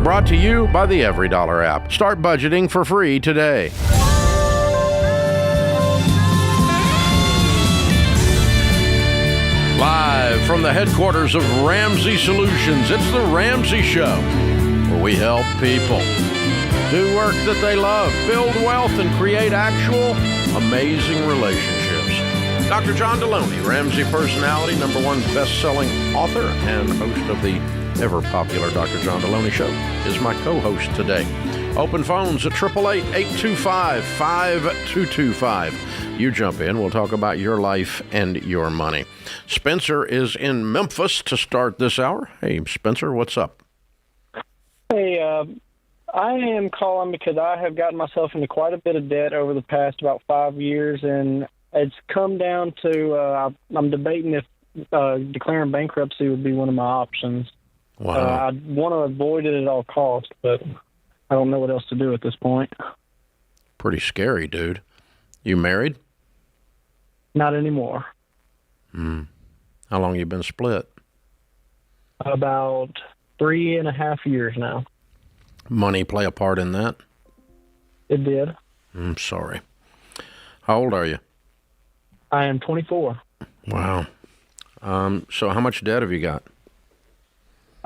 brought to you by the Every Dollar app. Start budgeting for free today. Live from the headquarters of Ramsey Solutions, it's the Ramsey Show, where we help people do work that they love, build wealth, and create actual amazing relationships. Dr. John Delony, Ramsey personality, #1 best-selling author, and host of the ever-popular Dr. John Delony Show, is my co-host today. Open phones at 888-825-5225. You jump in. We'll talk about your life and your money. Spencer is in Memphis to start this hour. Hey, Spencer, what's up? Hey, I am calling because I have gotten myself into quite a bit of debt over the past about 5 years, and it's come down to I'm debating if declaring bankruptcy would be one of my options. Wow. I want to avoid it at all costs, but I don't know what else to do at this point. Pretty scary, dude. You married? Not anymore. How long you been split? About 3.5 years now. Money play a part in that? It did. I'm sorry. How old are you? I am 24. Wow. So how much debt have you got?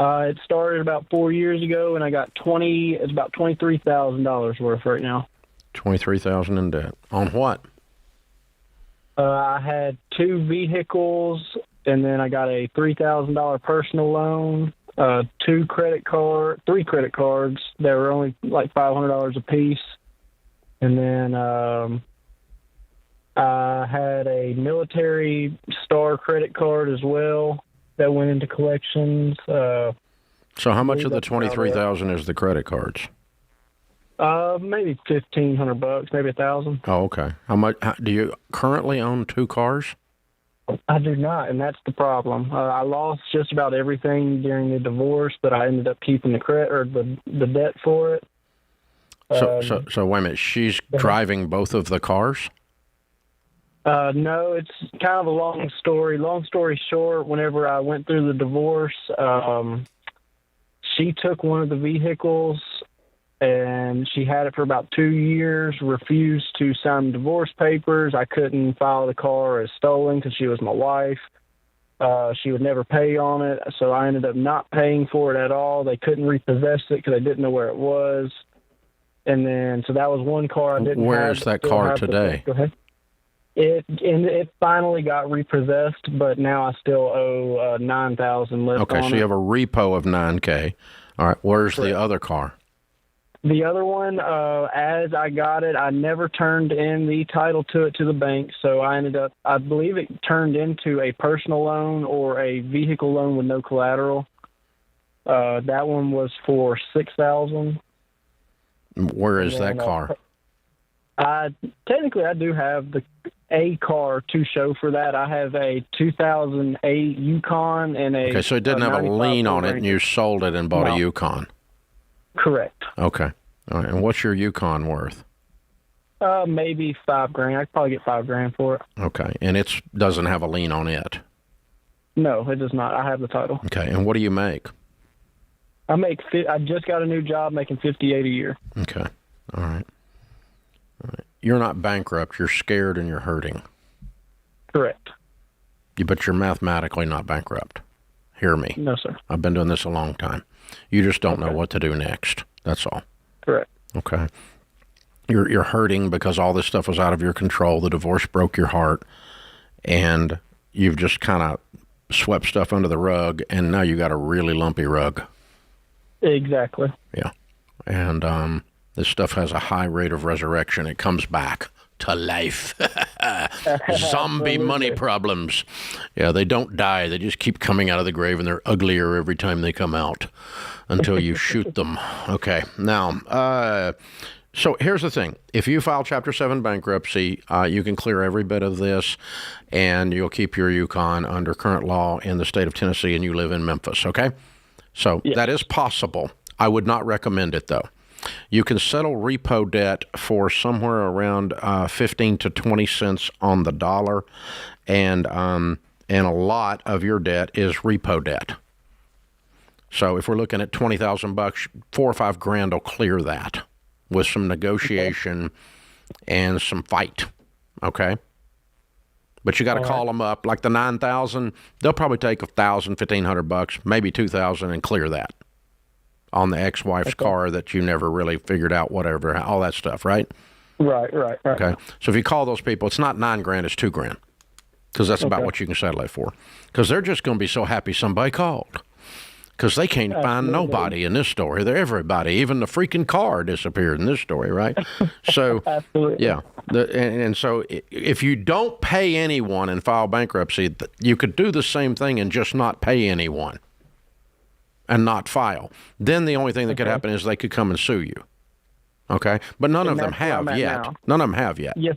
It started about 4 years ago, and I got it's about $23,000 worth right now. $23,000 in debt. On what? I had 2 vehicles, and then I got a $3,000 personal loan, 3 credit cards that were only like $500 a piece, and then I had a military star credit card as well that went into collections. So how much of the $23,000 is the credit cards? Maybe $1,500, maybe $1,000. Oh, okay. How much? Do you currently own 2 cars? I do not, and that's the problem. I lost just about everything during the divorce, but I ended up keeping the debt for it. So wait a minute. She's driving both of the cars? No, it's kind of a long story. Long story short, whenever I went through the divorce, she took one of the vehicles, and she had it for about 2 years, refused to sign the divorce papers. I couldn't file the car as stolen because she was my wife. She would never pay on it, so I ended up not paying for it at all. They couldn't repossess it because they didn't know where it was. And then, so that was one car I didn't have. Where is that car today? Go ahead. It finally got repossessed, but now I still owe $9,000 left on it. Okay, so you have a repo of $9,000. All right, where's the other car? The other one, as I got it, I never turned in the title to it to the bank, so I believe it turned into a personal loan or a vehicle loan with no collateral. That one was for $6,000. Where is that car? Technically, I do have a car to show for that. I have a 2008 Yukon and a... Okay, so it didn't have a lien on it, and you sold it and bought a Yukon. Correct. Okay. All right. And what's your Yukon worth? Maybe $5,000. I could probably get $5,000 for it. Okay. And it doesn't have a lien on it? No, it does not. I have the title. Okay. And what do you make? I just got a new job making $58,000 a year. Okay. All right. You're not bankrupt. You're scared and you're hurting. Correct. But you're mathematically not bankrupt. Hear me. No, sir. I've been doing this a long time. You just don't know what to do next. That's all. Correct. Okay. You're hurting because all this stuff was out of your control. The divorce broke your heart, and you've just kind of swept stuff under the rug, and now you got a really lumpy rug. Exactly. Yeah. And this stuff has a high rate of resurrection. It comes back to life. Zombie money problems. Yeah, they don't die. They just keep coming out of the grave, and they're uglier every time they come out until you shoot them. Okay. Now, so here's the thing. If you file Chapter 7 bankruptcy, you can clear every bit of this, and you'll keep your Yukon under current law in the state of Tennessee, and you live in Memphis, okay? So that is possible. I would not recommend it, though. You can settle repo debt for somewhere around 15 to 20 cents on the dollar, and a lot of your debt is repo debt. So if we're looking at $20,000, $4 or $5 grand will clear that with some negotiation and some fight. Okay. But you got to call them up. Like the 9,000, they'll probably take $1,000, $1,500, maybe 2,000, and clear that on the ex-wife's car that you never really figured out, whatever, all that stuff, right? Right. Okay. So if you call those people, it's not $9 grand, it's $2 grand, because that's about what you can settle it for. Because they're just going to be so happy somebody called. Because they can't find nobody in this story. They're everybody. Even the freaking car disappeared in this story, right? So, yeah. And so if you don't pay anyone and file bankruptcy, you could do the same thing and just not pay anyone and not file. Then the only thing that could happen is they could come and sue you. Okay? But none of them have yet. Now. None of them have yet. Yes,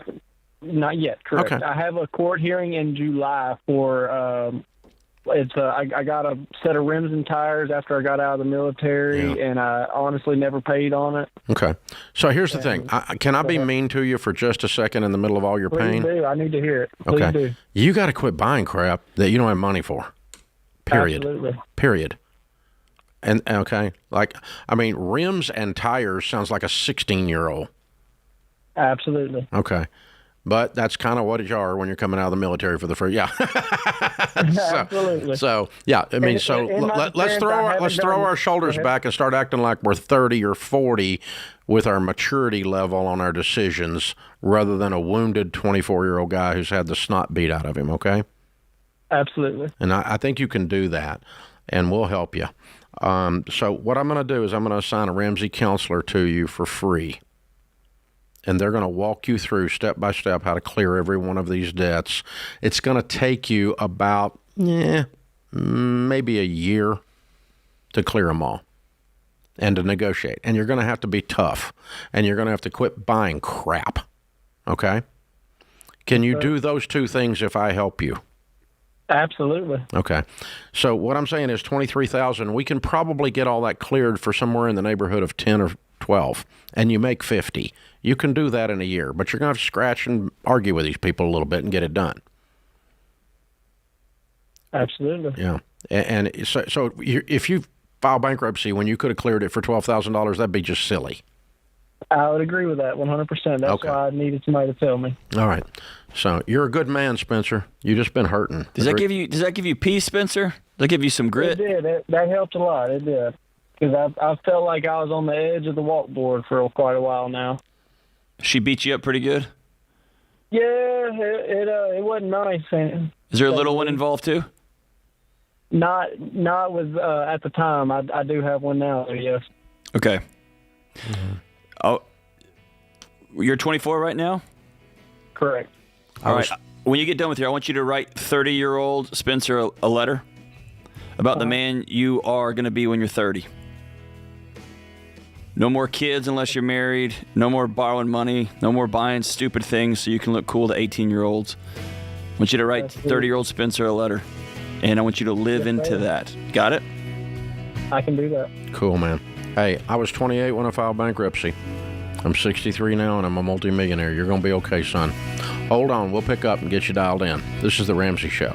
not yet, correct. Okay. I have a court hearing in July for... I got a set of rims and tires after I got out of the military, and I honestly never paid on it. Okay. So here's the thing. Can I be mean to you for just a second in the middle of all your pain? Please do. I need to hear it. Please do. You got to quit buying crap that you don't have money for. Period. Absolutely. Period. And okay, like, I mean, rims and tires sounds like a 16-year-old. Absolutely. Okay. But that's kind of what you are when you're coming out of the military for the first, Absolutely. So yeah, I mean, let's throw our shoulders back and start acting like we're 30 or 40 with our maturity level on our decisions, rather than a wounded 24-year-old guy who's had the snot beat out of him. Okay. Absolutely. And I think you can do that, and we'll help you. So what I'm going to do is I'm going to assign a Ramsey counselor to you for free. And they're going to walk you through step by step how to clear every one of these debts. It's going to take you about, maybe a year to clear them all and to negotiate. And you're going to have to be tough. And you're going to have to quit buying crap. Okay? Can you do those two things if I help you? Absolutely. Okay. So what I'm saying is $23,000. We can probably get all that cleared for somewhere in the neighborhood of 10 or 12, and you make 50. You can do that in a year, but you're going to have to scratch and argue with these people a little bit and get it done. Absolutely. Yeah. And so if you file bankruptcy when you could have cleared it for $12,000, that'd be just silly. I would agree with that 100%. That's why I needed somebody to tell me. All right. So you're a good man, Spencer. You've just been hurting. Does that give you peace, Spencer? Does that give you some grit? It did. That helped a lot. It did. Because I felt like I was on the edge of the walkboard for quite a while now. She beat you up pretty good? Yeah, it wasn't nice. Is there a little one involved too? Not with at the time. I do have one now. Yes. Okay. Mm-hmm. Oh, you're 24 right now? Correct. All right. When you get done with here, I want you to write 30-year-old Spencer a letter about the man you are going to be when you're 30. No more kids unless you're married. No more borrowing money. No more buying stupid things so you can look cool to 18-year-olds. I want you to write 30-year-old Spencer a letter, and I want you to live into that. Got it? I can do that. Cool, man. Hey, I was 28 when I filed bankruptcy. I'm 63 now, and I'm a multimillionaire. You're going to be okay, son. Hold on. We'll pick up and get you dialed in. This is The Ramsey Show.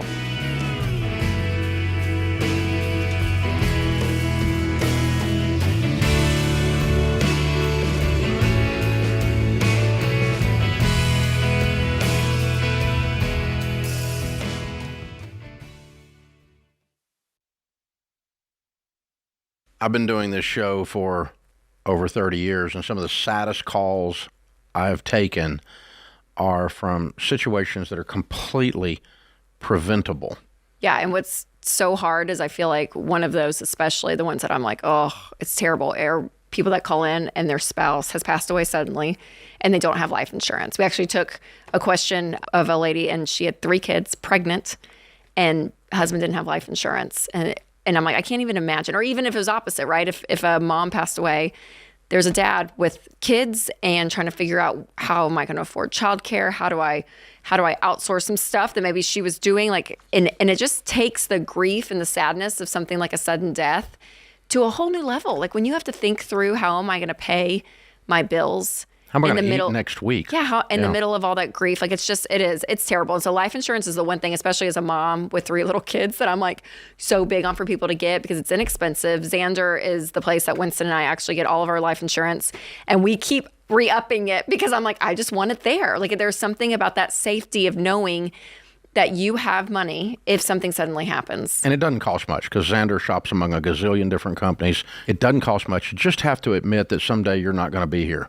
I've been doing this show for over 30 years, and some of the saddest calls I've taken are from situations that are completely preventable. Yeah, and what's so hard is I feel like one of those, especially the ones that I'm like, oh, it's terrible, are people that call in and their spouse has passed away suddenly and they don't have life insurance. We actually took a question of a lady, and she had 3 kids, pregnant, and husband didn't have life insurance. And I'm like, I can't even imagine. Or even if it was opposite, right? If a mom passed away, there's a dad with kids and trying to figure out, how am I going to afford childcare? How do I outsource some stuff that maybe she was doing? And it just takes the grief and the sadness of something like a sudden death to a whole new level. Like when you have to think through, how am I going to pay my bills How am I in going the to middle eat next week? Yeah, in the middle of all that grief, like it's terrible. And so life insurance is the one thing, especially as a mom with 3 little kids, that I'm like so big on for people to get because it's inexpensive. Xander is the place that Winston and I actually get all of our life insurance, and we keep re-upping it because I'm like, I just want it there. Like there's something about that safety of knowing that you have money if something suddenly happens. And it doesn't cost much because Xander shops among a gazillion different companies. It doesn't cost much. You just have to admit that someday you're not going to be here.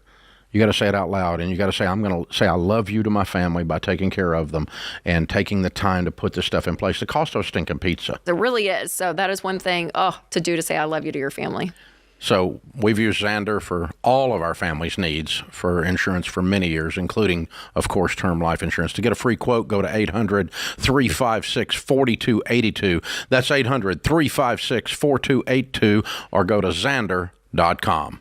You got to say it out loud, and you got to say, I'm going to say I love you to my family by taking care of them and taking the time to put this stuff in place. It costs us stinking pizza. It really is. So that is one thing to do, to say I love you to your family. So we've used Xander for all of our family's needs for insurance for many years, including, of course, term life insurance. To get a free quote, go to 800-356-4282. That's 800-356-4282, or go to Xander.com.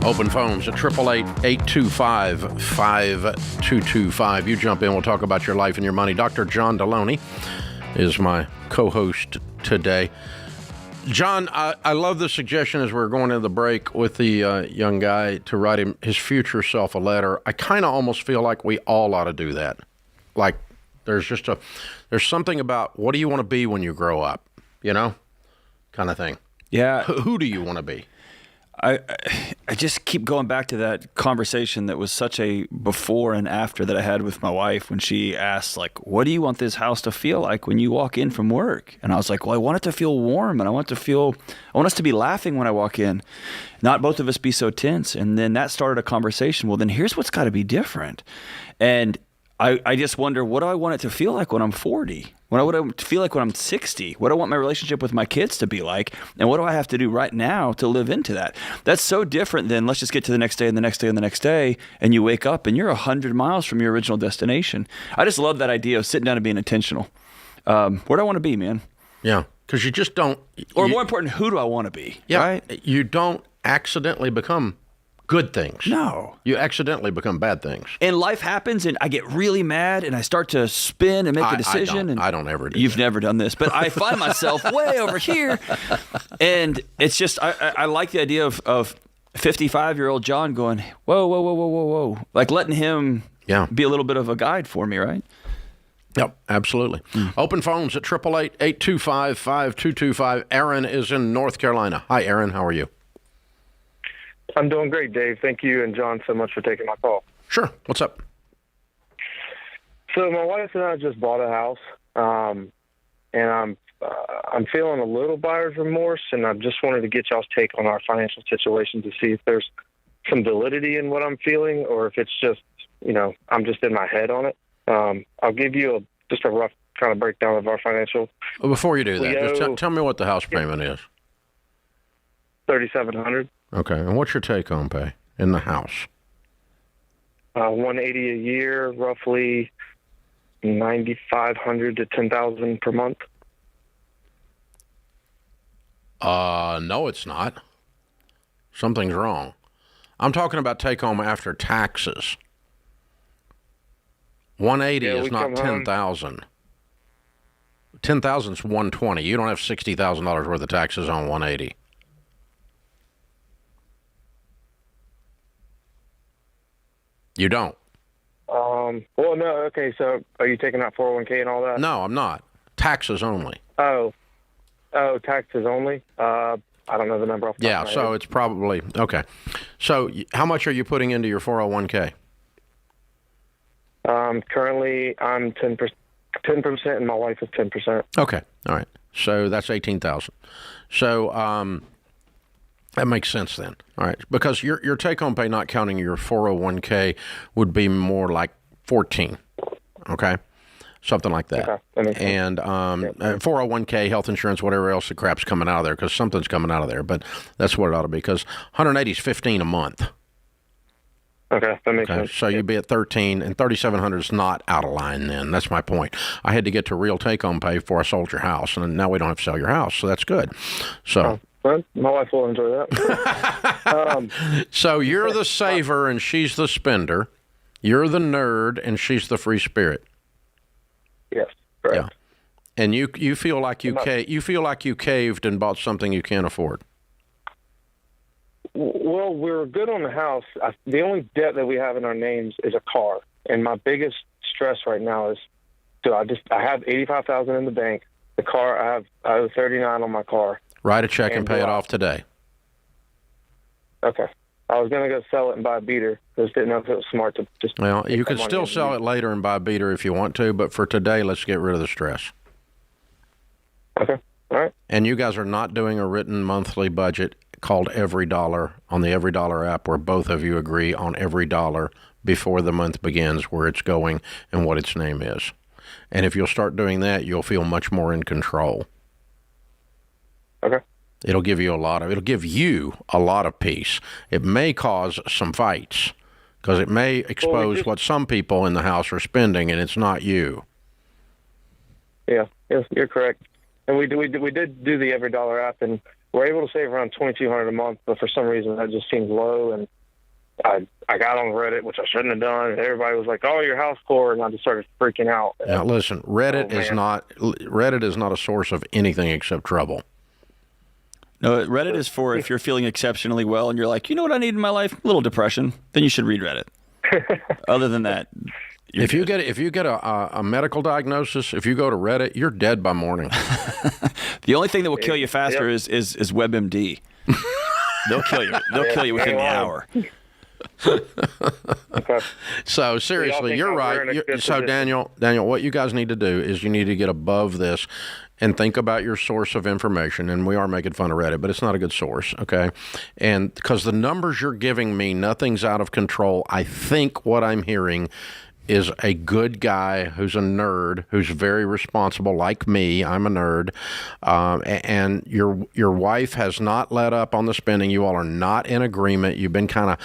Open phones at 888-825-5225. You jump in. We'll talk about your life and your money. Dr. John Delony is my co-host today. John, I love the suggestion as we're going into the break with the young guy to write him his future self a letter. I kind of almost feel like we all ought to do that. Like there's something about what do you want to be when you grow up, kind of thing. Yeah. Who do you want to be? I just keep going back to that conversation that was such a before and after that I had with my wife when she asked, like, what do you want this house to feel like when you walk in from work? And I was like, well, I want it to feel warm, and I want us to be laughing when I walk in, not both of us be so tense. And then that started a conversation. Well, then here's what's got to be different. And I just wonder, what do I want it to feel like when I'm 40? What do I feel like when I'm 60? What do I want my relationship with my kids to be like? And what do I have to do right now to live into that? That's so different than let's just get to the next day and the next day and the next day, and you wake up and you're 100 miles from your original destination. I just love that idea of sitting down and being intentional. Where do I want to be, man? Yeah, because you just don't... Or more important, who do I want to be? Yeah, right? You don't accidentally become good things. No. You accidentally become bad things. And life happens, and I get really mad, and I start to spin and make a decision. I don't ever do You've that. never done this, but I find myself way over here. And it's just, I like the idea of 55-year-old John going, whoa. Like letting him be a little bit of a guide for me, right? Yep, absolutely. Open phones at 888-825-5225. Aaron is in North Carolina. Hi, Aaron. How are you? I'm doing great, Dave. Thank you and John so much for taking my call. Sure. What's up? So my wife and I just bought a house, and I'm feeling a little buyer's remorse, and I just wanted to get y'all's take on our financial situation to see if there's some validity in what I'm feeling, or if it's just, I'm just in my head on it. I'll give you just a rough kind of breakdown of our financial. Well, before you do that, just tell me what the house payment is. $3,700. Okay, and what's your take-home pay in the house? $180 a year, roughly $9,500 to $10,000 per month. No, it's not. Something's wrong. I'm talking about take-home after taxes. 180 is not 10,000. 10,000 is 120. You don't have $60,000 worth of taxes on 180. You don't. Well, no. Okay. So are you taking out 401k and all that? No, I'm not. Taxes only. Oh, taxes only. I don't know the number off the top of my so head. it's probably okay. So how much are you putting into your 401k? Currently I'm 10%, and my wife is 10%. Okay. All right. So that's 18,000. So that makes sense then. All right. Because your take-home pay, not counting your 401k, would be more like 14. Okay. Something like that. Okay. That makes sense. And 401k, health insurance, whatever else the crap's coming out of there, because something's coming out of there. But that's what it ought to be, because 180 is 15 a month. Okay, that makes sense. So you'd be at 13, and 3,700 is not out of line then. That's my point. I had to get to real take-home pay before I sold your house, and now we don't have to sell your house, so that's good. So, well, my wife will enjoy that. so you're the saver, and she's the spender. You're the nerd, and she's the free spirit. Yes, correct. Yeah. And you feel like you caved and bought something you can't afford. Well, we're good on the house. The only debt that we have in our names is a car, and my biggest stress right now is, so I have $85,000 in the bank. The car, I owe $39,000 on my car. Write a check and pay it off today. Okay. I was going to go sell it and buy a beater. Just didn't know if it was smart to just. Well, you could still sell it later and buy a beater if you want to, but for today, let's get rid of the stress. Okay. All right. And you guys are not doing a written monthly budget called Every Dollar on the Every Dollar app, where both of you agree on every dollar before the month begins, where it's going and what its name is. And if you'll start doing that, you'll feel much more in control. Okay. It'll give you a lot of peace. It may cause some fights because it may expose what some people in the house are spending, and it's not you. Yeah, yes, you're correct. And we did do the Every Dollar app, and we're able to save around $2,200 a month. But for some reason, that just seemed low. And I got on Reddit, which I shouldn't have done. And everybody was like, "Oh, your house poor," and I just started freaking out. Now, listen, Reddit is not a source of anything except trouble. No, Reddit is for if you're feeling exceptionally well and you're like, you know what I need in my life? A little depression. Then you should read Reddit. Other than that, if you get a medical diagnosis, if you go to Reddit, you're dead by morning. The only thing that will kill you faster is WebMD. They'll kill you. They'll kill you within the hour. Okay. So seriously, you're right. So Daniel, what you guys need to do is you need to get above this and think about your source of information. And we are making fun of Reddit, but it's not a good source, okay? And because the numbers you're giving me, nothing's out of control. I think what I'm hearing is a good guy who's a nerd, who's very responsible, like me. I'm a nerd. And your wife has not let up on the spending. You all are not in agreement. You've been kind of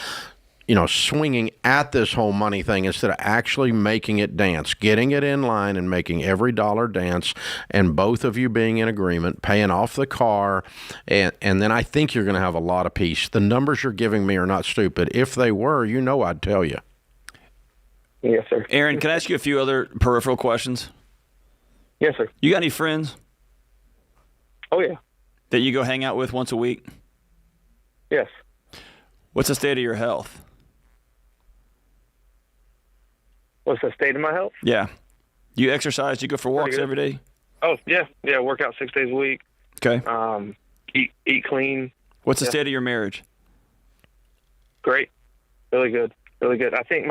swinging at this whole money thing instead of actually making it dance, getting it in line and making every dollar dance, and both of you being in agreement, paying off the car, and then I think you're going to have a lot of peace. The numbers you're giving me are not stupid. If they were, I'd tell you. Yes, sir. Aaron, can I ask you a few other peripheral questions? Yes, sir. You got any friends? Oh, yeah. That you go hang out with once a week? Yes. What's the state of your health? What's the state of my health? Yeah. You exercise? You go for walks every day? Oh, yeah. Yeah, work out 6 days a week. Okay. Eat clean. What's the state of your marriage? Great. Really good. Really good. I think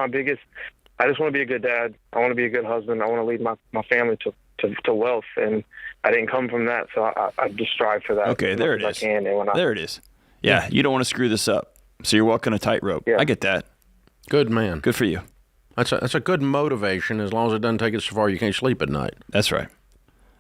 I just want to be a good dad. I want to be a good husband. I want to lead my family to wealth, and I didn't come from that, so I just strive for that. Okay, there it is. There it is. Yeah, you don't want to screw this up, so you're walking a tightrope. Yeah. I get that. Good man. Good for you. That's a good motivation, as long as it doesn't take it so far you can't sleep at night. That's right.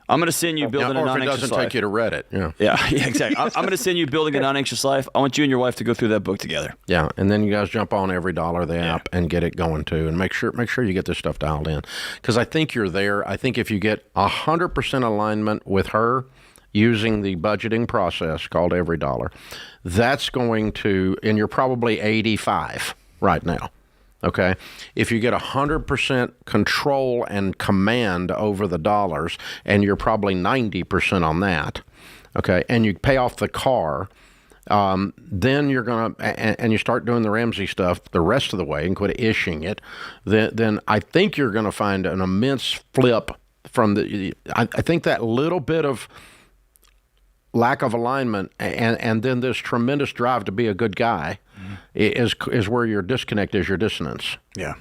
I'm going to send you building a non-anxious life. Or if it doesn't take you to Reddit. Yeah, exactly. I'm going to send you building a non-anxious life. I want you and your wife to go through that book together. Yeah, and then you guys jump on Every Dollar, the app, and get it going too, and make sure you get this stuff dialed in, because I think you're there. I think if you get 100% alignment with her using the budgeting process called Every Dollar, that's going to, and you're probably 85 right now. Okay, if you get 100% control and command over the dollars, and you're probably 90% on that, okay, and you pay off the car, then you're going to, and you start doing the Ramsey stuff the rest of the way and quit ishing it, then I think you're going to find an immense flip from I think that little bit of lack of alignment and then this tremendous drive to be a good guy is where your disconnect is, your dissonance. Yeah.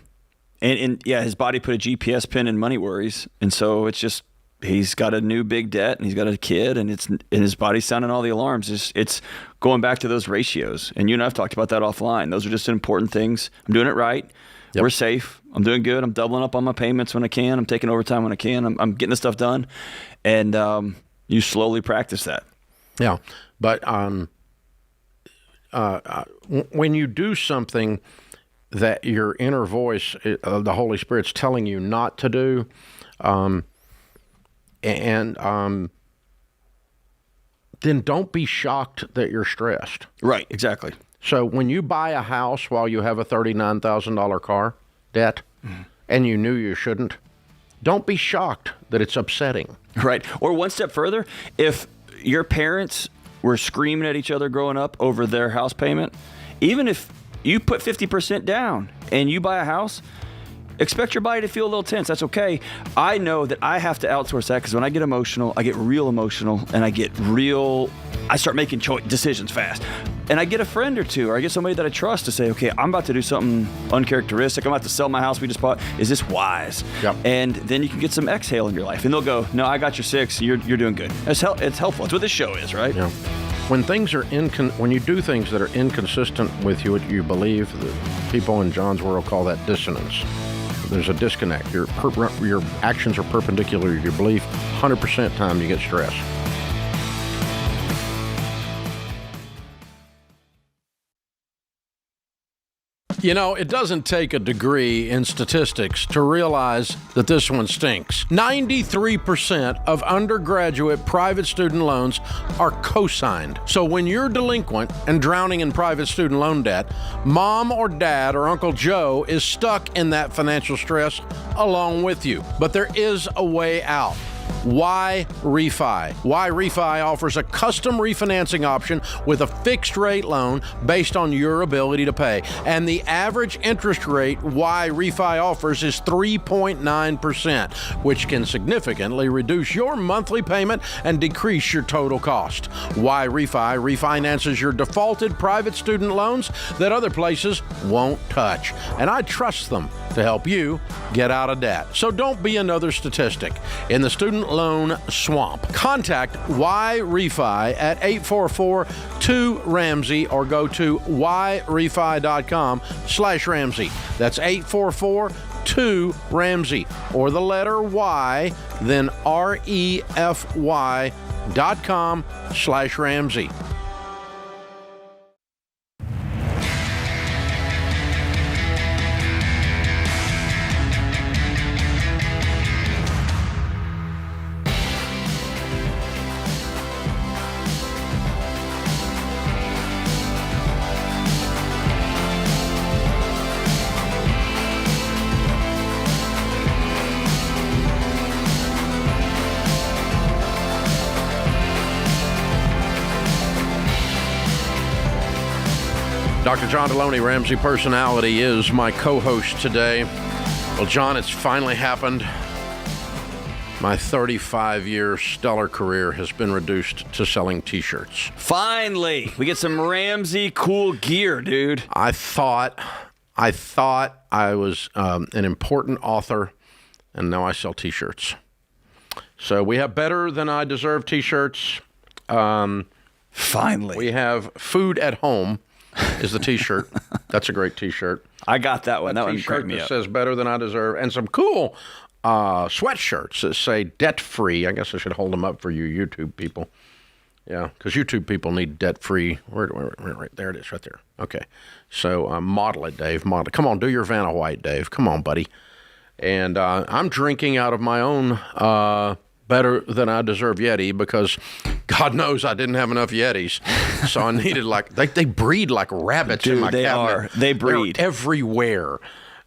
And his body put a GPS pin in money worries. And so it's just, he's got a new big debt and he's got a kid and his body's sounding all the alarms. It's going back to those ratios. And you and I have talked about that offline. Those are just important things. I'm doing it right. Yep. We're safe. I'm doing good. I'm doubling up on my payments when I can. I'm taking overtime when I can. I'm getting the stuff done. And you slowly practice that. Yeah, but when you do something that your inner voice, the Holy Spirit's telling you not to do, then don't be shocked that you're stressed. Right, exactly. So when you buy a house while you have a $39,000 car debt, and you knew you shouldn't, don't be shocked that it's upsetting. Right. Or one step further, if your parents were screaming at each other growing up over their house payment, even if you put 50% down and you buy a house, expect your body to feel a little tense. That's okay. I know that I have to outsource that because when I get emotional, I get real emotional and I start making decisions fast. And I get a friend or two, or I get somebody that I trust to say, okay, I'm about to do something uncharacteristic. I'm about to sell my house we just bought. Is this wise? Yep. And then you can get some exhale in your life. And they'll go, no, I got your 6. You're doing good. It's helpful. It's what this show is, right? Yeah. When things are when you do things that are inconsistent with what you believe, the people in John's world call that dissonance. There's a disconnect. Your actions are perpendicular to your belief. 100% time you get stressed. You know, it doesn't take a degree in statistics to realize that this one stinks. 93% of undergraduate private student loans are co-signed. So when you're delinquent and drowning in private student loan debt, mom or dad or Uncle Joe is stuck in that financial stress along with you. But there is a way out. Why Refi? Why Refi offers a custom refinancing option with a fixed rate loan based on your ability to pay. And the average interest rate Why Refi offers is 3.9%, which can significantly reduce your monthly payment and decrease your total cost. Why Refi refinances your defaulted private student loans that other places won't touch. And I trust them to help you get out of debt. So don't be another statistic in the student loan swamp. Contact Why Refi at 844-2-RAMSEY or go to whyrefi.com/Ramsey. That's 844-2-RAMSEY or the letter Y, then REFY.com/Ramsey. Dr. John Delony, Ramsey Personality, is my co-host today. Well, John, it's finally happened. My 35-year stellar career has been reduced to selling T-shirts. Finally, we get some Ramsey cool gear, dude. I thought I was an important author, and now I sell T-shirts. So we have Better Than I Deserve T-shirts. Finally. We have Food at Home is the T-shirt. That's a great T-shirt. I got that one. That one cracked me that up. says Better Than I Deserve. And some cool sweatshirts that say debt-free. I guess I should hold them up for you YouTube people. Yeah, because YouTube people need debt-free. Right there it is, right there. Okay. So model it, Dave. Model it. Come on, do your Vanna White, Dave. Come on, buddy. And I'm drinking out of my own Better Than I Deserve Yeti because God knows I didn't have enough Yetis. So I needed they breed like rabbits in my cabinet. They breed. They're everywhere.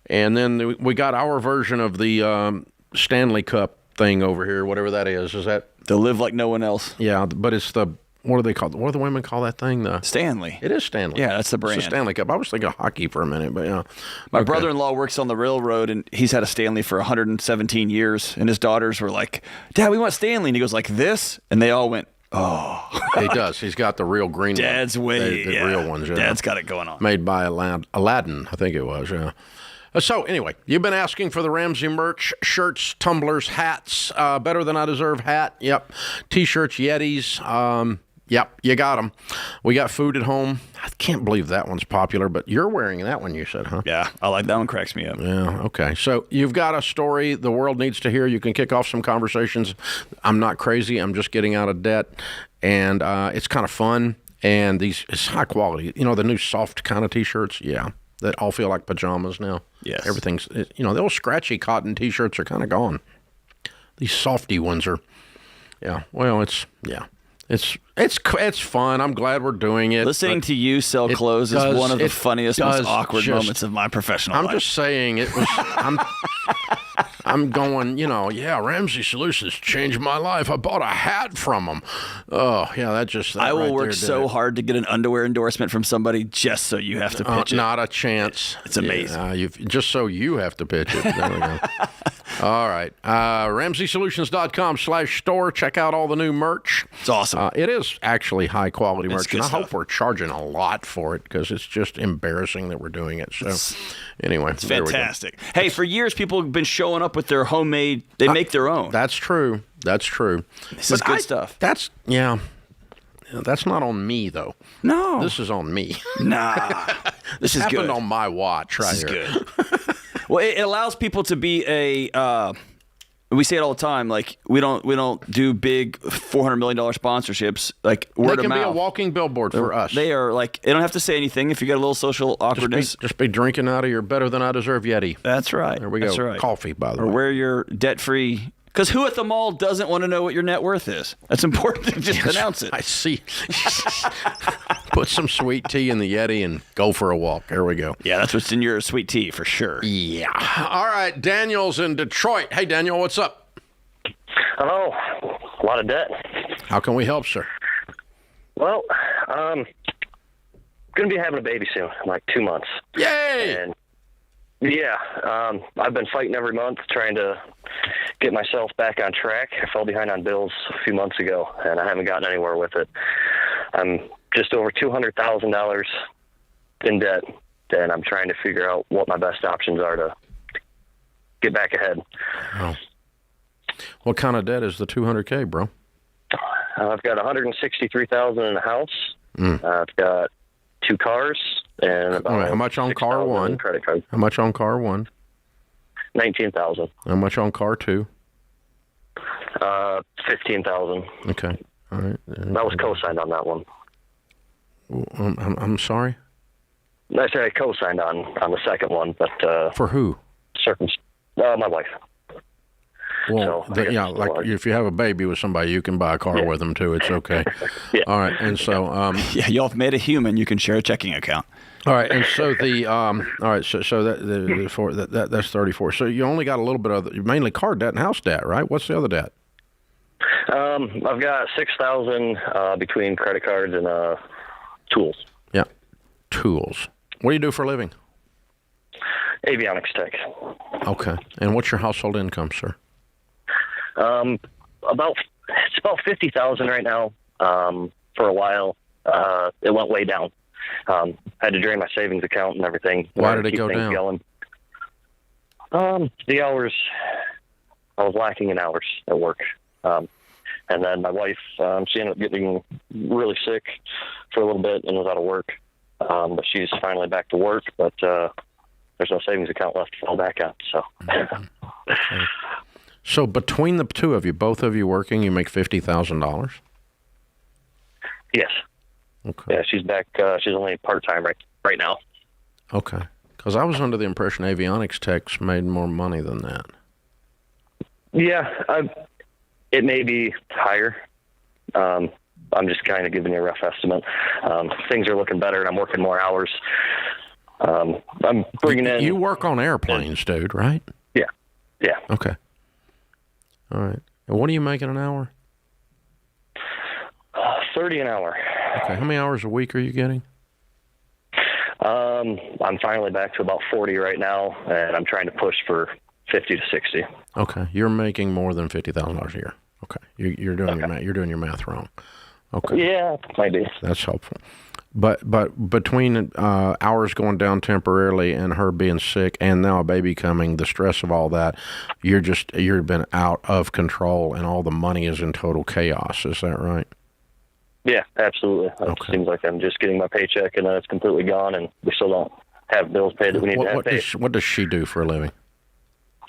And then we got our version of the Stanley Cup thing over here, whatever that is. Is that? To live like no one else. Yeah, but it's the, what do they call it? What do the women call that thing? The Stanley. It is Stanley. Yeah, that's the brand. It's a Stanley Cup. I was thinking of hockey for a minute, but yeah. My brother-in-law works on the railroad, and he's had a Stanley for 117 years. And his daughters were like, "Dad, we want Stanley." And he goes like this, and they all went, "Oh." He does. He's got the real green Dad's one. way. The real ones. Yeah. Dad's got it going on. Made by Aladdin, I think it was. Yeah. So anyway, you've been asking for the Ramsey merch, shirts, tumblers, hats, Better Than I Deserve hat. Yep. T-shirts, Yetis. Yep, you got them. We got Food at Home. I can't believe that one's popular, but you're wearing that one, you said, huh? Yeah, I like that one. Cracks me up. Yeah, okay. So you've got a story the world needs to hear. You can kick off some conversations. I'm not crazy. I'm just getting out of debt, and it's kind of fun. And it's high quality. You know, the new soft kind of T-shirts? Yeah. that all feel like pajamas now. Yes. Everything's, the old scratchy cotton T-shirts are kind of gone. These softy ones are, well, it's fun. I'm glad we're doing it. Listening to you sell clothes is one of the funniest, most awkward moments of my professional life. I'm just saying it was, I'm going, Ramsey Solutions changed my life. I bought a hat from them. Oh, yeah, I will work so hard to get an underwear endorsement from somebody just so you have to pitch it. Not a chance. It's amazing. Just so you have to pitch it. There we go. All right. RamseySolutions.com/store. Check out all the new merch. It's awesome. It is actually high quality merch. And I stuff. hope we're charging a lot for it because it's just embarrassing that we're doing it. So, anyway. It's fantastic. Hey, for years, people have been showing up with their homemade, they make their own. That's true. This is good stuff. That's not on me, though. No. This is on me. Nah. This is happened good. on my watch right here. This is good. Well, it allows people to be we say it all the time, like we don't do big $400 million sponsorships, like word of mouth. They can be a walking billboard for us. They are like, they don't have to say anything if you got a little social awkwardness. Just be drinking out of your Better Than I Deserve Yeti. That's right. There we go. That's right. Coffee, by the way. Or wear your debt-free. Because who at the mall doesn't want to know what your net worth is? That's important to just announce it. I see. Put some sweet tea in the Yeti and go for a walk. There we go. Yeah, that's what's in your sweet tea for sure. Yeah. All right, Daniel's in Detroit. Hey, Daniel, what's up? Hello. A lot of debt. How can we help, sir? Well, going to be having a baby soon, in like 2 months. Yay! And yeah, I've been fighting every month trying to get myself back on track. I fell behind on bills a few months ago, and I haven't gotten anywhere with it. I'm just over $200,000 in debt, and I'm trying to figure out what my best options are to get back ahead. Oh. What kind of debt is the $200K, bro? I've got $163,000 in a house. I've got 2 cars and about all right, how much on car 1? Credit card. How much on car 1? $19,000. How much on car 2? $15,000. Okay. All right. That was co-signed on that one. I'm sorry? I said I co-signed on the second one, but For who? my wife. Well, So, if you have a baby with somebody, you can buy a car with them too. It's okay. Yeah. All right, and so Yeah, y'all have made a human. You can share a checking account. all right, and so that's 34. So you only got a little bit of mainly car debt and house debt, right? What's the other debt? I've got $6,000 between credit cards and tools. Yeah, tools. What do you do for a living? Avionics tech. Okay, and what's your household income, sir? About $50,000 right now. For a while, it went way down. Had to drain my savings account and everything. Why did it keep go things down? Going. The hours. I was lacking in hours at work. And then my wife, she ended up getting really sick for a little bit and was out of work. But she's finally back to work. But there's no savings account left to fall back on. So. Okay. So between the two of you, both of you working, you make $50,000? Yes. Okay. Yeah, she's back. She's only part-time right now. Okay. Because I was under the impression avionics techs made more money than that. Yeah, it may be higher. I'm just kind of giving you a rough estimate. Things are looking better, and I'm working more hours. I'm bringing in... You work on airplanes, dude, right? Yeah. Yeah. Okay. All right. And what are you making an hour? 30 an hour. Okay. How many hours a week are you getting? I'm finally back to about 40 right now, and I'm trying to push for 50 to 60. Okay. You're making more than $50,000 a year. Okay. You're doing you're doing your math wrong. Okay. Yeah, might be. That's helpful. But between hours going down temporarily and her being sick and now a baby coming, the stress of all that, you've been out of control and all the money is in total chaos. Is that right? Yeah, absolutely. It seems like I'm just getting my paycheck and then it's completely gone, and we still don't have bills paid that we need to have paid. What does she do for a living?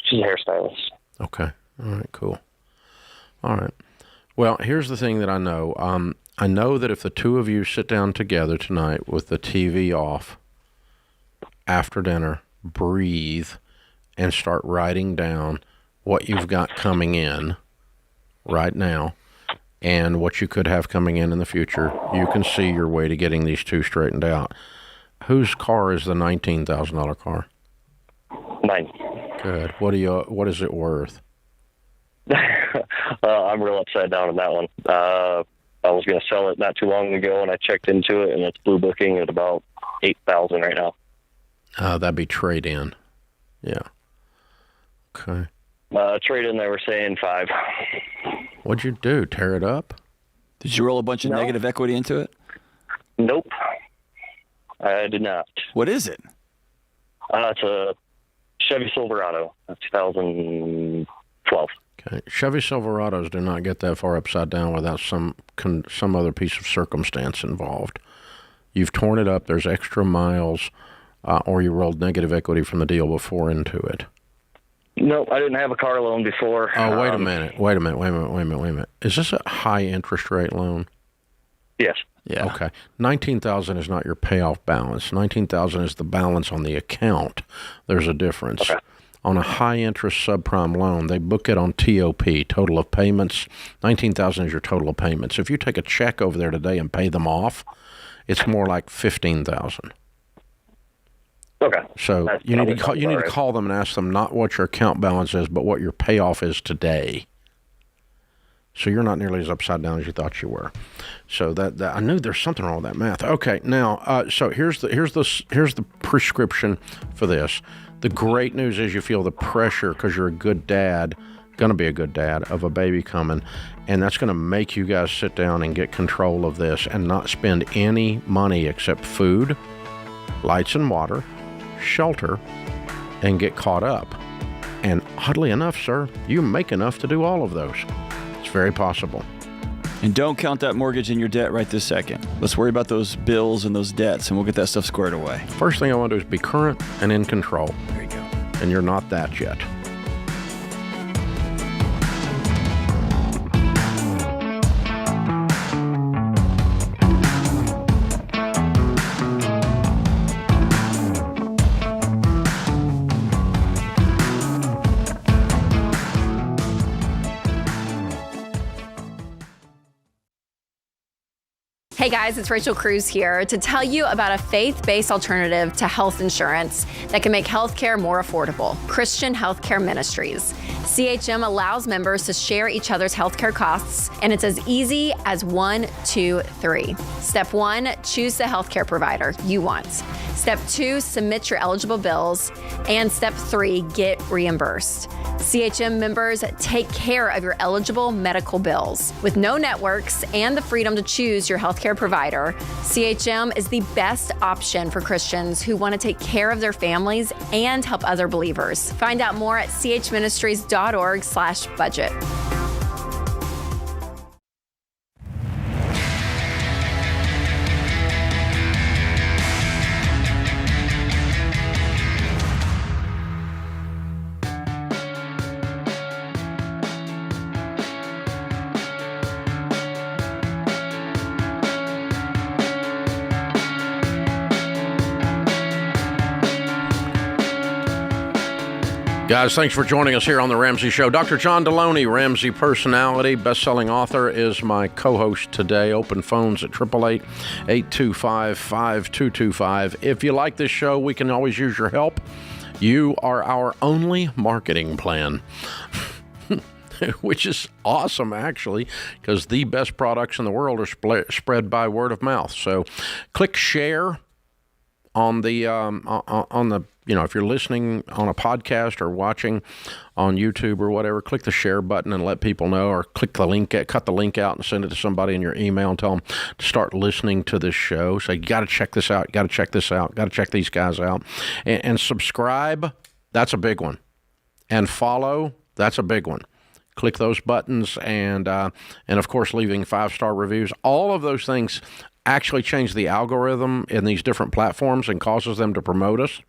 She's a hairstylist. Okay. All right, cool. All right. Well, here's the thing that I know. I know that if the two of you sit down together tonight with the TV off after dinner, breathe, and start writing down what you've got coming in right now and what you could have coming in the future, you can see your way to getting these two straightened out. Whose car is the $19,000 car? Mine. Good. What is it worth? I'm real upside down on that one. I was going to sell it not too long ago, and I checked into it, and it's blue booking at about $8,000 right now. That'd be trade in. Yeah. Okay. Trade in, they were saying $5,000. What'd you do? Tear it up? Did you roll a bunch of negative equity into it? Nope. I did not. What is it? It's a Chevy Silverado, 2012. Okay. Chevy Silverados do not get that far upside down without some other piece of circumstance involved. You've torn it up. There's extra miles, or you rolled negative equity from the deal before into it. Nope, I didn't have a car loan before. Oh, wait a minute. Is this a high interest rate loan? Yes. Yeah. Okay. $19,000 is not your payoff balance. $19,000 is the balance on the account. There's a difference. Okay. On a high interest subprime loan, they book it on TOP, total of payments. $19,000 is your total of payments. If you take a check over there today and pay them off, it's more like $15,000. Okay. So you need to call them and ask them not what your account balance is, but what your payoff is today. So you're not nearly as upside down as you thought you were. So that I knew there's something wrong with that math. Okay, now so here's the prescription for this. The great news is you feel the pressure because you're a good dad, going to be a good dad of a baby coming, and that's going to make you guys sit down and get control of this and not spend any money except food, lights and water, shelter, and get caught up. And oddly enough, sir, you make enough to do all of those. It's very possible. And don't count that mortgage in your debt right this second. Let's worry about those bills and those debts, and we'll get that stuff squared away. First thing I want to do is be current and in control. There you go. And you're not that yet. Hey guys, it's Rachel Cruz here to tell you about a faith-based alternative to health insurance that can make healthcare more affordable. Christian Healthcare Ministries. CHM allows members to share each other's healthcare costs, and it's as easy as 1, 2, 3. Step 1, choose the healthcare provider you want. Step 2, submit your eligible bills. And Step 3, get reimbursed. CHM members take care of your eligible medical bills. With no networks and the freedom to choose your healthcare provider, CHM is the best option for Christians who want to take care of their families and help other believers. Find out more at chministries.org/budget. Guys, thanks for joining us here on the Ramsey Show. Dr. John Delony, Ramsey personality, best-selling author, is my co-host today. Open phones at 888-825-5225. If you like this show, we can always use your help. You are our only marketing plan, which is awesome, actually, because the best products in the world are spread by word of mouth. So click share on the if you're listening on a podcast or watching on YouTube or whatever, click the share button and let people know, or click the link, cut the link out and send it to somebody in your email and tell them to start listening to this show. So you got to check this out, got to check this out, got to check these guys out. And subscribe, that's a big one. And follow, that's a big one. Click those buttons and of course, leaving 5-star reviews. All of those things actually change the algorithm in these different platforms and causes them to promote us.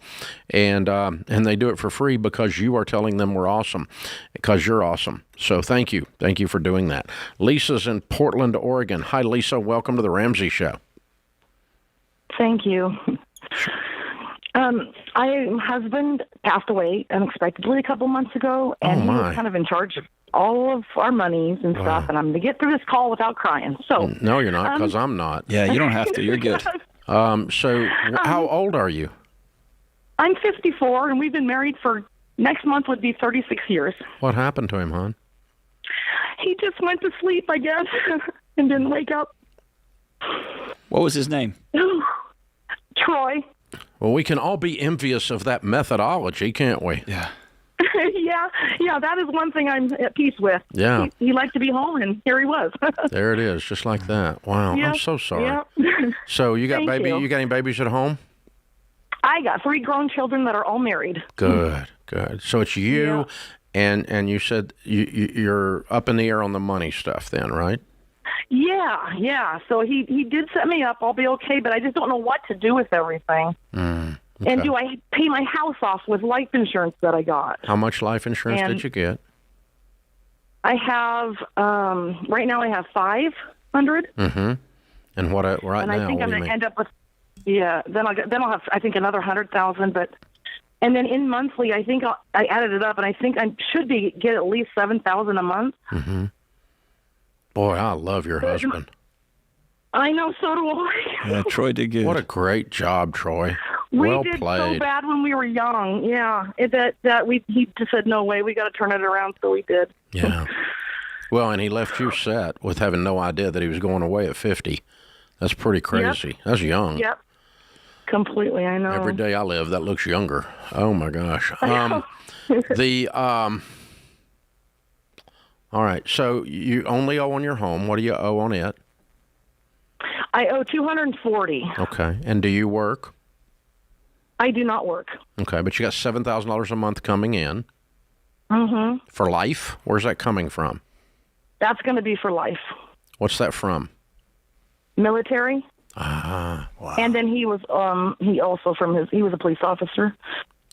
And they do it for free because you are telling them we're awesome, because you're awesome. So thank you. Thank you for doing that. Lisa's in Portland, Oregon. Hi, Lisa. Welcome to the Ramsey Show. Thank you. My husband passed away unexpectedly a couple months ago, and he was kind of in charge of all of our monies and stuff. And I'm going to get through this call without crying. So no, you're not, because I'm not. Yeah, you don't have to. You're good. So how old are you? I'm 54, and we've been married for next month would be 36 years. What happened to him, hon? He just went to sleep, I guess, and didn't wake up. What was his name? Troy. Well, we can all be envious of that methodology, can't we? Yeah. yeah, that is one thing I'm at peace with. Yeah. He liked to be home, and here he was. There it is, just like that. Wow, Yep, I'm so sorry. yep. So you got Thank you. You got any babies at home? I got 3 grown children that are all married. Good. So it's you, and you said you're up in the air on the money stuff then, right? Yeah. So he did set me up. I'll be okay, but I just don't know what to do with everything. Okay. And do I pay my house off with life insurance that I got? How much life insurance did you get? I have right now I have $500. Mm-hmm. And what right and now? I think I'm what do you going to mean? end up with Then I'll have I think another 100,000. And then in monthly, I think I added it up, and I think I should get at least 7,000 a month. Mm-hmm. Boy, I love your husband. I know, so do I. Yeah, Troy did good. What a great job, Troy. We well did played. so bad when we were young. Yeah, he just said no way. We got to turn it around, so we did. Yeah. Well, and he left you set with having no idea that he was going away at 50. That's pretty crazy. Yep. That's young. Yep. Completely, I know. Every day I live, that looks younger. Oh my gosh. All right. So you only owe on your home. What do you owe on it? I owe $240. Okay. And do you work? I do not work. Okay, but you got $7,000 a month coming in. Mm-hmm. For life? Where's that coming from? That's going to be for life. What's that from? Military. Ah, wow. And then he was he was a police officer.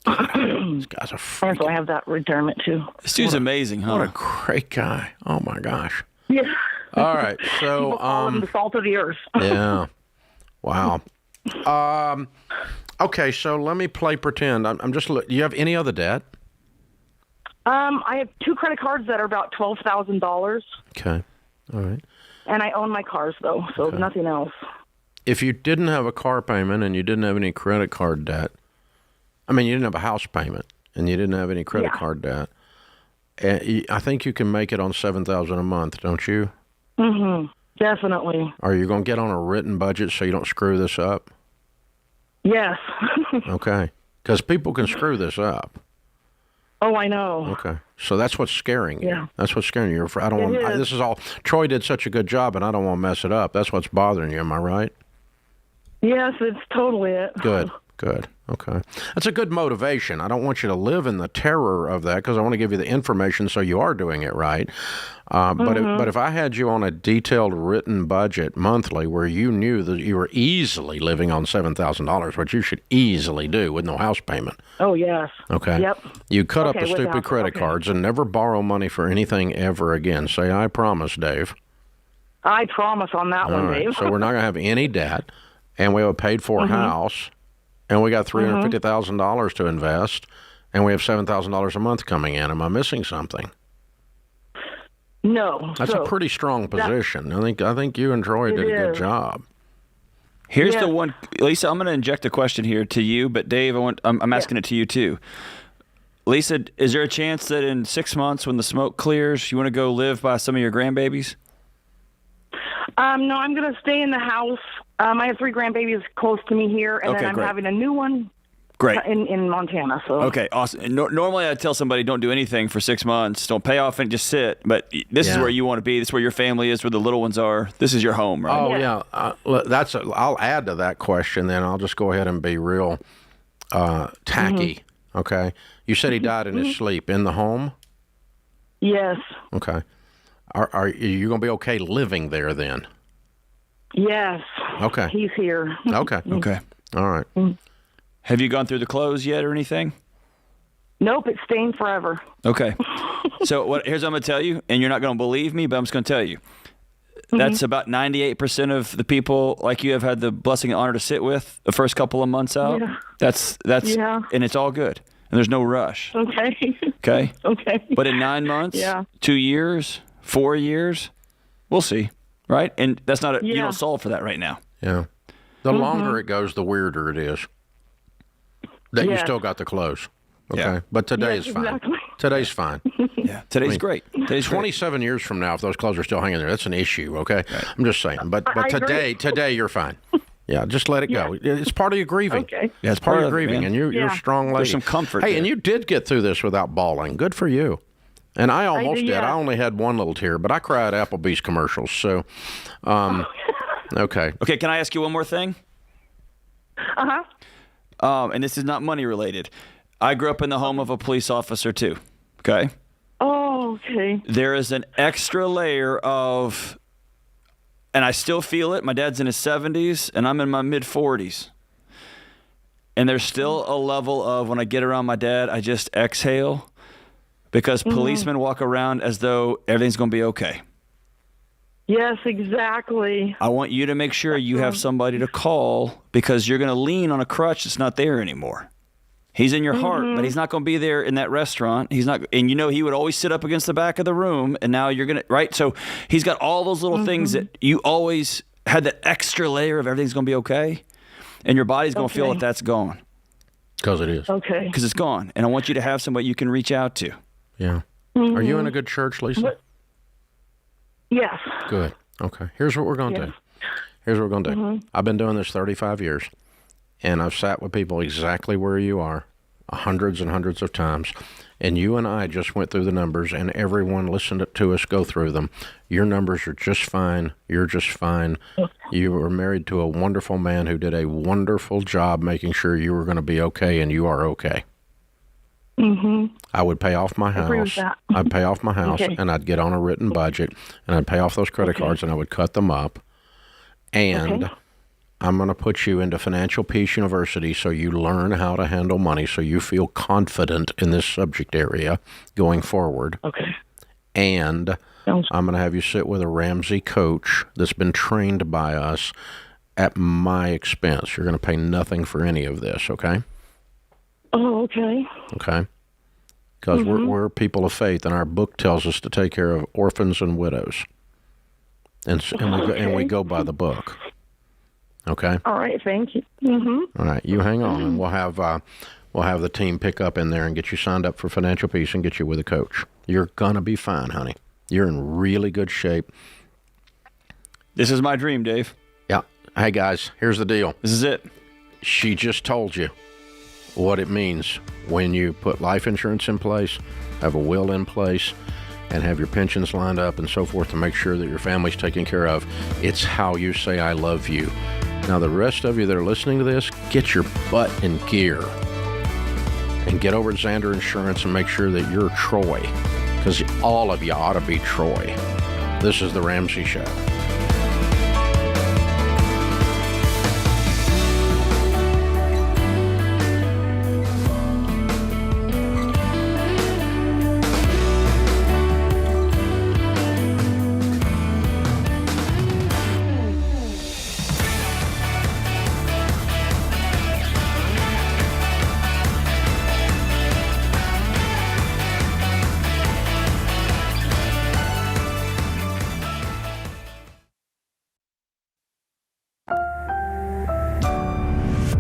These guys are freaking... And so I have that retirement too. This dude's amazing, huh? What a great guy. Oh my gosh. Yeah. All right. So the salt of the earth. Yeah. Wow. Okay, so let me play pretend. I'm just do you have any other debt? I have 2 credit cards that are about $12,000. Okay. All right. And I own my cars though, so nothing else. If you didn't have a car payment and you didn't have any credit card debt, I mean, you didn't have a house payment and you didn't have any credit card debt, I think you can make it on $7,000 a month, don't you? Mm-hmm. Definitely. Are you going to get on a written budget so you don't screw this up? Yes. Okay. Because people can screw this up. Oh, I know. Okay. So that's what's scaring you. Yeah. That's what's scaring you. This is all, Troy did such a good job and I don't want to mess it up. That's what's bothering you. Am I right? Yes, it's totally it. Good. Okay. That's a good motivation. I don't want you to live in the terror of that because I want to give you the information so you are doing it right. But if I had you on a detailed written budget monthly where you knew that you were easily living on $7,000, which you should easily do with no house payment. Oh, yes. Okay. Yep. You cut up the stupid credit cards and never borrow money for anything ever again. Say, I promise, Dave. I promise on that one, right. Dave. So we're not going to have any debt, and we have a paid-for house, and we got $350,000 to invest, and we have $7,000 a month coming in. Am I missing something? No. That's a pretty strong position. I think you and Troy did a good job. Here's the one, Lisa. I'm going to inject a question here to you, but Dave, I'm asking it to you too. Lisa, is there a chance that in 6 months, when the smoke clears, you want to go live by some of your grandbabies? No, I'm going to stay in the house. I have 3 grandbabies close to me here, and then I'm having a new one. Great. In Montana. So. Okay, awesome. Normally, I tell somebody don't do anything for 6 months, don't pay off and just sit. But this is where you want to be. This is where your family is, where the little ones are. This is your home, right? Oh yeah. I'll add to that question. Then I'll just go ahead and be real tacky. Okay. You said he died in his sleep in the home. Yes. Okay. Are you going to be okay living there then? Yes. Okay. He's here. Okay. Okay. All right. Have you gone through the clothes yet or anything? Nope, it's staying forever. Okay. So here's what I'm going to tell you, and you're not going to believe me, but I'm just going to tell you. that's about 98% of the people like you have had the blessing and honor to sit with the first couple of months out. Yeah. That's and it's all good. And there's no rush. Okay. Okay. Okay. But in 9 months, Yeah. 2 years, 4 years, we'll see. Right? And that's not you don't solve for that right now. Yeah. The longer it goes, the weirder it is. That you still got the clothes. Okay. Yeah. But today is fine. Exactly. Today's fine. Yeah. Today's great. Today's 27 years from now, if those clothes are still hanging there, that's an issue, okay? I'm just saying. But I today you're fine. Yeah, just let it go. It's part of your grieving. Okay. Yeah, it's part of your of it, grieving, man. and you're a strong lady. There's some comfort Hey, there. and you did get through this without bawling. Good for you. And I almost did. yeah. I only had one little tear, but I cried at Applebee's commercials. So, okay. Okay, can I ask you one more thing? And this is not money related. I grew up in the home of a police officer too. Okay. Oh, okay. There is an extra layer of, and I still feel it. My dad's in his 70s and I'm in my mid 40s. And there's still a level of when I get around my dad, I just exhale because policemen walk around as though everything's going to be okay. Yes, exactly. I want you to make sure you have somebody to call because you're going to lean on a crutch that's not there anymore. He's in your heart, but he's not going to be there in that restaurant. He's not, and he would always sit up against the back of the room, and now you're going to, right? So he's got all those little things that you always had that extra layer of everything's going to be okay, and your body's going to feel that that's gone. Because it is. Okay. Because it's gone, and I want you to have somebody you can reach out to. Yeah. Are you in a good church, Lisa? Yes. Good. Okay. Here's what we're going to do. Here's what we're going to do. I've been doing this 35 years, and I've sat with people exactly where you are hundreds and hundreds of times, and you and I just went through the numbers, and everyone listened to us go through them. Your numbers are just fine. You're just fine. You were married to a wonderful man who did a wonderful job making sure you were going to be okay, and you are okay. I would pay off my agree with house. that. I'd pay off my house, Okay. and I'd get on a written budget, and I'd pay off those credit cards, and I would cut them up. And I'm going to put you into Financial Peace University so you learn how to handle money, so you feel confident in this subject area going forward. Okay. And Sounds- I'm going to have you sit with a Ramsey coach that's been trained by us at my expense. You're going to pay nothing for any of this, okay? Oh, okay. Okay? Because we're people of faith, and our book tells us to take care of orphans and widows. And we go by the book. Okay? All right. Thank you. All right, you hang on, and we'll have the team pick up in there and get you signed up for Financial Peace and get you with a coach. You're gonna be fine, honey. You're in really good shape. This is my dream, Dave. Yeah. Hey guys, here's the deal. This is it. She just told you what it means when you put life insurance in place, have a will in place, and have your pensions lined up and so forth to make sure that your family's taken care of. It's how you say I love you. Now, the rest of you that are listening to this, get your butt in gear and get over to Xander Insurance and make sure that you're Troy, because all of you ought to be Troy. This is The Ramsey Show.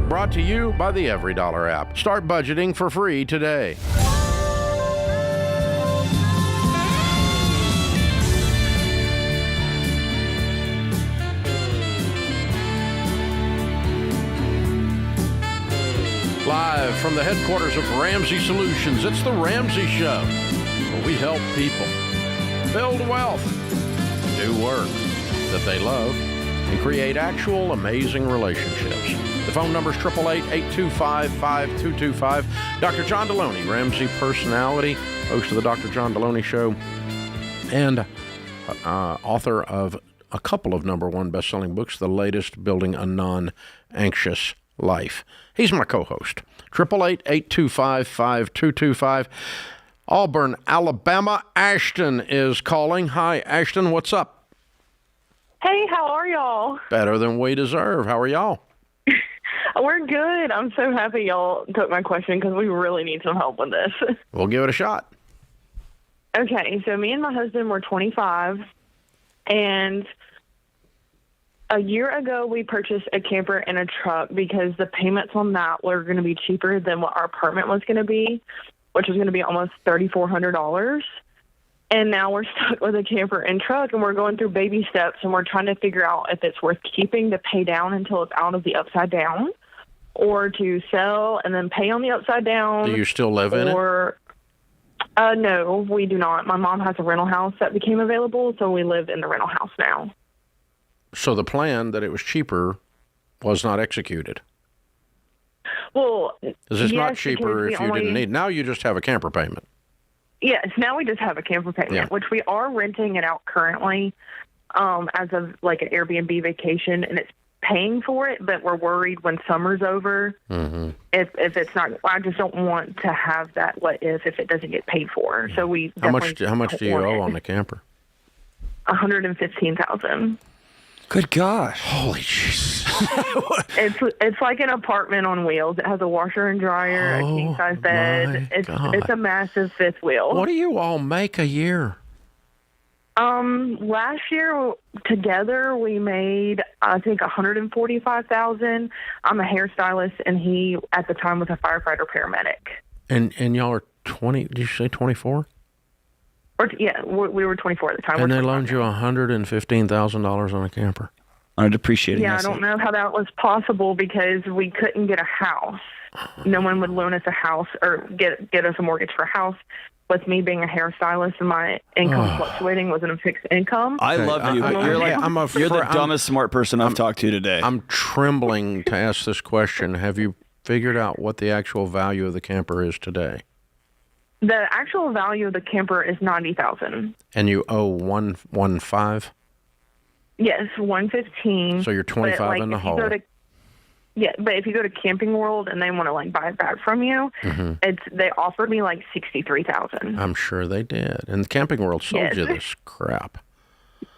Brought to you by the Every Dollar app. Start budgeting for free today. Live from the headquarters of Ramsey Solutions, it's the Ramsey Show, where we help people build wealth, do work that they love, and create actual amazing relationships. The phone number is 888-825-5225. Dr. John Delony, Ramsey personality, host of the Dr. John Delony Show, and author of a couple of #1 best-selling books, the latest, Building a Non-Anxious Life. He's my co-host. 888-825-5225. Auburn, Alabama. Ashton is calling. Hi, Ashton. What's up? Hey, how are y'all? Better than we deserve. How are y'all? We're good. I'm so happy y'all took my question because we really need some help with this. We'll give it a shot. Okay, so me and my husband were 25, and a year ago we purchased a camper and a truck because the payments on that were going to be cheaper than what our apartment was going to be, which was going to be almost $3,400. And now we're stuck with a camper and truck, and we're going through baby steps, and we're trying to figure out if it's worth keeping to pay down until it's out of the upside down, or to sell and then pay on the upside down. Do you still live in it? No, we do not. My mom has a rental house that became available, so we live in the rental house now. So the plan that it was cheaper was not executed. Well, Is this not cheaper if you didn't need? Now you just have a camper payment. Yes, now we just have a camper payment, which we are renting it out currently as of like an Airbnb vacation, and it's paying for it, but we're worried when summer's over, if it's not, I just don't want to have that what if it doesn't get paid for. So we How much do you owe on the camper? $115,000. Good gosh. Holy Jesus. It's like an apartment on wheels. It has a washer and dryer, a king size bed. It's a massive fifth wheel. What do you all make a year? Last year together we made I think $145,000. I'm a hairstylist, and he at the time was a firefighter paramedic. And y'all are 20? Did you say 24? We were 24 at the time. And they loaned you $115,000 on a camper. On a depreciating Yeah, asset. I don't know how that was possible because we couldn't get a house. No one would loan us a house or get us a mortgage for a house. With me being a hairstylist and my income fluctuating, wasn't a fixed income. I love you, but you're the dumbest smart person I've talked to today. I'm trembling to ask this question. Have you figured out what the actual value of the camper is today? The actual value of the camper is $90,000. And you owe 115? Yes, $115. So you're 25 in the hole. Yeah, but if you go to Camping World and they want to like buy it back from you, they offered me like $63,000. I'm sure they did. And the Camping World sold you this crap.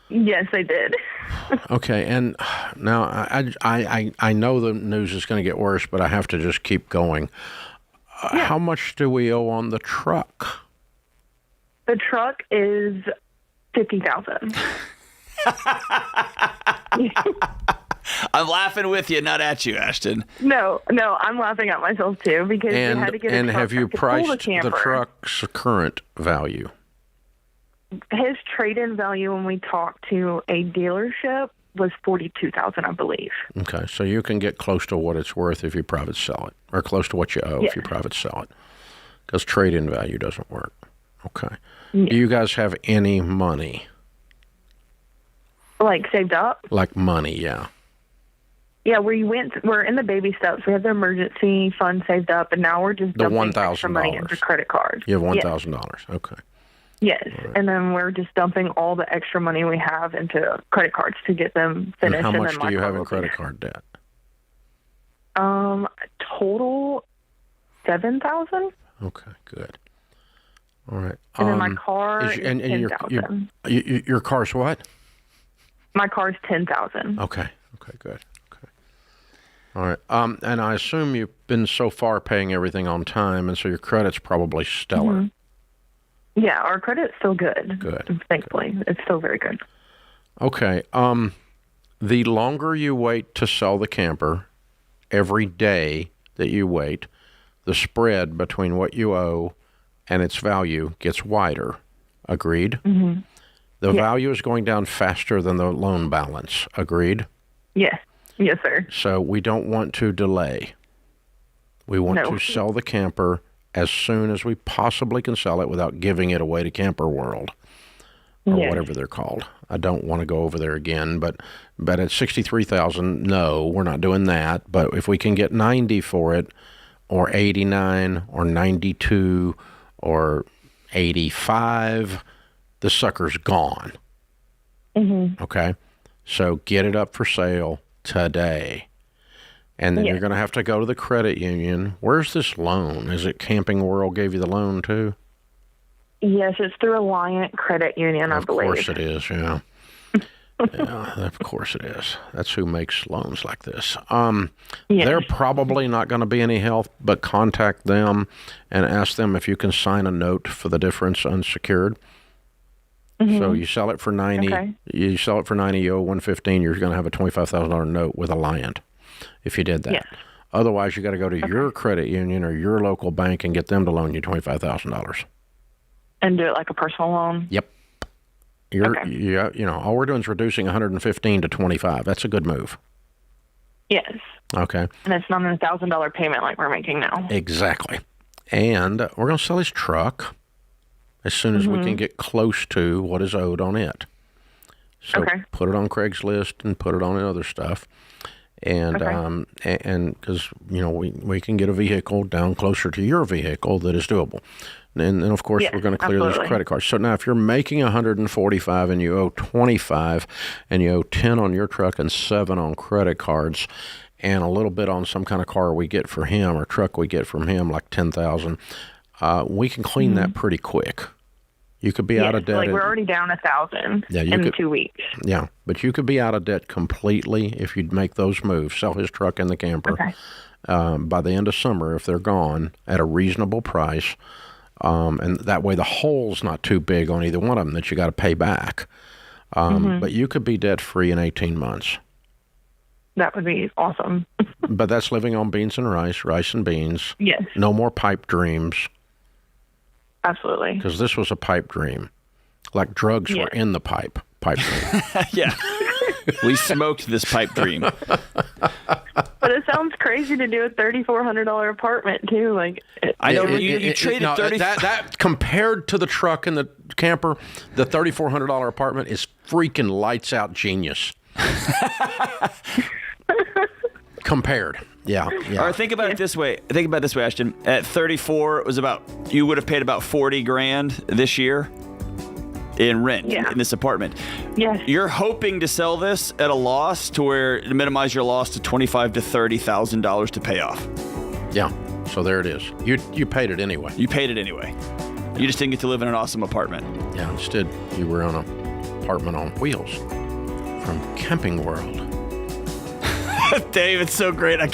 Yes, they did. Okay, and now I know the news is going to get worse, but I have to just keep going. How much do we owe on the truck? The truck is $50,000. I'm laughing with you, not at you, Ashton. No, I'm laughing at myself too because we had to get a truck. And have you priced the truck's current value? His trade-in value when we talked to a dealership was $42,000, I believe. Okay, so you can get close to what it's worth if you private sell it, or close to what you owe if you private sell it, because trade-in value doesn't work. Okay. Do you guys have any money? Like saved up? Like money, yeah. Yeah, we're in the baby steps. We have the emergency fund saved up, and now we're just dumping extra money into credit cards. You have $1,000. Okay. Yes, right. And then we're just dumping all the extra money we have into credit cards to get them finished. And how much do you have in credit card debt? Total $7,000. Okay, good. All right. And then my car is $10,000. Your car's what? My car's $10,000. Okay, good. Okay. All right. And I assume you've been so far paying everything on time, and so your credit's probably stellar. Yeah, our credit's still good. Good. Thankfully, it's still very good. Okay. The longer you wait to sell the camper, every day that you wait, the spread between what you owe and its value gets wider. Agreed? Mm-hmm. The value is going down faster than the loan balance. Agreed? Yes. Yes, sir. So we don't want to delay. We want to sell the camper as soon as we possibly can sell it without giving it away to Camper World or whatever they're called. I don't want to go over there again, but at $63,000, no, we're not doing that. But if we can get 90 for it, or 89, or 92, or 85, the sucker's gone. Mm-hmm. Okay? So get it up for sale today. And then you're going to have to go to the credit union. Where's this loan? Is it Camping World gave you the loan too? Yes, it's through Alliant Credit Union, I believe. Of course it is, yeah. Yeah, of course it is. That's who makes loans like this. Yes. They're probably not going to be any help, but contact them and ask them if you can sign a note for the difference unsecured. So you sell it for 90. Okay. You sell it for 90. You owe 115. You're going to have a $25,000 note with a land if you did that. Yes. Otherwise, you got to go to your credit union or your local bank and get them to loan you $25,000. And do it like a personal loan? Yep. All we're doing is reducing 115 to 25. That's a good move. Yes. Okay. And it's not a $1,000 payment like we're making now. Exactly. And we're going to sell his truck as soon as we can get close to what is owed on it. So put it on Craigslist and put it on other stuff. And and because we can get a vehicle down closer to your vehicle that is doable, and of course we're going to clear those credit cards. So now if you're making 145 and you owe 25, and you owe 10 on your truck and 7 on credit cards, and a little bit on some kind of car we get for him or truck we get from him, like 10,000, we can clean that pretty quick. You could be out of debt. Like we're already down 1,000 in 2 weeks. Yeah, but you could be out of debt completely if you'd make those moves. Sell his truck and the camper by the end of summer if they're gone at a reasonable price, and that way the hole's not too big on either one of them that you got to pay back. But you could be debt free in 18 months. That would be awesome. But that's living on beans and rice and beans. Yes. No more pipe dreams. Absolutely. Because this was a pipe dream. Like drugs were in the pipe dream. Yeah. We smoked this pipe dream. But it sounds crazy to do a $3,400 apartment, too. Like I know you traded 30. That compared to the truck and the camper, the $3,400 apartment is freaking lights out genius. Compared. Yeah. Or think about it this way. Ashton. At 34, you would have paid about $40,000 this year in rent in this apartment. Yes. You're hoping to sell this at a loss to minimize your loss to $25,000 to $30,000 to pay off. Yeah. So there it is. You paid it anyway. You paid it anyway. You just didn't get to live in an awesome apartment. Yeah. Instead, you were on an apartment on wheels from Camping World. Dave, it's so great. I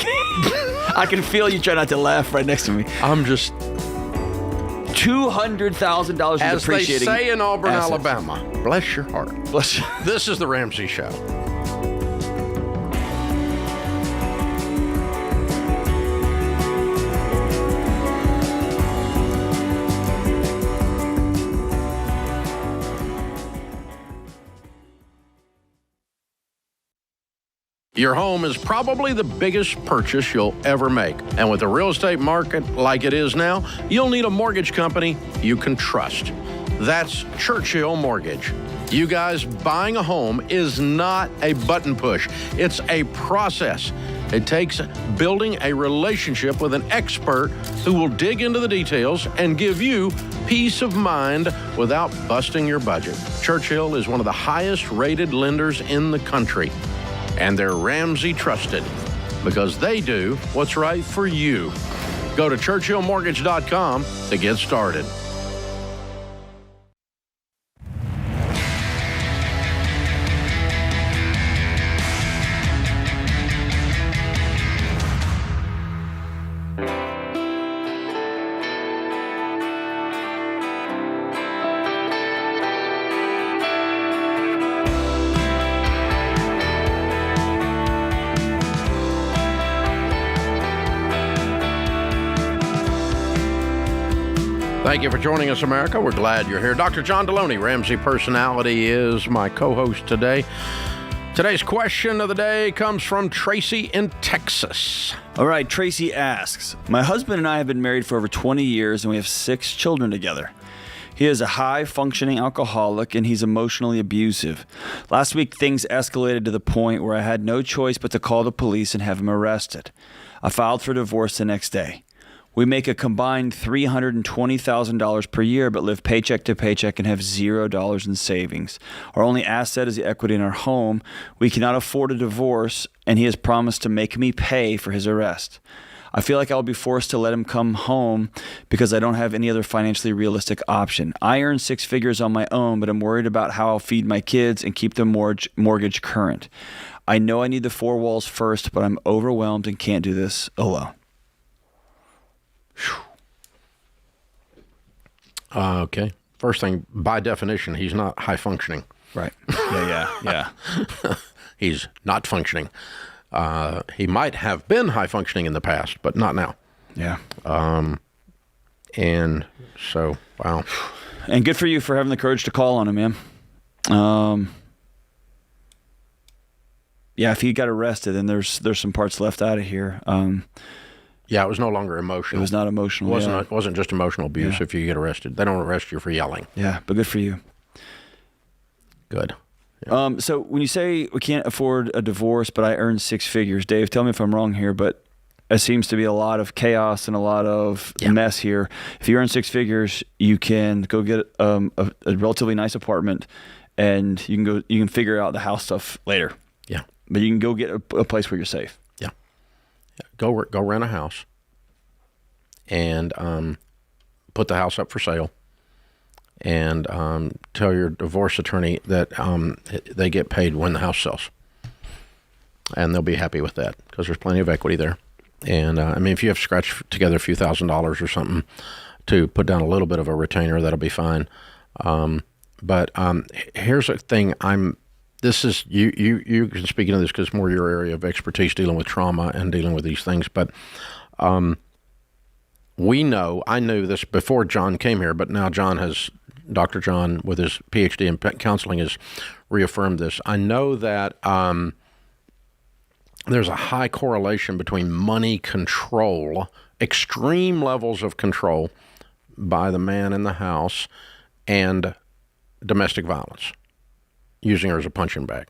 can feel you try not to laugh right next to me. I'm just $200,000 as depreciating. They say in Auburn, assets. Alabama. Bless your heart. Bless you. This is the Ramsey Show. Your home is probably the biggest purchase you'll ever make. And with the real estate market like it is now, you'll need a mortgage company you can trust. That's Churchill Mortgage. You guys, buying a home is not a button push. It's a process. It takes building a relationship with an expert who will dig into the details and give you peace of mind without busting your budget. Churchill is one of the highest rated lenders in the country. And they're Ramsey trusted because they do what's right for you. Go to ChurchillMortgage.com to get started. Thank you for joining us, America. We're glad you're here. Dr. John Delony, Ramsey Personality, is my co-host today. Today's question of the day comes from Tracy in Texas. All right, Tracy asks, my husband and I have been married for over 20 years and we have 6 children together. He is a high-functioning alcoholic and he's emotionally abusive. Last week, things escalated to the point where I had no choice but to call the police and have him arrested. I filed for divorce the next day. We make a combined $320,000 per year, but live paycheck to paycheck and have $0 in savings. Our only asset is the equity in our home. We cannot afford a divorce, and he has promised to make me pay for his arrest. I feel like I'll be forced to let him come home because I don't have any other financially realistic option. I earn 6 figures on my own, but I'm worried about how I'll feed my kids and keep the mortgage current. I know I need the 4 walls first, but I'm overwhelmed and can't do this alone. Okay. First thing, by definition, he's not high functioning. Right. Yeah. He's not functioning. He might have been high functioning in the past, but not now. Yeah. And so, wow. And good for you for having the courage to call on him, man. Yeah, if he got arrested, then there's some parts left out of here. Yeah, it was no longer emotional. It was not emotional. It wasn't just emotional abuse if you get arrested. They don't arrest you for yelling. Yeah, but good for you. Good. Yeah. So when you say we can't afford a divorce, but I earn 6 figures, Dave, tell me if I'm wrong here, but it seems to be a lot of chaos and a lot of mess here. If you earn 6 figures, you can go get a relatively nice apartment, and you can figure out the house stuff later. Yeah. But you can go get a place where you're safe. Yeah. Go rent a house and put the house up for sale, and tell your divorce attorney that they get paid when the house sells, and they'll be happy with that because there's plenty of equity there. And I mean, if you have to scratch together a few $1,000s or something to put down a little bit of a retainer, that'll be fine. But here's a thing. This is you can speak into this because it's more your area of expertise, dealing with trauma and dealing with these things. But I knew this before John came here, but now Dr. John, with his PhD in counseling, has reaffirmed this. I know that there's a high correlation between money control, extreme levels of control by the man in the house, and domestic violence, using her as a punching bag.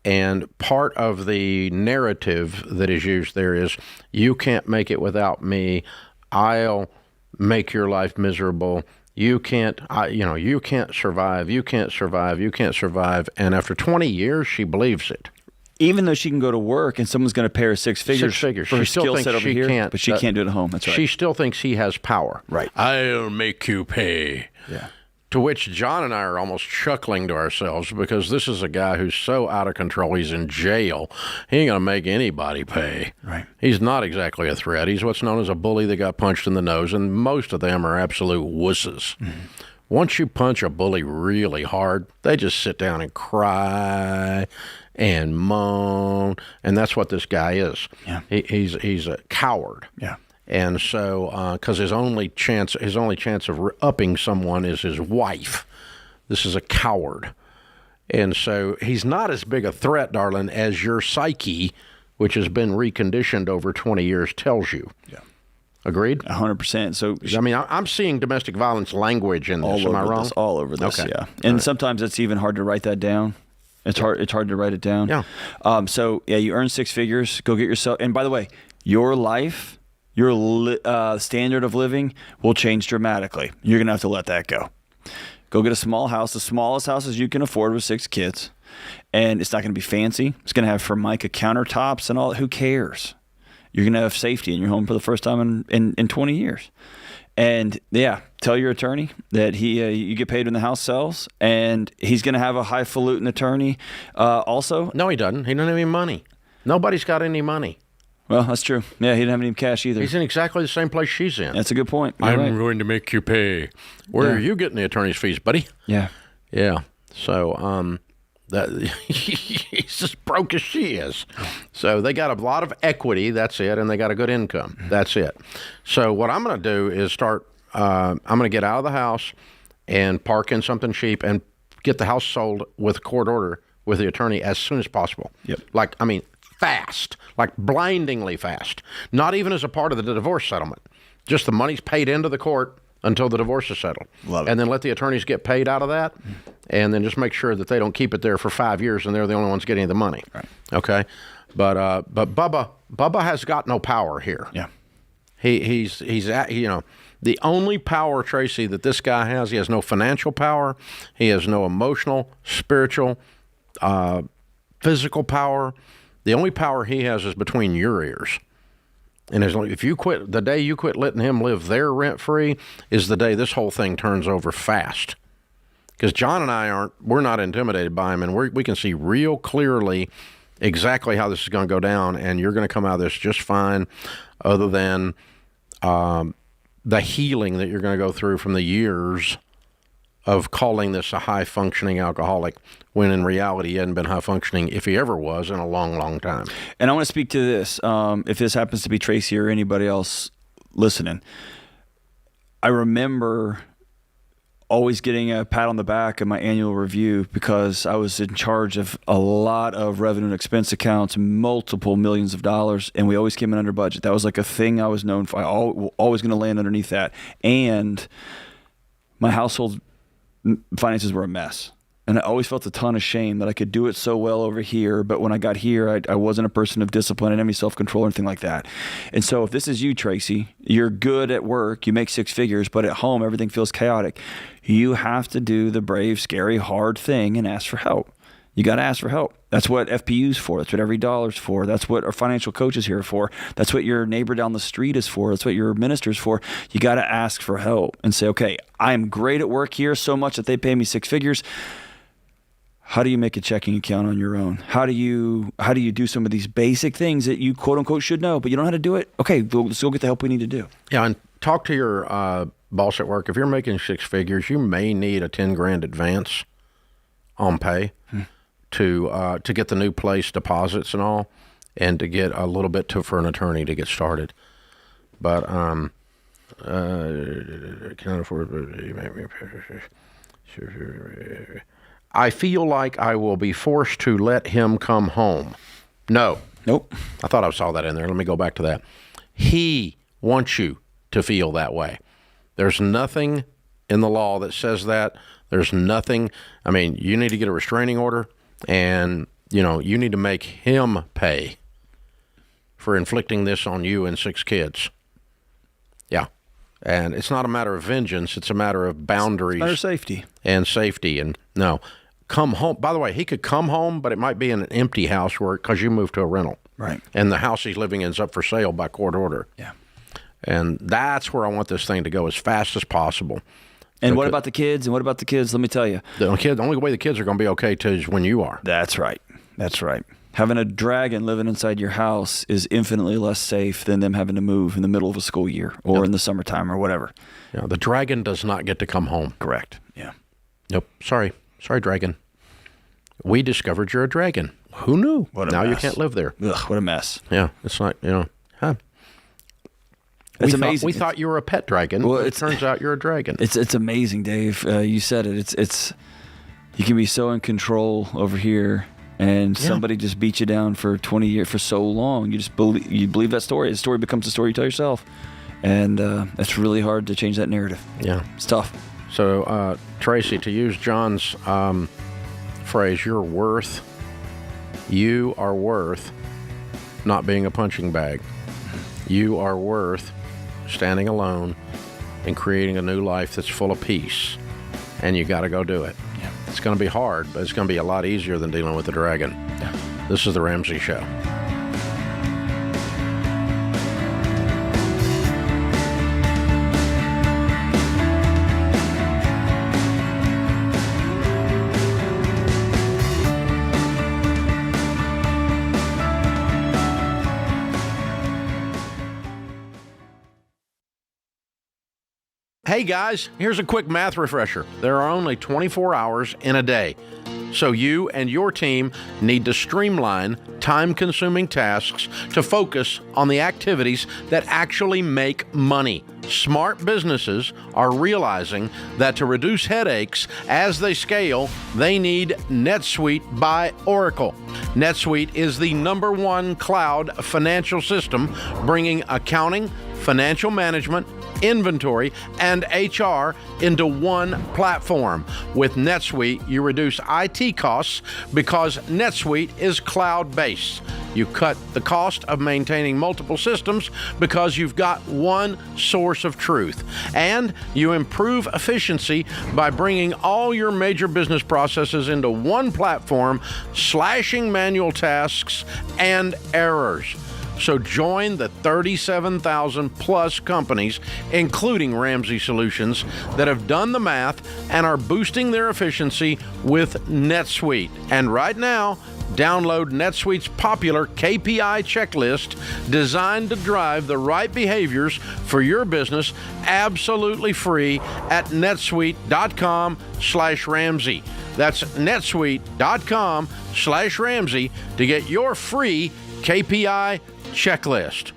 And part of the narrative that is used there is, you can't make it without me. I'll make your life miserable. You can't survive. You can't survive. You can't survive. And after 20 years, she believes it. Even though she can go to work and someone's going to pay her 6 figures, for her skill set over here, but she can't do it at home. That's right. She still thinks he has power. Right. I'll make you pay. Yeah. To which John and I are almost chuckling to ourselves, because this is a guy who's so out of control. He's in jail. He ain't going to make anybody pay. Right. He's not exactly a threat. He's what's known as a bully that got punched in the nose, and most of them are absolute wusses. Mm-hmm. Once you punch a bully really hard, they just sit down and cry and moan, and that's what this guy is. Yeah. He's a coward. Yeah. And so, because his only chance of upping someone is his wife. This is a coward. And so he's not as big a threat, darling, as your psyche, which has been reconditioned over 20 years, tells you. Yeah. Agreed? 100%. So, I mean, I'm seeing domestic violence language in this. Am I wrong? All over this, okay. Yeah. And sometimes it's even hard to write that down. It's hard to write it down. Yeah. So, you earn 6 figures. Go get yourself. And by the way, your life, your standard of living will change dramatically. You're going to have to let that go. Go get a small house, the smallest houses you can afford with 6 kids. And it's not going to be fancy. It's going to have Formica countertops and all. Who cares? You're going to have safety in your home for the first time in 20 years. And tell your attorney that you get paid when the house sells, and he's going to have a highfalutin attorney also. No, he doesn't. He doesn't have any money. Nobody's got any money. Well, that's true. Yeah, he didn't have any cash either. He's in exactly the same place she's in. That's a good point. I'm going to make you pay. Where are you getting the attorney's fees, buddy? Yeah. Yeah. So he's as broke as she is. So they got a lot of equity. That's it. And they got a good income. That's it. So what I'm going to do is start, I'm going to get out of the house and park in something cheap and get the house sold with court order with the attorney as soon as possible. Yep. Fast, like blindingly fast. Not even as a part of the divorce settlement. Just the money's paid into the court until the divorce is settled. Love it. And then let the attorneys get paid out of that, and then just make sure that they don't keep it there for 5 years and they're the only ones getting the money. Right. Okay? But Bubba has got no power here. Yeah. He's the only power, Tracy, that this guy has, he has no financial power. He has no emotional, spiritual, physical power. The only power he has is between your ears. And if you quit, the day you quit letting him live there rent-free is the day this whole thing turns over fast. Because John and we're not intimidated by him, and we can see real clearly exactly how this is going to go down, and you're going to come out of this just fine, other than the healing that you're going to go through from the years of calling this a high-functioning alcoholic, when in reality he hadn't been high-functioning, if he ever was, in a long, long time. And I want to speak to this. If this happens to be Tracy or anybody else listening, I remember always getting a pat on the back in my annual review because I was in charge of a lot of revenue and expense accounts, multiple millions of dollars, and we always came in under budget. That was like a thing I was known for. I always going to land underneath that. And my household finances were a mess. And I always felt a ton of shame that I could do it so well over here, but when I got here, I wasn't a person of discipline and any self-control or anything like that. And so if this is you, Tracy, you're good at work, you make six figures, but at home everything feels chaotic. You have to do the brave, scary, hard thing and ask for help. You got to ask for help. That's what FPU's for. That's what Every Dollar's for. That's what our financial coach is here for. That's what your neighbor down the street is for. That's what your minister's for. You got to ask for help and say, okay, I'm great at work here so much that they pay me six figures. How do you make a checking account on your own? How do you do some of these basic things that you quote unquote should know, but you don't know how to do it? Okay, let's go get the help we need to do. Yeah, and talk to your boss at work. If you're making six figures, you may need a $10,000 advance on pay to get the new place deposits and all, and to get a little bit for an attorney to get started. But can't afford. I feel like I will be forced to let him come home. No. Nope. I thought I saw that in there. Let me go back to that. He wants you to feel that way. There's nothing in the law that says that. There's nothing. I mean, you need to get a restraining order, and, you need to make him pay for inflicting this on you and six kids. Yeah. And it's not a matter of vengeance. It's a matter of boundaries. It's a matter of safety. And safety. And no, come home. By the way, he could come home, but it might be in an empty house because you moved to a rental. Right. And the house he's living in is up for sale by court order. Yeah. And that's where I want this thing to go as fast as possible. And what about the kids? Let me tell you. The only way the kids are going to be okay too is when you are. That's right. Having a dragon living inside your house is infinitely less safe than them having to move in the middle of a school year or in the summertime or whatever. Yeah, the dragon does not get to come home. Correct. Yeah. Nope. Sorry, dragon. We discovered you're a dragon. Who knew? Now you can't live there. Ugh, what a mess. Yeah, it's like, It's amazing. We thought you were a pet dragon. Well, it turns out you're a dragon. It's amazing, Dave. You said it. It's you can be so in control over here, and somebody just beat you down for 20 years for so long. You just believe that story. The story becomes the story you tell yourself, and it's really hard to change that narrative. Yeah, it's tough. So, Tracy, to use John's phrase, you are worth not being a punching bag. You are worth standing alone and creating a new life that's full of peace, and you got to go do it. Yeah. It's going to be hard, but it's going to be a lot easier than dealing with the dragon. Yeah. This is the Ramsey Show. Hey guys, here's a quick math refresher. There are only 24 hours in a day. So you and your team need to streamline time-consuming tasks to focus on the activities that actually make money. Smart businesses are realizing that to reduce headaches as they scale, they need NetSuite by Oracle. NetSuite is the #1 cloud financial system, bringing accounting, financial management, inventory, and HR into one platform. With NetSuite, you reduce IT costs because NetSuite is cloud-based. You cut the cost of maintaining multiple systems because you've got one source of truth. And you improve efficiency by bringing all your major business processes into one platform, slashing manual tasks and errors. So join the 37,000 plus companies, including Ramsey Solutions, that have done the math and are boosting their efficiency with NetSuite. And right now, download NetSuite's popular KPI checklist designed to drive the right behaviors for your business absolutely free at netsuite.com/Ramsey. That's netsuite.com/Ramsey to get your free KPI checklist.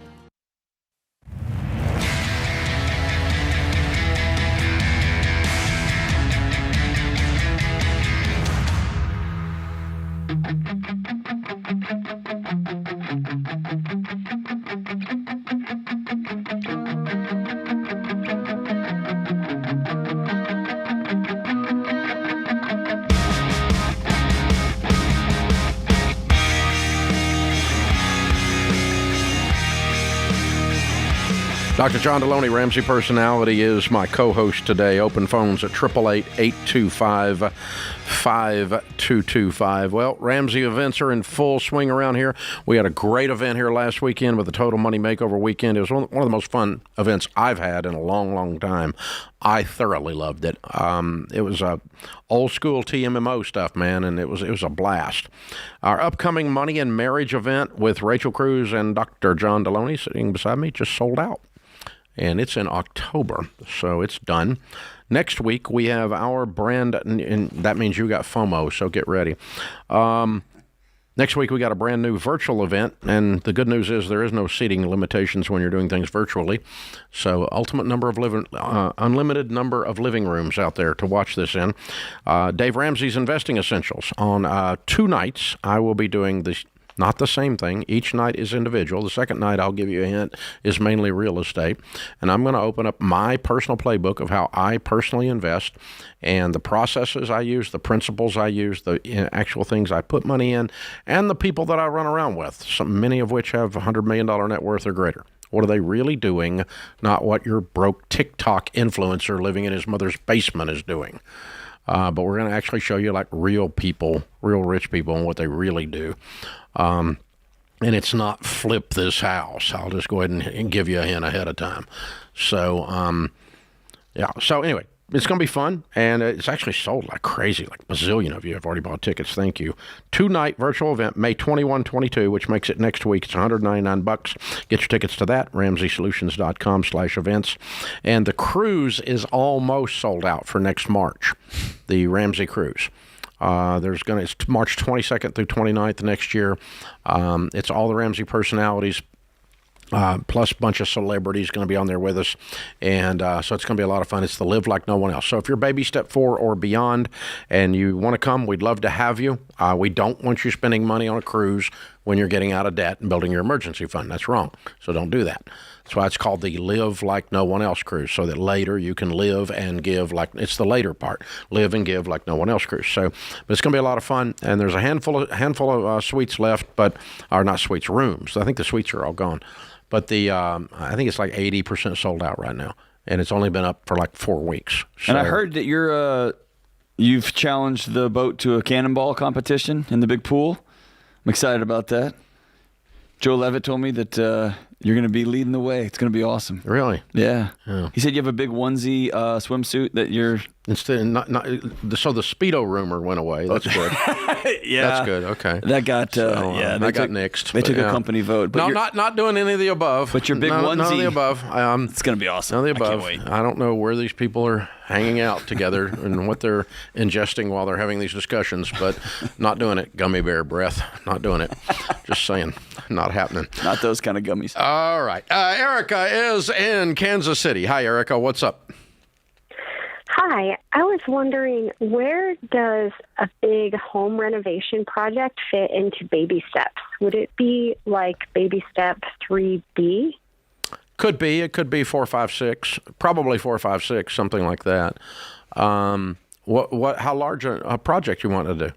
Dr. John Delony, Ramsey Personality, is my co-host today. Open phones at 888-825-5225. Well, Ramsey events are in full swing around here. We had a great event here last weekend with the Total Money Makeover Weekend. It was one of the most fun events I've had in a long, long time. I thoroughly loved it. It was old school TMMO stuff, man, and it was a blast. Our upcoming Money and Marriage event with Rachel Cruz and Dr. John Delony sitting beside me just sold out. And it's in October, so it's done. Next week, we have our brand, and that means you got FOMO, so get ready. Next week, we got a brand new virtual event, and the good news is there is no seating limitations when you're doing things virtually. So unlimited number of living rooms out there to watch this in. Dave Ramsey's Investing Essentials. On 2 nights, I will be doing this. Not the same thing. Each night is individual. The second night, I'll give you a hint, is mainly real estate. And I'm going to open up my personal playbook of how I personally invest and the processes I use, the principles I use, the actual things I put money in, and the people that I run around with, many of which have $100 million net worth or greater. What are they really doing? Not what your broke TikTok influencer living in his mother's basement is doing. But we're going to actually show you like real people, real rich people, and what they really do. And it's not flip this house. I'll just go ahead and give you a hint ahead of time. So, yeah. So anyway, it's going to be fun, and it's actually sold like crazy. Like a bazillion of you have already bought tickets. Thank you. 2-night virtual event, May 21, 22, which makes it next week. It's $199. Get your tickets to that, RamseySolutions.com/events. And the cruise is almost sold out for next March, the Ramsey Cruise. It's March 22nd through 29th next year. It's all the Ramsey personalities, plus a bunch of celebrities going to be on there with us. And so it's going to be a lot of fun. It's the Live Like No One Else. So if you're baby step 4 or beyond and you want to come, we'd love to have you. We don't want you spending money on a cruise when you're getting out of debt and building your emergency fund. That's wrong. So don't do that. That's why it's called the Live Like No One Else cruise, so that later you can live and give like, it's the later part, live and give like no one else cruise. So, but it's going to be a lot of fun, and there's a handful of suites left, or not suites, rooms. I think the suites are all gone, but I think it's like 80% sold out right now, and it's only been up for like 4 weeks. So, and I heard that you've challenged the boat to a cannonball competition in the big pool. I'm excited about that. Joe Levitt told me that you're going to be leading the way. It's going to be awesome. Really? Yeah. Oh. He said you have a big onesie swimsuit that you're... Instead, so the Speedo rumor went away. That's good. Yeah. That's good. Okay. That got, that got nixed. They took a company vote. But no, not doing any of the above. But your big onesie... None of the above. It's going to be awesome. None of the above. I can't wait. I don't know where these people are hanging out together and what they're ingesting while they're having these discussions, but not doing it. Gummy bear breath. Not doing it. Just saying. Not happening. Not those kind of gummies. All right. Erica is in Kansas City. Hi, Erica. What's up? Hi. I was wondering, where does a big home renovation project fit into baby steps? Would it be like baby step 3B? Could be. It could be 4, 5, 6. Probably 4, 5, 6, something like that. How large a project you want to do?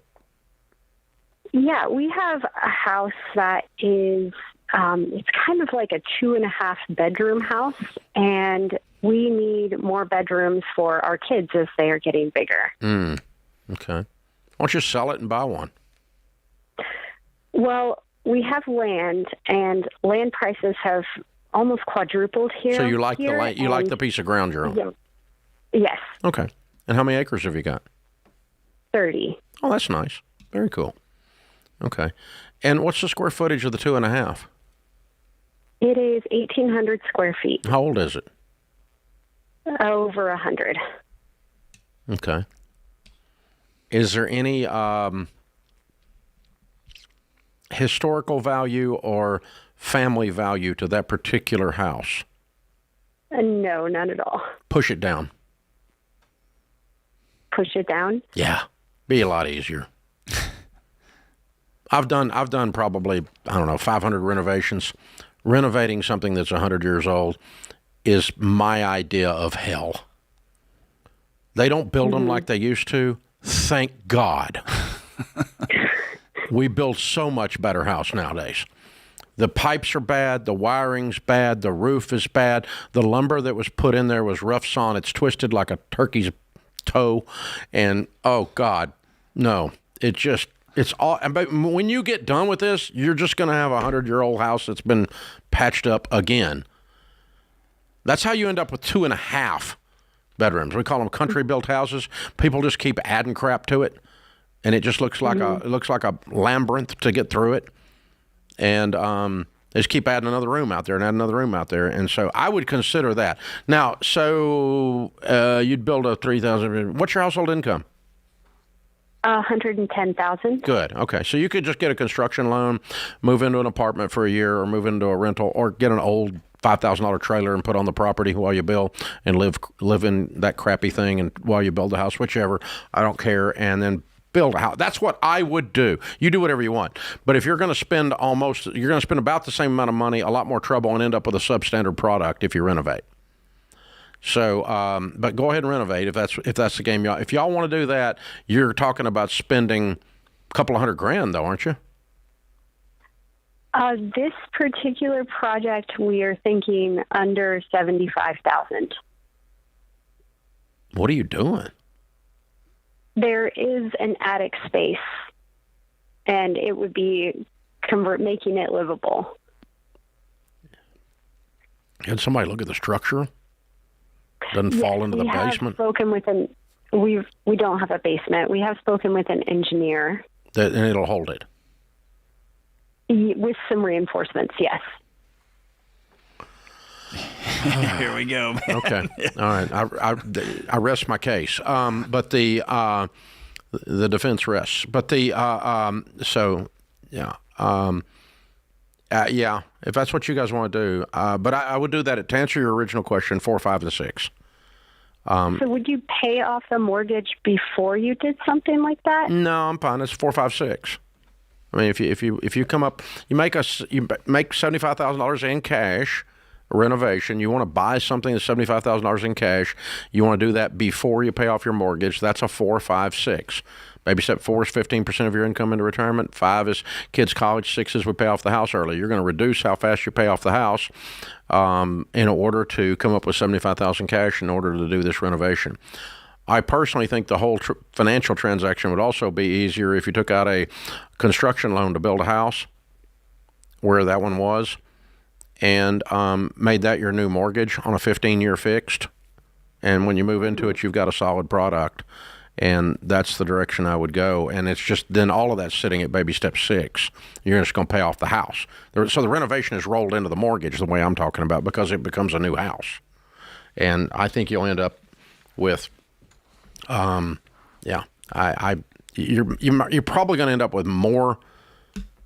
Yeah, we have a house that is, it's kind of like a 2.5 bedroom house, and we need more bedrooms for our kids as they are getting bigger. Okay. Why don't you sell it and buy one? Well, we have land, and land prices have almost quadrupled here. So you like the land, you like the piece of ground you're on? Yeah. Yes. Okay. And how many acres have you got? 30. Oh, that's nice. Very cool. Okay. And what's the square footage of the 2.5? It is 1,800 square feet. How old is it? Over 100. Okay. Is there any historical value or family value to that particular house? No, none at all. Push it down. Push it down? Yeah. Be a lot easier. I've done probably, 500 renovations. Renovating something that's 100 years old is my idea of hell. They don't build them like they used to. Thank God. We build so much better house nowadays. The pipes are bad, the wiring's bad, the roof is bad. The lumber that was put in there was rough sawn. It's twisted like a turkey's toe. And, oh, God, no. It's all. But when you get done with this, you're just going to have a 100-year-old house that's been patched up again. That's how you end up with 2.5 bedrooms. We call them country-built houses. People just keep adding crap to it, and it just looks like a labyrinth to get through it. And they just keep adding another room out there and adding another room out there. And so I would consider that. Now, so you'd build a 3,000. What's your household income? 110,000. Good. Okay. So you could just get a construction loan, move into an apartment for a year, or move into a rental, or get an old $5,000 trailer and put on the property while you build, and live in that crappy thing, and while you build the house, whichever. I don't care. And then build a house. That's what I would do. You do whatever you want. But if you're going to spend about the same amount of money, a lot more trouble, and end up with a substandard product if you renovate. So, but go ahead and renovate if that's the game. If y'all want to do that, you're talking about spending a couple of $100,000, though, aren't you? This particular project, we are thinking under 75,000. What are you doing? There is an attic space, and it would be making it livable. Had somebody look at the structure? Doesn't fall into the basement? We don't have a basement. We have spoken with an engineer. And it'll hold it? With some reinforcements, yes. Here we go. Okay. All right. I rest my case. But the defense rests. But yeah, if that's what you guys want to do. But I would do that to answer your original question, 4, 5, and 6. So would you pay off the mortgage before you did something like that? No, I'm fine. It's 4, 5, 6. I mean, if you come up, you make $75,000 in cash, renovation. You want to buy something that's $75,000 in cash. You want to do that before you pay off your mortgage. That's a 4, 5, 6. Maybe step 4 is 15% of your income into retirement. 5 is kids' college. 6 is we pay off the house early. You're going to reduce how fast you pay off the house in order to come up with $75,000 cash in order to do this renovation. I personally think the whole financial transaction would also be easier if you took out a construction loan to build a house, where that one was, and made that your new mortgage on a 15-year fixed. And when you move into it, you've got a solid product. And that's the direction I would go. And it's just then all of that's sitting at baby step 6. You're just going to pay off the house. So the renovation is rolled into the mortgage the way I'm talking about, because it becomes a new house. And I think you'll end up with, you're probably going to end up with more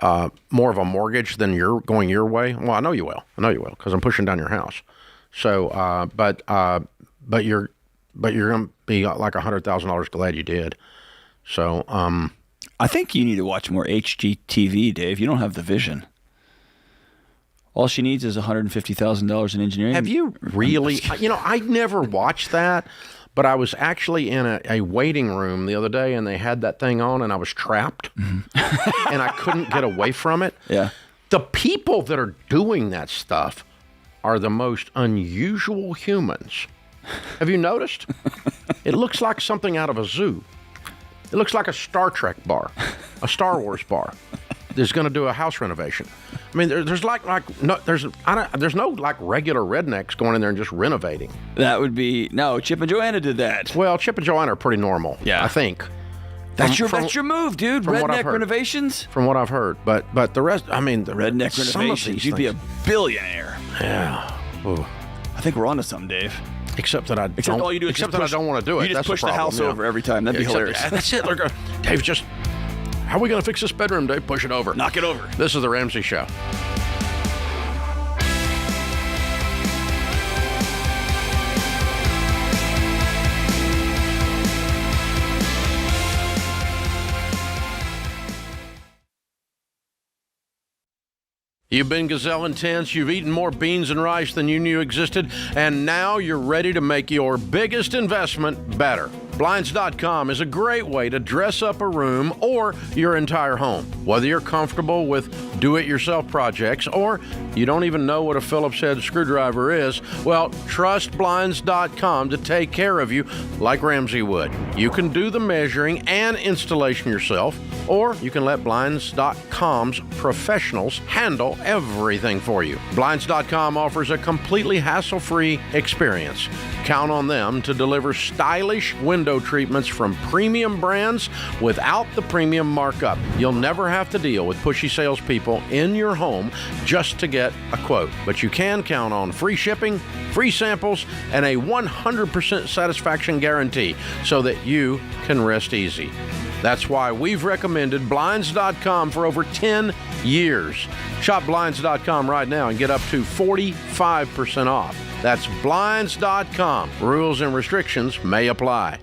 of a mortgage than you're going your way. Well, I know you will because I'm pushing down your house. So, but you're going to be like $100,000 glad you did. So, I think you need to watch more HGTV, Dave. You don't have the vision. All she needs is $150,000 in engineering. Have you really? I never watched that, but I was actually in a waiting room the other day, and they had that thing on, and I was trapped, and I couldn't get away from it. Yeah. The people that are doing that stuff are the most unusual humans. Have you noticed? It looks like something out of a zoo. It looks like a Star Trek bar, a Star Wars bar. is going to do a house renovation. I mean, there's no like regular rednecks going in there and just renovating. That would be no. Chip and Joanna did that. Well, Chip and Joanna are pretty normal. Yeah. I think. That's your move, dude. Redneck renovations. From what I've heard, but the rest, I mean, the redneck renovations. You'd be a billionaire. Yeah. Ooh. I think we're onto something, Dave. Except that I don't want to do it. You just push the house over every time. That'd be hilarious. That's it. Dave, just how are we going to fix this bedroom, Dave? Push it over. Knock it over. This is the Ramsey Show. You've been gazelle intense, you've eaten more beans and rice than you knew existed, and now you're ready to make your biggest investment better. Blinds.com is a great way to dress up a room or your entire home. Whether you're comfortable with do-it-yourself projects or you don't even know what a Phillips head screwdriver is, well, trust Blinds.com to take care of you like Ramsey would. You can do the measuring and installation yourself, or you can let Blinds.com's professionals handle everything for you. Blinds.com offers a completely hassle-free experience. Count on them to deliver stylish window treatments from premium brands without the premium markup. You'll never have to deal with pushy salespeople in your home just to get a quote. But you can count on free shipping, free samples, and a 100% satisfaction guarantee so that you can rest easy. That's why we've recommended Blinds.com for over 10 years. Shop Blinds.com right now and get up to 45% off. That's Blinds.com. Rules and restrictions may apply.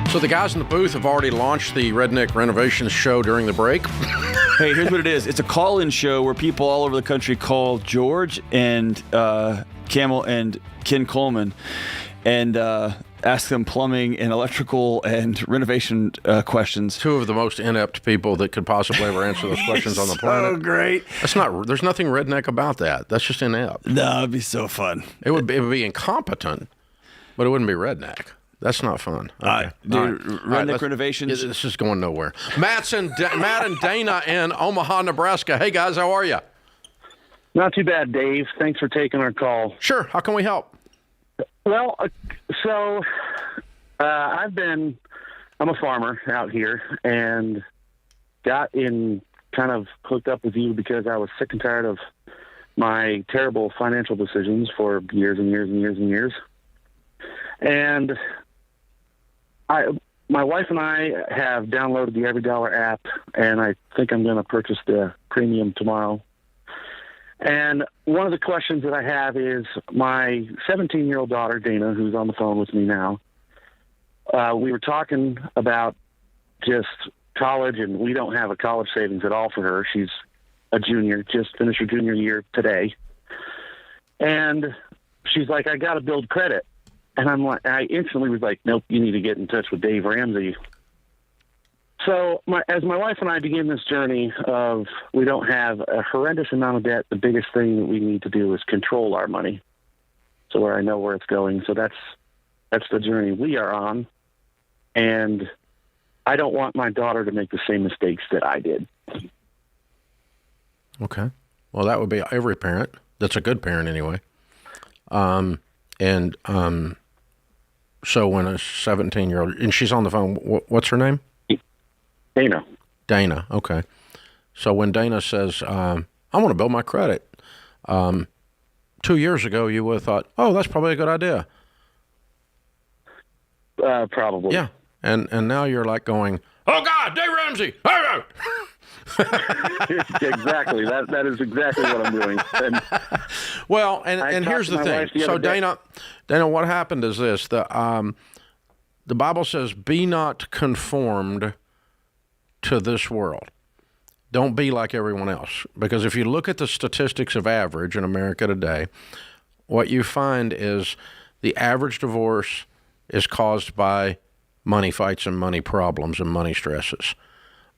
So the guys in the booth have already launched the Redneck Renovation show during the break. Hey, here's what it is. It's a call-in show where people all over the country call George and Camel and Ken Coleman and ask them plumbing and electrical and renovation questions. Two of the most inept people that could possibly ever answer those questions on the planet. So great. There's nothing redneck about that. That's just inept. No, it'd be so fun. It would be incompetent, but it wouldn't be redneck. That's not fun. Okay. Dude, Redneck Renovations. This is going nowhere. Matt and Dana in Omaha, Nebraska. Hey, guys, how are you? Not too bad, Dave. Thanks for taking our call. Sure. How can we help? Well, I'm a farmer out here and got kind of hooked up with you because I was sick and tired of my terrible financial decisions for years and years and years and years. And my wife and I have downloaded the Every Dollar app, and I think I'm going to purchase the premium tomorrow. And one of the questions that I have is my 17-year-old daughter, Dana, who's on the phone with me now, we were talking about just college, and we don't have a college savings at all for her. She's a junior, just finished her junior year today. And she's like, I got to build credit. And I instantly was like, nope, you need to get in touch with Dave Ramsey. So as my wife and I begin this journey of we don't have a horrendous amount of debt, the biggest thing that we need to do is control our money. So where I know where it's going. So that's the journey we are on. And I don't want my daughter to make the same mistakes that I did. Okay. Well, that would be every parent. That's a good parent anyway. So when a 17-year-old, and she's on the phone, what's her name? Dana. Dana, okay. So when Dana says, I want to build my credit, 2 years ago you would have thought, oh, that's probably a good idea. Probably. Yeah, and now you're like going, oh, God, Dave Ramsey! Exactly. That is exactly what I'm doing. And well, and here's the thing. So Dana, what happened is this: the Bible says, "Be not conformed to this world, Don't be like everyone else. Because if you look at the statistics of average in America today, what you find is the average divorce is caused by money fights and money problems and money stresses.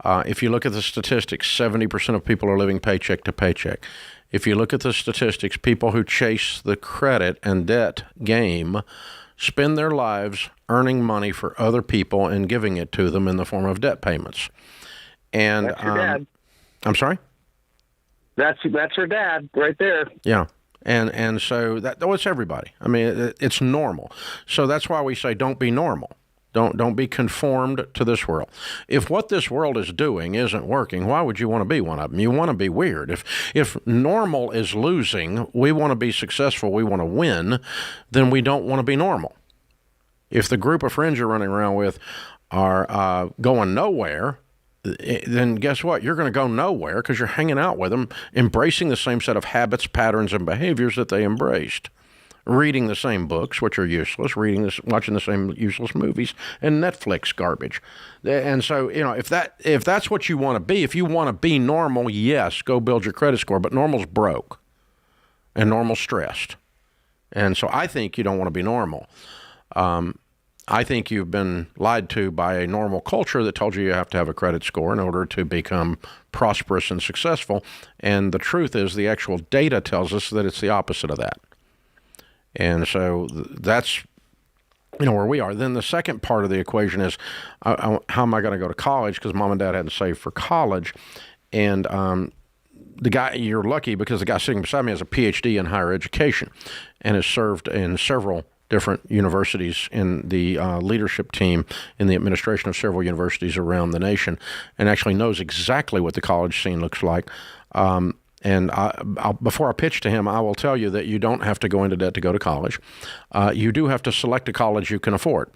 If you look at the statistics, 70% of people are living paycheck to paycheck. If you look at the statistics, people who chase the credit and debt game spend their lives earning money for other people and giving it to them in the form of debt payments. And That's your dad. I'm sorry? That's her dad right there. Yeah. And so it's everybody. I mean, it's normal. So that's why we say don't be normal. Don't be conformed to this world. If what this world is doing isn't working, why would you want to be one of them? You want to be weird. If normal is losing, we want to be successful, we want to win, then we don't want to be normal. If the group of friends you're running around with are going nowhere, then guess what? You're going to go nowhere because you're hanging out with them, embracing the same set of habits, patterns, and behaviors that they embraced. Reading the same books, which are useless, watching the same useless movies, and Netflix garbage. And so, if that's what you want to be, if you want to be normal, yes, go build your credit score. But normal's broke, and normal's stressed. And so I think you don't want to be normal. I think you've been lied to by a normal culture that told you have to have a credit score in order to become prosperous and successful. And the truth is, the actual data tells us that it's the opposite of that. And so that's, where we are. Then the second part of the equation is, how am I going to go to college? Because mom and dad hadn't saved for college. And the guy, you're lucky because the guy sitting beside me has a PhD in higher education and has served in several different universities in the leadership team in the administration of several universities around the nation, and actually knows exactly what the college scene looks like. And before I pitch to him, I will tell you that you don't have to go into debt to go to college. You do have to select a college you can afford.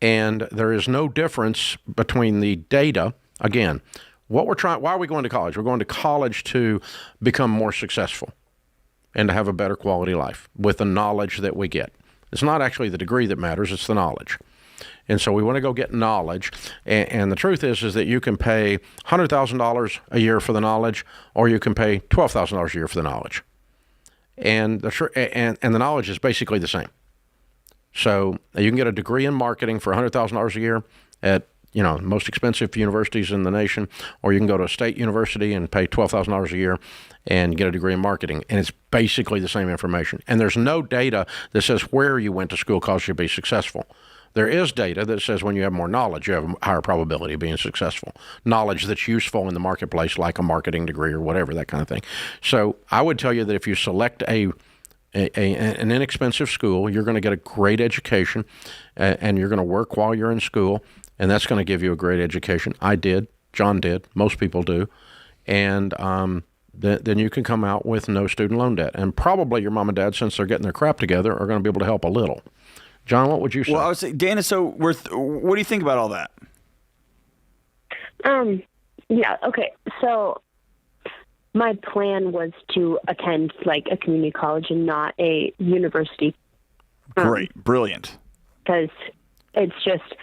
And there is no difference between the data. Again, why are we going to college? We're going to college to become more successful and to have a better quality life with the knowledge that we get. It's not actually the degree that matters, it's the knowledge. And so we want to go get knowledge. And the truth is that you can pay $100,000 a year for the knowledge, or you can pay $12,000 a year for the knowledge. And the knowledge is basically the same. So you can get a degree in marketing for $100,000 a year at most expensive universities in the nation, or you can go to a state university and pay $12,000 a year and get a degree in marketing. And it's basically the same information. And there's no data that says where you went to school caused you to be successful. There is data that says when you have more knowledge, you have a higher probability of being successful. Knowledge that's useful in the marketplace, like a marketing degree or whatever, that kind of thing. So I would tell you that if you select an inexpensive school, you're going to get a great education, and you're going to work while you're in school, and that's going to give you a great education. I did. John did. Most people do. And then you can come out with no student loan debt. And probably your mom and dad, since they're getting their crap together, are going to be able to help a little. John, what would you say? Well, I would say, Dana, so what do you think about all that? Yeah, okay. So my plan was to attend like a community college and not a university. Great. Brilliant. Because it's just,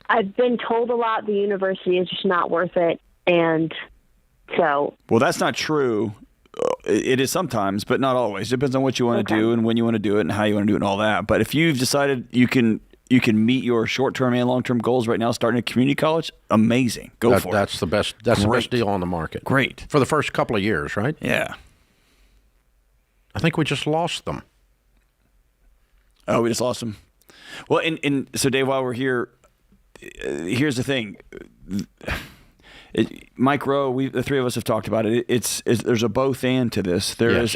I've been told a lot the university is just not worth it. And so. Well, that's not true. It is sometimes, but not always. It depends on what you want to do and when you want to do it and how you want to do it and all that. But if you've decided you can meet your short-term and long-term goals right now starting at community college, amazing. Go for it. That's the best deal on the market. Great. For the first couple of years, right? Yeah. I think we just lost them. Oh, we just lost them. Well, and so Dave, while we're here, here's the thing. Mike Rowe, the three of us have talked about it. There's a both and to this. There is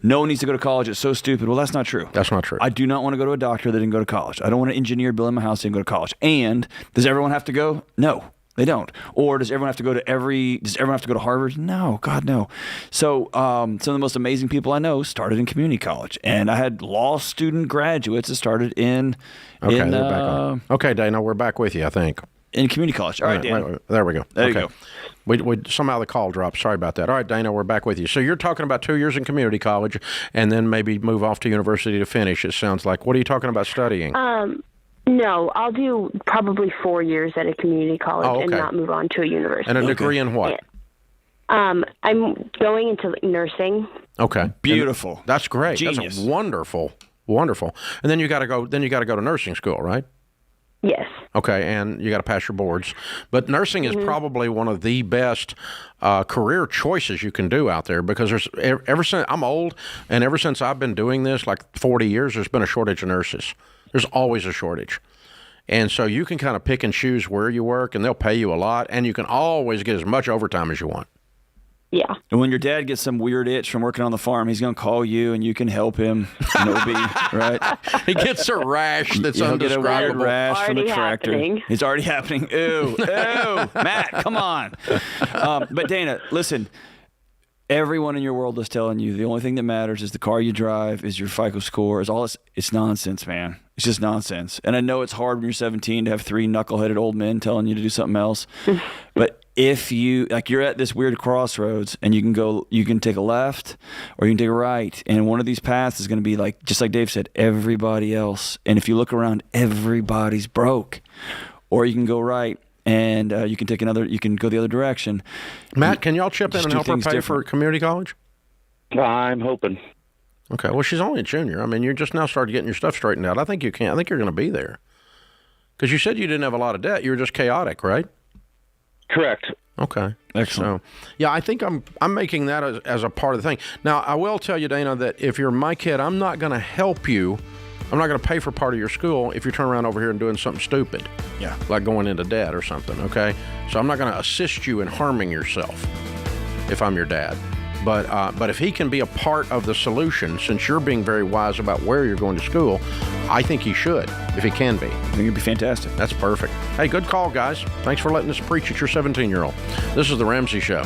no one needs to go to college. It's so stupid. Well, that's not true. That's not true. I do not want to go to a doctor that didn't go to college. I don't want an engineer building my house that didn't go to college. And does everyone have to go? No, they don't. Or does everyone have to go to Harvard? No, God, no. So some of the most amazing people I know started in community college. And I had law student graduates that started in. Okay, they're back on. Okay, Dana, we're back with you, I think. In community college. All right, Dana. Wait. There we go. There you go. We somehow the call dropped. Sorry about that. All right, Dana, we're back with you. So you're talking about 2 years in community college and then maybe move off to university to finish, it sounds like. What are you talking about studying? No, I'll do probably 4 years at a community college and not move on to a university. And a degree in what? I'm going into nursing. Okay. Beautiful. And that's great. Genius. That's wonderful. Wonderful. And then you got to go to nursing school, right? Yes. Okay, and you got to pass your boards. But nursing is probably one of the best career choices you can do out there, because there's ever since I'm old, and ever since I've been doing this, like 40 years, there's been a shortage of nurses. There's always a shortage. And so you can kind of pick and choose where you work, and they'll pay you a lot, and you can always get as much overtime as you want. Yeah. And when your dad gets some weird itch from working on the farm, he's going to call you, and you can help him. And it'll be, right? He gets a rash that's He'll get a undescribable. weird rash from the Already tractor. happening. It's already happening. Ew, Matt, come on. But Dana, listen. Everyone in your world is telling you the only thing that matters is the car you drive, is your FICO score, is all this. It's nonsense, man. It's just nonsense. And I know it's hard when you're 17 to have 3 knuckleheaded old men telling you to do something else. But if you're at this weird crossroads, and you can take a left or you can take a right, and one of these paths is going to be like, just like Dave said, everybody else. And if you look around, everybody's broke. Or you can go right, and you can go the other direction. Matt, can y'all chip in and help her pay for community college? I'm hoping. Okay, well, she's only a junior. I mean, you're just now starting getting your stuff straightened out. I think you can. I think you're going to be there. Because you said you didn't have a lot of debt. You were just chaotic, right? Correct. Okay. Excellent. So, yeah, I think I'm making that as a part of the thing. Now, I will tell you, Dana, that if you're my kid, I'm not going to help you. I'm not going to pay for part of your school if you turn around over here and doing something stupid. Yeah. Like going into debt or something, okay? So I'm not going to assist you in harming yourself if I'm your dad. But if he can be a part of the solution, since you're being very wise about where you're going to school, I think he should, if he can be. I think it'd be fantastic. That's perfect. Hey, good call, guys. Thanks for letting us preach at your 17-year-old. This is The Ramsey Show.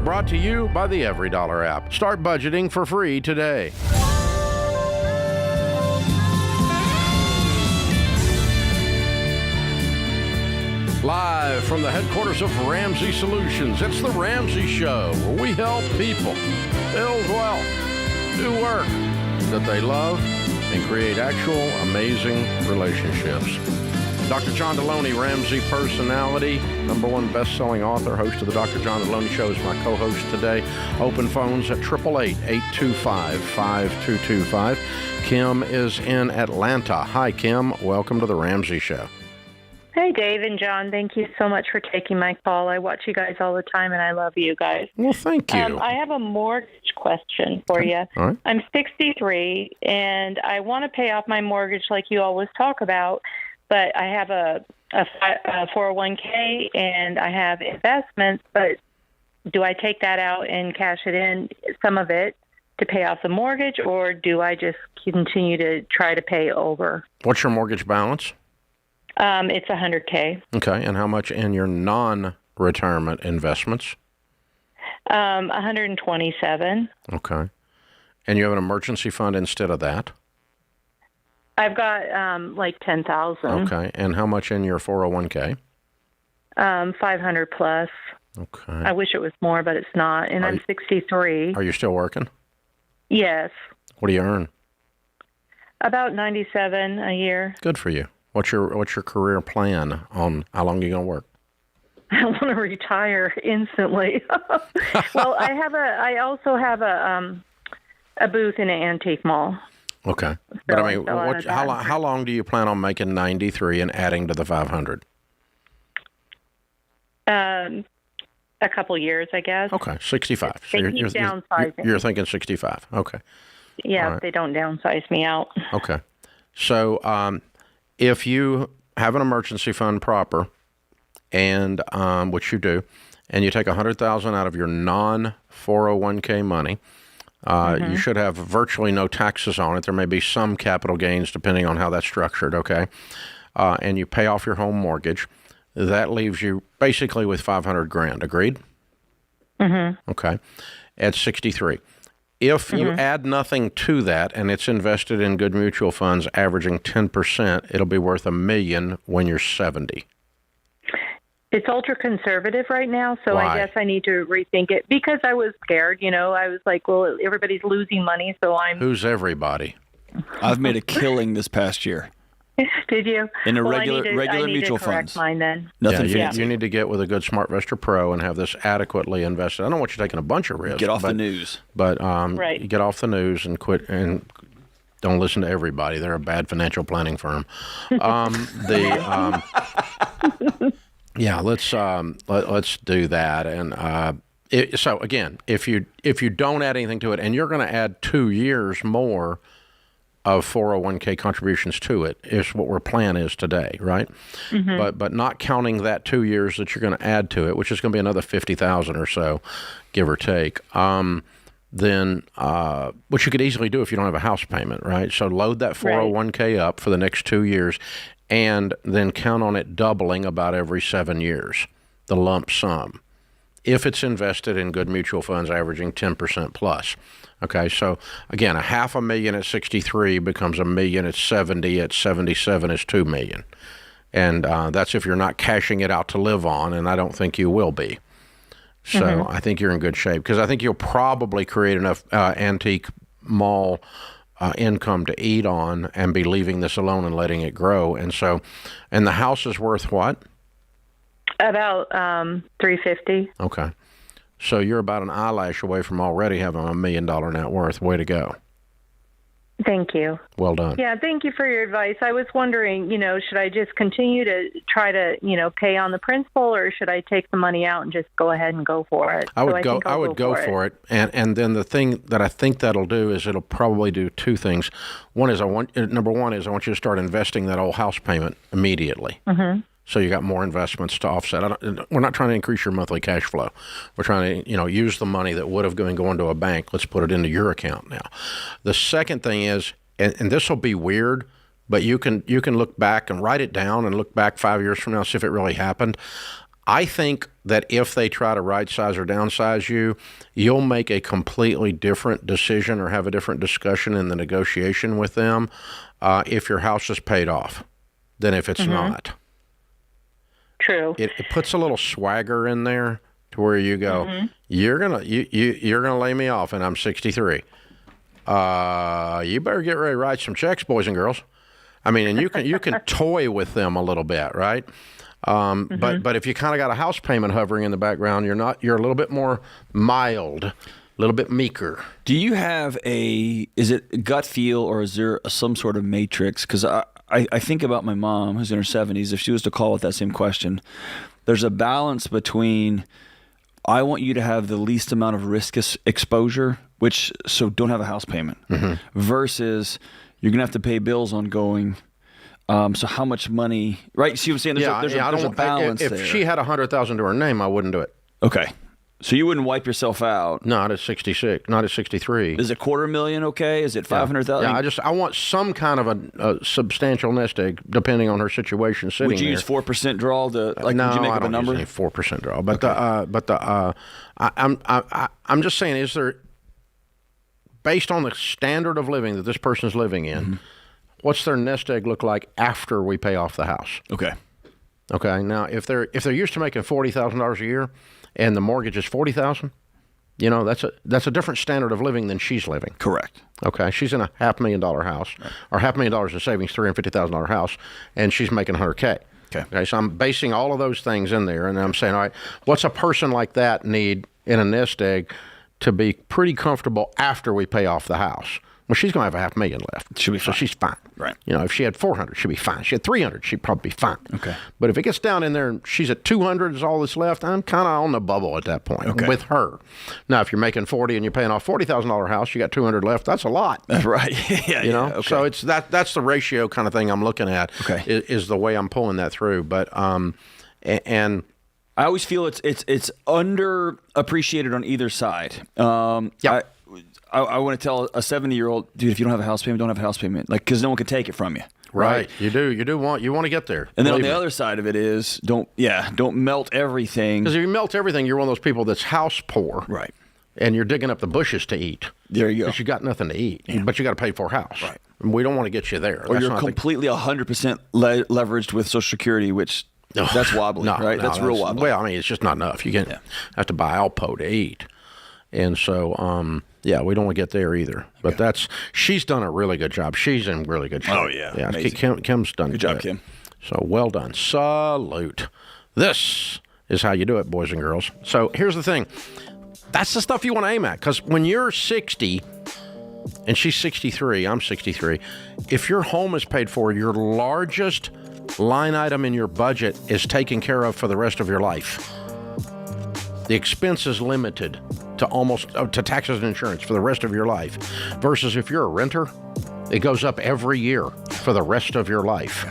Brought to you by the EveryDollar app. Start budgeting for free today. Live from the headquarters of Ramsey Solutions, it's the Ramsey Show, where we help people build wealth, do work that they love, and create actual amazing relationships. Dr. John Delony, Ramsey personality, #1 best-selling author, host of the Dr. John Delony Show, is my co-host today. Open phones at 888-825-5225. Kim is in Atlanta. Hi, Kim. Welcome to the Ramsey Show. Hey, Dave and John. Thank you so much for taking my call. I watch you guys all the time, and I love you guys. Well, thank you. I have a mortgage question for you. All right. I'm 63, and I want to pay off my mortgage like you always talk about, but I have a 401k, and I have investments, but do I take that out and cash it in, some of it, to pay off the mortgage, or do I just continue to try to pay over? What's your mortgage balance? It's $100K. Okay, and how much in your non-retirement investments? 127. Okay. And you have an emergency fund instead of that? I've got like 10,000. Okay. And how much in your 401k? 500 plus. Okay. I wish it was more, but it's not. And I'm 63. Are you still working? Yes. What do you earn? About 97 a year. Good for you. What's your career plan on how long are you going to work? I want to retire instantly. Well, I also have a booth in an antique mall. Okay. But I mean, how long do you plan on making 93 and adding to the 500? A couple years, I guess. Okay, 65. They keep downsizing. You're thinking 65. Okay. Yeah, right. if they don't downsize me out. Okay. So if you have an emergency fund proper, and which you do, and you take $100,000 out of your non-401k money, you should have virtually no taxes on it. There may be some capital gains depending on how that's structured, okay? And you pay off your home mortgage. That leaves you basically with $500,000. Agreed? Mm-hmm. Okay. At 63. If you add nothing to that and it's invested in good mutual funds averaging 10%, it'll be worth $1 million when you're 70. It's ultra conservative right now, so Why? I guess I need to rethink it because I was scared. I was like, well, everybody's losing money, so I'm. Who's everybody? I've made a killing this past year. Did you? In a Well, regular I need mutual to correct funds. Mine then. Nothing Yeah, fancy. you need to get with a good SmartVestor Pro and have this adequately invested. I don't want you taking a bunch of risks. Get off the news. But Right. you get off the news and quit and don't listen to everybody. They're a bad financial planning firm. Yeah, let's do that. And so again, if you don't add anything to it, and you're going to add 2 years more of 401k contributions to it, is what our plan is today, right? But not counting that 2 years that you're going to add to it, which is going to be another 50,000 or so, give or take. Then which you could easily do if you don't have a house payment, right? So load that 401k up for the next 2 years, and then count on it doubling about every 7 years, the lump sum, if it's invested in good mutual funds averaging 10% plus. Okay, so again, $500,000 at 63 becomes $1 million at 70. At 77 is $2 million, and that's if you're not cashing it out to live on, and I don't think you will be. So I think you're in good shape because I think you'll probably create enough antique mall income to eat on and be leaving this alone and letting it grow. And the house is worth what? About $350. Okay. So you're about an eyelash away from already having $1 million net worth. Way to go. Thank you. Well done. Yeah, thank you for your advice. I was wondering, should I just continue to try to, pay on the principal, or should I take the money out and just go ahead and go for it? I would go for it. And then the thing that I think that'll do is it'll probably do two things. Number one is I want you to start investing that old house payment immediately. So you got more investments to offset. We're not trying to increase your monthly cash flow. We're trying to, use the money that would have been going to a bank. Let's put it into your account now. The second thing is, and this will be weird, but you can look back and write it down and look back 5 years from now, see if it really happened. I think that if they try to right size or downsize you, you'll make a completely different decision or have a different discussion in the negotiation with them if your house is paid off than if it's not. True. It puts a little swagger in there to where you go, you're gonna lay me off, and I'm 63. You better get ready to write some checks, boys and girls. I mean, and you can toy with them a little bit, right? But if you kind of got a house payment hovering in the background, you're a little bit more mild, a little bit meeker. Do you have is it gut feel, or is there some sort of matrix? Because I think about my mom, who's in her 70s, if she was to call with that same question, there's a balance between I want you to have the least amount of risk exposure, so don't have a house payment, versus you're going to have to pay bills ongoing. So how much money, right? See what I'm saying? There's a balance there. If she had $100,000 to her name, I wouldn't do it. Okay. So you wouldn't wipe yourself out? Not at 66, not at 63. Is it $250,000 okay? Is it $500,000? Yeah, I want some kind of a substantial nest egg, depending on her situation sitting Would you there. use 4% draw to, No, would you make I up don't a number? use any 4% draw. But I'm just saying, is there, based on the standard of living that this person's living in, what's their nest egg look like after we pay off the house? Okay. Now, if they're used to making $40,000 a year, and the mortgage is $40,000, that's a different standard of living than she's living. Correct. Okay, she's in a $500,000 house, or $500,000 in savings, $350,000 house, and she's making $100K. Okay, so I'm basing all of those things in there, and I'm saying, all right, what's a person like that need in a nest egg to be pretty comfortable after we pay off the house? Well, she's going to have $500,000 left. She'll be fine. So she's fine. Right. If she had 400, she'd be fine. If she had 300, she'd probably be fine. Okay. But if it gets down in there and she's at 200 is all that's left, I'm kind of on the bubble at that point with her. Now, if you're making 40 and you're paying off $40,000 house, you got 200 left. That's a lot. That's right. Yeah. Okay. So it's that's the ratio kind of thing I'm looking at. Okay. Is the way I'm pulling that through. But and I always feel it's underappreciated on either side. I want to tell a 70-year-old, dude, if you don't have a house payment, don't have a house payment, because no one can take it from you. Right. You want to get there. And then on the other side of it is don't melt everything. Because if you melt everything, you're one of those people that's house poor. Right. And you're digging up the bushes to eat. There you go. Because you got nothing to eat, but you got to pay for a house. Right. And we don't want to get you there. Or you're completely 100% leveraged with Social Security, which that's wobbly, right? That's real wobbly. Well, I mean, it's just not enough. You have to buy Alpo to eat. And so, we don't want to get there either. But she's done a really good job. She's in really good shape. Oh, yeah. Yeah, Amazing. Kim's done good job, Kim. So well done. Salute. This is how you do it, boys and girls. So here's the thing. That's the stuff you want to aim at. Because when you're 60, and she's 63, I'm 63, if your home is paid for, your largest line item in your budget is taken care of for the rest of your life. The expense is limited to taxes and insurance for the rest of your life. Versus if you're a renter, it goes up every year for the rest of your life.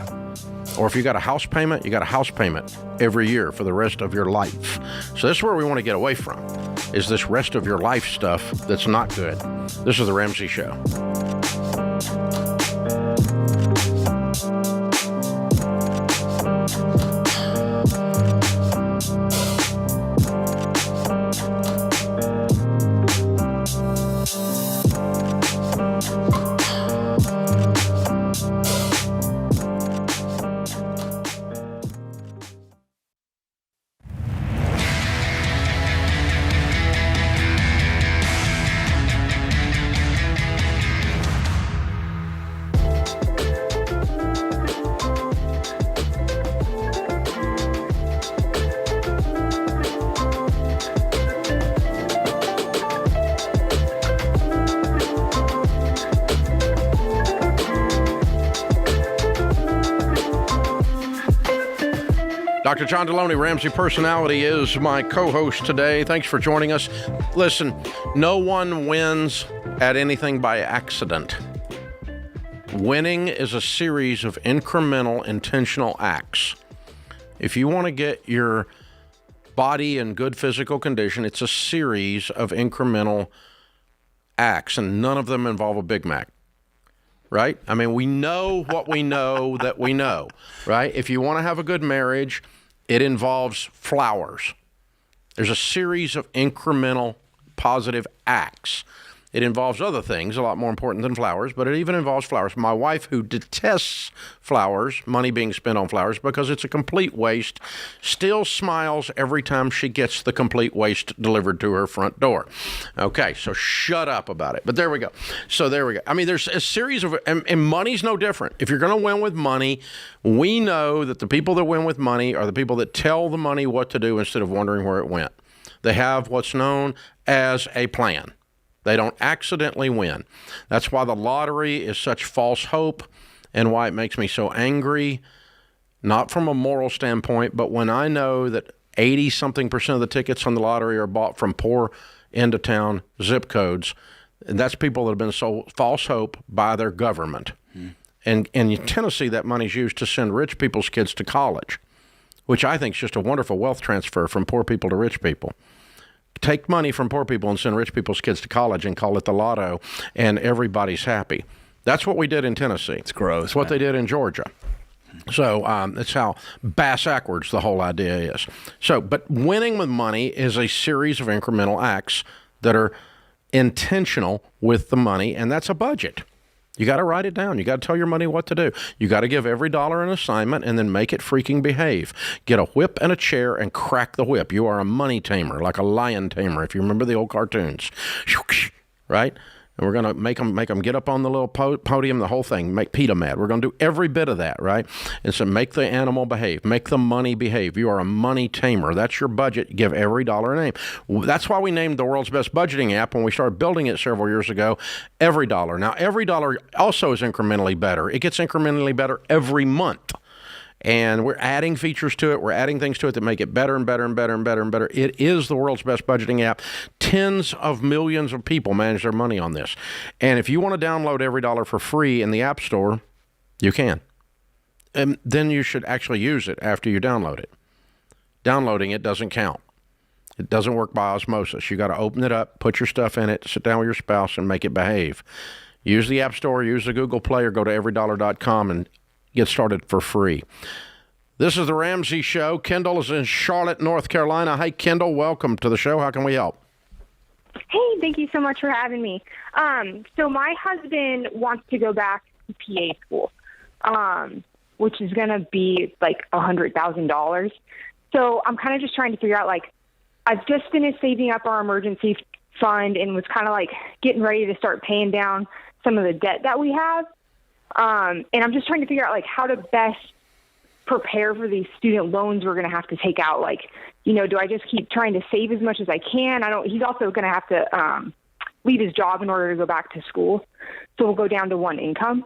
Or if you got a house payment, you got a house payment every year for the rest of your life. So this is where we want to get away from, is this rest of your life stuff that's not good. This is the Ramsey Show. Dr. John Delony, Ramsey Personality, is my co-host today. Thanks for joining us. Listen, no one wins at anything by accident. Winning is a series of incremental, intentional acts. If you want to get your body in good physical condition, it's a series of incremental acts, and none of them involve a Big Mac. Right? I mean, we know what we know that we know, right? If you want to have a good marriage, it involves flowers. There's a series of incremental positive acts. It involves other things, a lot more important than flowers, but it even involves flowers. My wife, who detests flowers, money being spent on flowers because it's a complete waste, still smiles every time she gets the complete waste delivered to her front door. Okay, so shut up about it. But there we go. So there we go. I mean, there's a series of, and money's no different. If you're going to win with money, we know that the people that win with money are the people that tell the money what to do instead of wondering where it went. They have what's known as a plan. They don't accidentally win. That's why the lottery is such false hope and why it makes me so angry, not from a moral standpoint, but when I know that 80-something% of the tickets on the lottery are bought from poor end-of-town zip codes, and that's people that have been sold false hope by their government. And in Tennessee, that money's used to send rich people's kids to college, which I think is just a wonderful wealth transfer from poor people to rich people. Take money from poor people and send rich people's kids to college and call it the lotto, and everybody's happy. That's what we did in Tennessee. It's gross. It's what they did in Georgia. So that's how bass-ackwards the whole idea is. So, but winning with money is a series of incremental acts that are intentional with the money, and that's a budget. You got to write it down. You got to tell your money what to do. You got to give every dollar an assignment and then make it freaking behave. Get a whip and a chair and crack the whip. You are a money tamer, like a lion tamer, if you remember the old cartoons. Right? And we're going to make them get up on the little podium, the whole thing, make PETA mad. We're going to do every bit of that, right? And so make the animal behave. Make the money behave. You are a money tamer. That's your budget. Give every dollar a name. That's why we named the world's best budgeting app when we started building it several years ago, Every Dollar. Now, Every Dollar also is incrementally better. It gets incrementally better every month. And we're adding features to it. We're adding things to it that make it better and better and better and better and better. It is the world's best budgeting app. Tens of millions of people manage their money on this. And if you want to download Every Dollar for free in the App Store, you can. And then you should actually use it after you download it. Downloading it doesn't count. It doesn't work by osmosis. You got to open it up, put your stuff in it, sit down with your spouse, and make it behave. Use the App Store, use the Google Play, or go to everydollar.com and get started for free. This is the Ramsey Show. Kendall is in Charlotte, North Carolina. Hi, Kendall. Welcome to the show. How can we help? Hey, thank you so much for having me. So my husband wants to go back to PA school, which is going to be like $100,000. So I'm kind of just trying to figure out, like, I've just finished saving up our emergency fund and was kind of like getting ready to start paying down some of the debt that we have. And I'm just trying to figure out, like, how to best prepare for these student loans we're going to have to take out. Like, you know, do I just keep trying to save as much as I can? He's also going to have to leave his job in order to go back to school. So we'll go down to one income.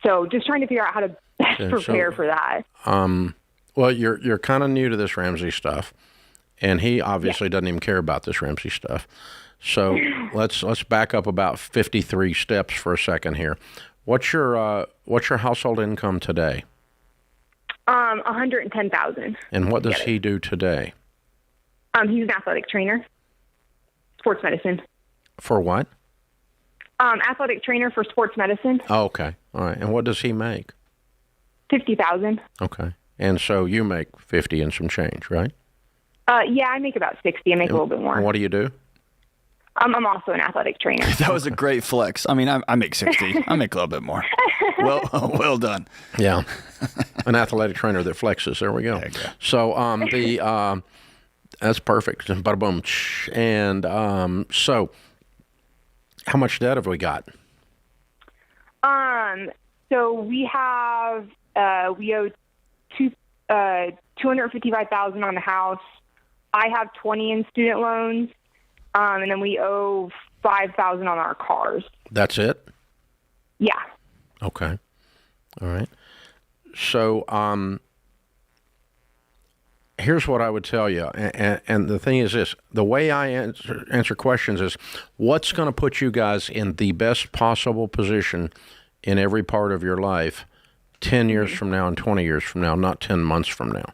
So just trying to figure out how to best prepare for that. Well, you're kind of new to this Ramsey stuff, and he obviously doesn't even care about this Ramsey stuff. So let's back up about 53 steps for a second here. What's your household income today? $110,000. And what does he do today? He's an athletic trainer, sports medicine. For what? Athletic trainer for sports medicine. Oh, okay. All right. And what does he make? $50,000. Okay. And so you make 50 and some change, right? Yeah, I make about 60. I make a little bit more. And what do you do? I'm also an athletic trainer. That was a great flex. I mean, I make 60. I make a little bit more. Well done. Yeah. An athletic trainer that flexes. There we go. There you go. So that's perfect. Bada boom. And so how much debt have we got? So we have we owe $255,000 on the house. I have $20,000 in student loans. And then we owe $5,000 on our cars. That's it? Yeah. Okay. All right. So here's what I would tell you. And the thing is this. The way I answer questions is what's going to put you guys in the best possible position in every part of your life 10 years from now and 20 years from now, not 10 months from now.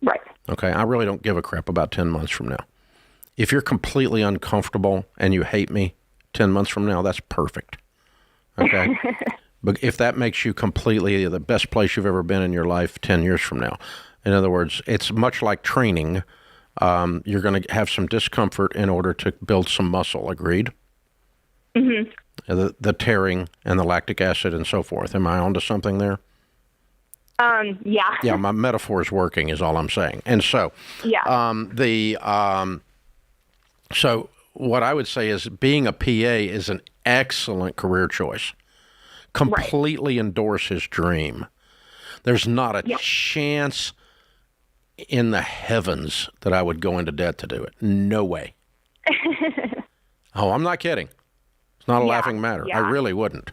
Right. Okay? I really don't give a crap about 10 months from now. If you're completely uncomfortable and you hate me 10 months from now, that's perfect. Okay? But if that makes you completely the best place you've ever been in your life 10 years from now, in other words, it's much like training. You're going to have some discomfort in order to build some muscle. Agreed? Mm-hmm. The tearing and the lactic acid and so forth. Am I onto something there? Yeah. Yeah, my metaphor is working is all I'm saying. And so, so what I would say is being a PA is an excellent career choice. Completely endorse his dream. There's not a chance in the heavens that I would go into debt to do it. No way. Oh, I'm not kidding. It's not a laughing matter. I really wouldn't.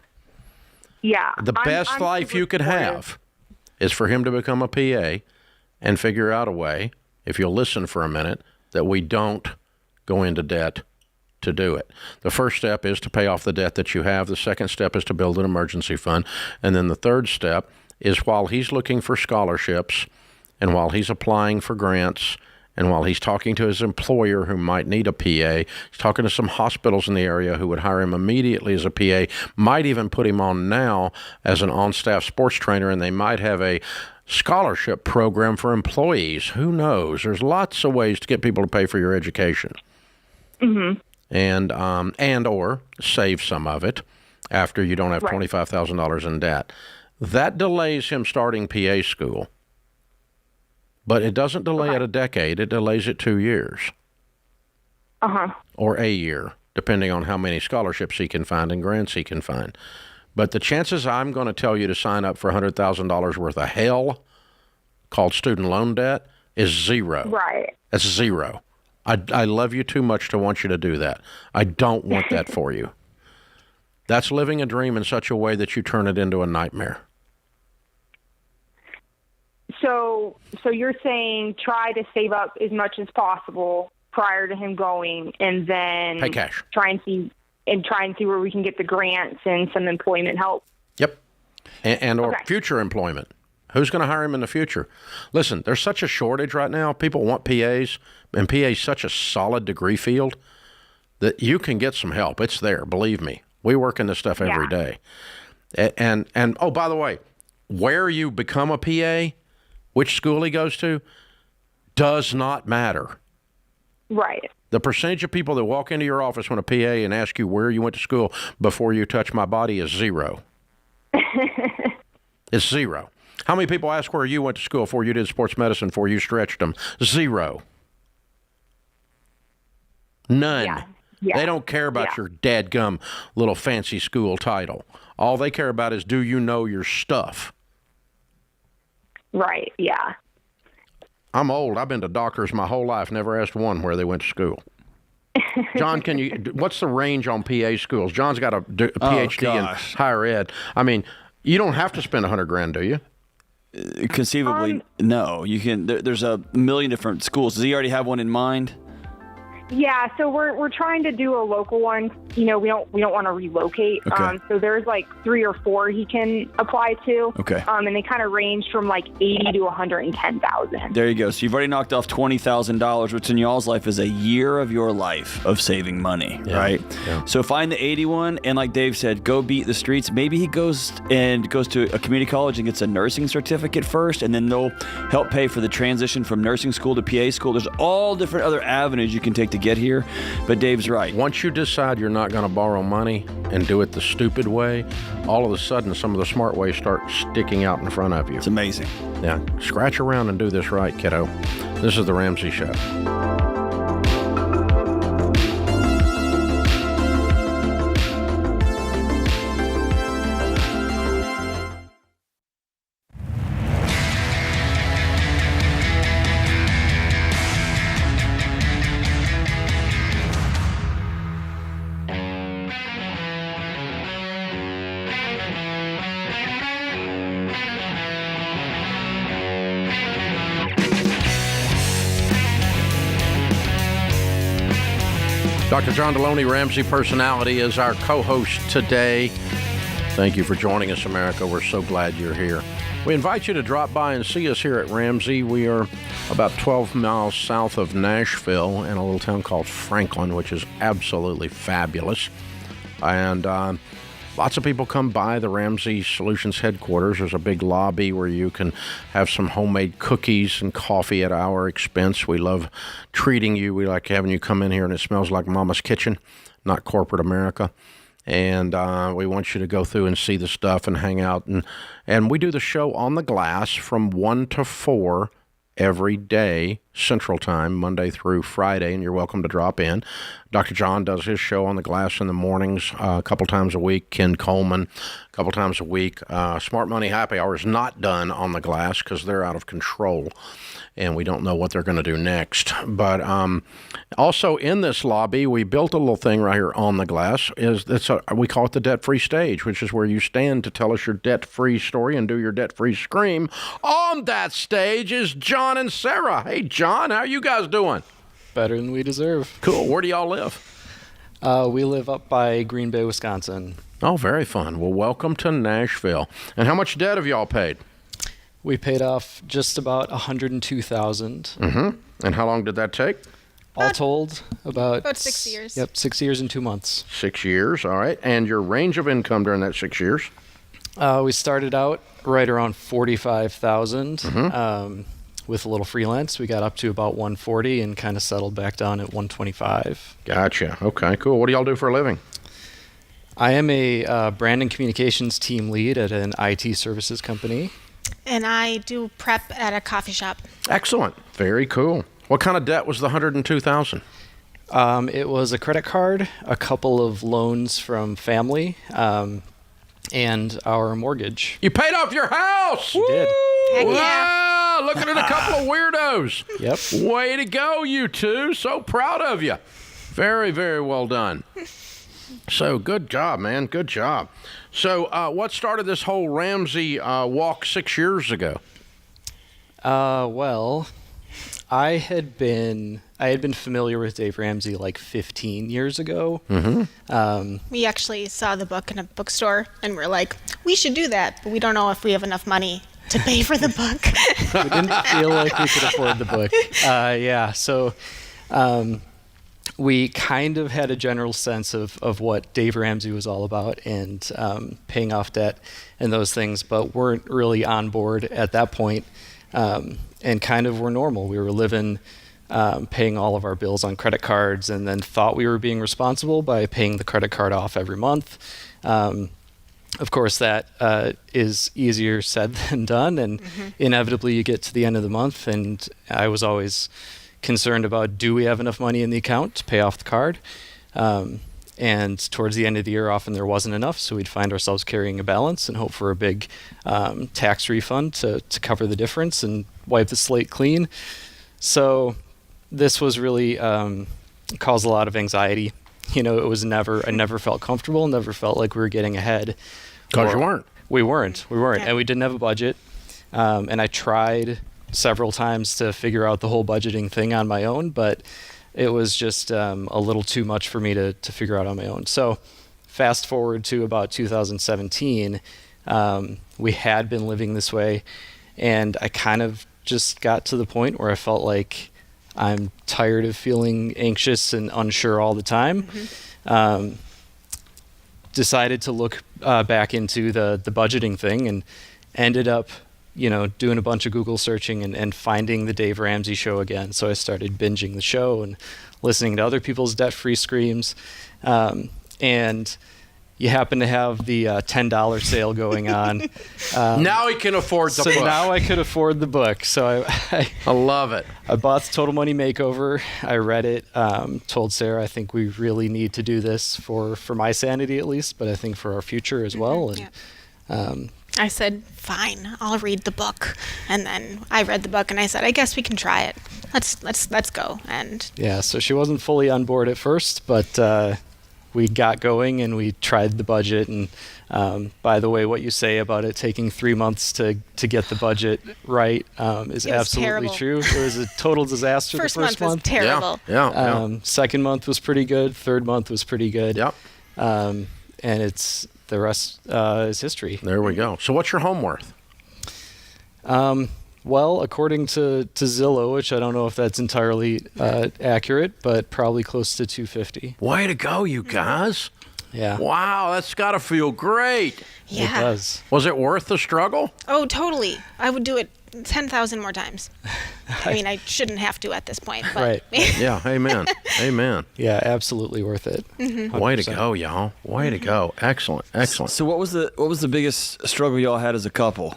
Yeah. The best life you could have is for him to become a PA and figure out a way, if you'll listen for a minute, that we don't go into debt to do it. The first step is to pay off the debt that you have. The second step is to build an emergency fund. And then the third step is while he's looking for scholarships and while he's applying for grants and while he's talking to his employer who might need a PA, he's talking to some hospitals in the area who would hire him immediately as a PA, might even put him on now as an on-staff sports trainer, and they might have a scholarship program for employees. Who knows? There's lots of ways to get people to pay for your education. Mm-hmm. And or save some of it after you don't have $25,000 in debt. That delays him starting PA school. But it doesn't delay it a decade. It delays it 2 years. Or a year, depending on how many scholarships he can find and grants he can find. But the chances I'm going to tell you to sign up for $100,000 worth of hell called student loan debt is zero. Right. That's zero. I love you too much to want you to do that. I don't want that for you. That's living a dream in such a way that you turn it into a nightmare. So you're saying try to save up as much as possible prior to him going, and then pay cash. Try and see where we can get the grants and some employment help. Yep, and or future employment. Who's going to hire him in the future? Listen, there's such a shortage right now. People want PAs, and PA is such a solid degree field that you can get some help. It's there, believe me. We work in this stuff every day. And oh, by the way, where you become a PA, which school he goes to, does not matter. Right. The percentage of people that walk into your office when a PA and ask you where you went to school before you touch my body is 0. It's 0. How many people ask where you went to school before you did sports medicine, before you stretched them? 0. None. Yeah. They don't care about your dadgum little fancy school title. All they care about is, do you know your stuff? Right. Yeah. I'm old. I've been to doctors my whole life. Never asked one where they went to school. John, what's the range on PA schools? John's got a PhD in higher ed. I mean, you don't have to spend $100,000, do you? Conceivably, no. You can. There's a million different schools. Does he already have one in mind? Yeah, so we're trying to do a local one. You know, we don't want to relocate. Okay. So there's like 3 or 4 he can apply to. Okay. And they kind of range from like 80 to 110,000. There you go. So you've already knocked off $20,000, which in y'all's life is a year of your life of saving money, right? Yeah. So find the 81, and like Dave said, go beat the streets. Maybe he goes to a community college and gets a nursing certificate first, and then they'll help pay for the transition from nursing school to PA school. There's all different other avenues you can take to get here, but Dave's right. Once you decide you're not going to borrow money and do it the stupid way, all of a sudden some of the smart ways start sticking out in front of you. It's amazing. Yeah, scratch around and do this right, kiddo. This is the Ramsey Show. Dr. John Delony, Ramsey Personality, is our co-host today. Thank you for joining us, America. We're so glad you're here. We invite you to drop by and see us here at Ramsey. We are about 12 miles south of Nashville in a little town called Franklin, which is absolutely fabulous. And lots of people come by the Ramsey Solutions headquarters. There's a big lobby where you can have some homemade cookies and coffee at our expense. We love treating you. We like having you come in here and it smells like Mama's kitchen, not corporate America. And we want you to go through and see the stuff and hang out. And we do the show on the glass from 1 to 4 every day, Central Time, Monday through Friday, and you're welcome to drop in. Dr. John does his show on the glass in the mornings a couple times a week. Ken Coleman a couple times a week. Smart Money Happy Hour is not done on the glass because they're out of control, and we don't know what they're going to do next. But also in this lobby, we built a little thing right here on the glass. We call it the debt-free stage, which is where you stand to tell us your debt-free story and do your debt-free scream. On that stage is John and Sarah. Hey, John, how you guys doing? Better than we deserve. Cool. Where do y'all live? We live up by Green Bay, Wisconsin. Oh, very fun. Well, welcome to Nashville. And how much debt have y'all paid? We paid off just about $102,000. Mm-hmm. And how long did that take? All told, about 6 years. Yep, 6 years and 2 months. 6 years, all right. And your range of income during that 6 years? We started out right around $45,000. Mm-hmm. With a little freelance, we got up to about $140 and kind of settled back down at $125. Gotcha. Okay, cool. What do y'all do for a living? I am a brand and communications team lead at an IT services company. And I do prep at a coffee shop. Excellent. Very cool. What kind of debt was the $102,000? It was a credit card, a couple of loans from family, and our mortgage. You paid off your house! We did. Heck Wow! yeah. Looking at a couple of weirdos. Yep. Way to go, you two. So proud of you. Very, very well done. So good job, man. Good job. So what started this whole Ramsey walk 6 years ago? Well, I had been familiar with Dave Ramsey like 15 years ago. Mm-hmm. We actually saw the book in a bookstore, and we're like, we should do that, but we don't know if we have enough money to pay for the book. We didn't feel like we could afford the book. So we kind of had a general sense of what Dave Ramsey was all about and paying off debt and those things, but weren't really on board at that point, and kind of were normal. We were living, paying all of our bills on credit cards, and then thought we were being responsible by paying the credit card off every month. Of course, that is easier said than done, and inevitably you get to the end of the month, and I was always concerned about, do we have enough money in the account to pay off the card? And towards the end of the year, often there wasn't enough, so we'd find ourselves carrying a balance and hope for a big tax refund to cover the difference and wipe the slate clean. So this was really caused a lot of anxiety. You know, it was I never felt comfortable, never felt like we were getting ahead. Because you weren't. We weren't. And we didn't have a budget. And I tried several times to figure out the whole budgeting thing on my own, but it was just a little too much for me to figure out on my own. So fast forward to about 2017, we had been living this way, and I kind of just got to the point where I felt like I'm tired of feeling anxious and unsure all the time. Decided to look back into the budgeting thing, and ended up doing a bunch of Google searching and finding the Dave Ramsey Show again. So I started binging the show and listening to other people's debt-free screams. And you happen to have the $10 sale going on. Now he can afford the book. So now I could afford the book. So I love it. I bought the Total Money Makeover. I read it, told Sarah, I think we really need to do this for my sanity at least, but I think for our future as well. And I said, fine, I'll read the book. And then I read the book and I said, I guess we can try it. Let's go. And yeah, so she wasn't fully on board at first, but we got going and we tried the budget. And by the way, what you say about it taking 3 months to get the budget right is absolutely terrible. true. It was a total disaster the first month. Was terrible. Yeah. Second month was pretty good. Third month was pretty good. Yep. And the rest is history. There we go. So what's your home worth? Well, according to Zillow, which I don't know if that's entirely accurate, but probably close to $250. Way to go, you guys. Yeah. Wow, that's got to feel great. Yeah. It does. Was it worth the struggle? Oh, totally. I would do it 10,000 more times. I mean, I shouldn't have to at this point. But. Right. Yeah, amen. Amen. Yeah, absolutely worth it. Way to go, y'all. Way to go. Excellent. So what was the biggest struggle y'all had as a couple?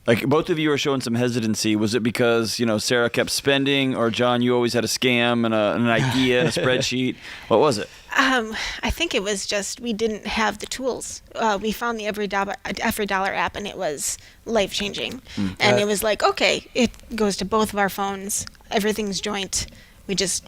Like, both of you are showing some hesitancy. Was it because, Sarah kept spending, or John, you always had a scam and an idea and a spreadsheet? What was it? I think it was just we didn't have the tools. We found the Every Dollar app, and it was life-changing. And it was like, okay, it goes to both of our phones. Everything's joint. We just,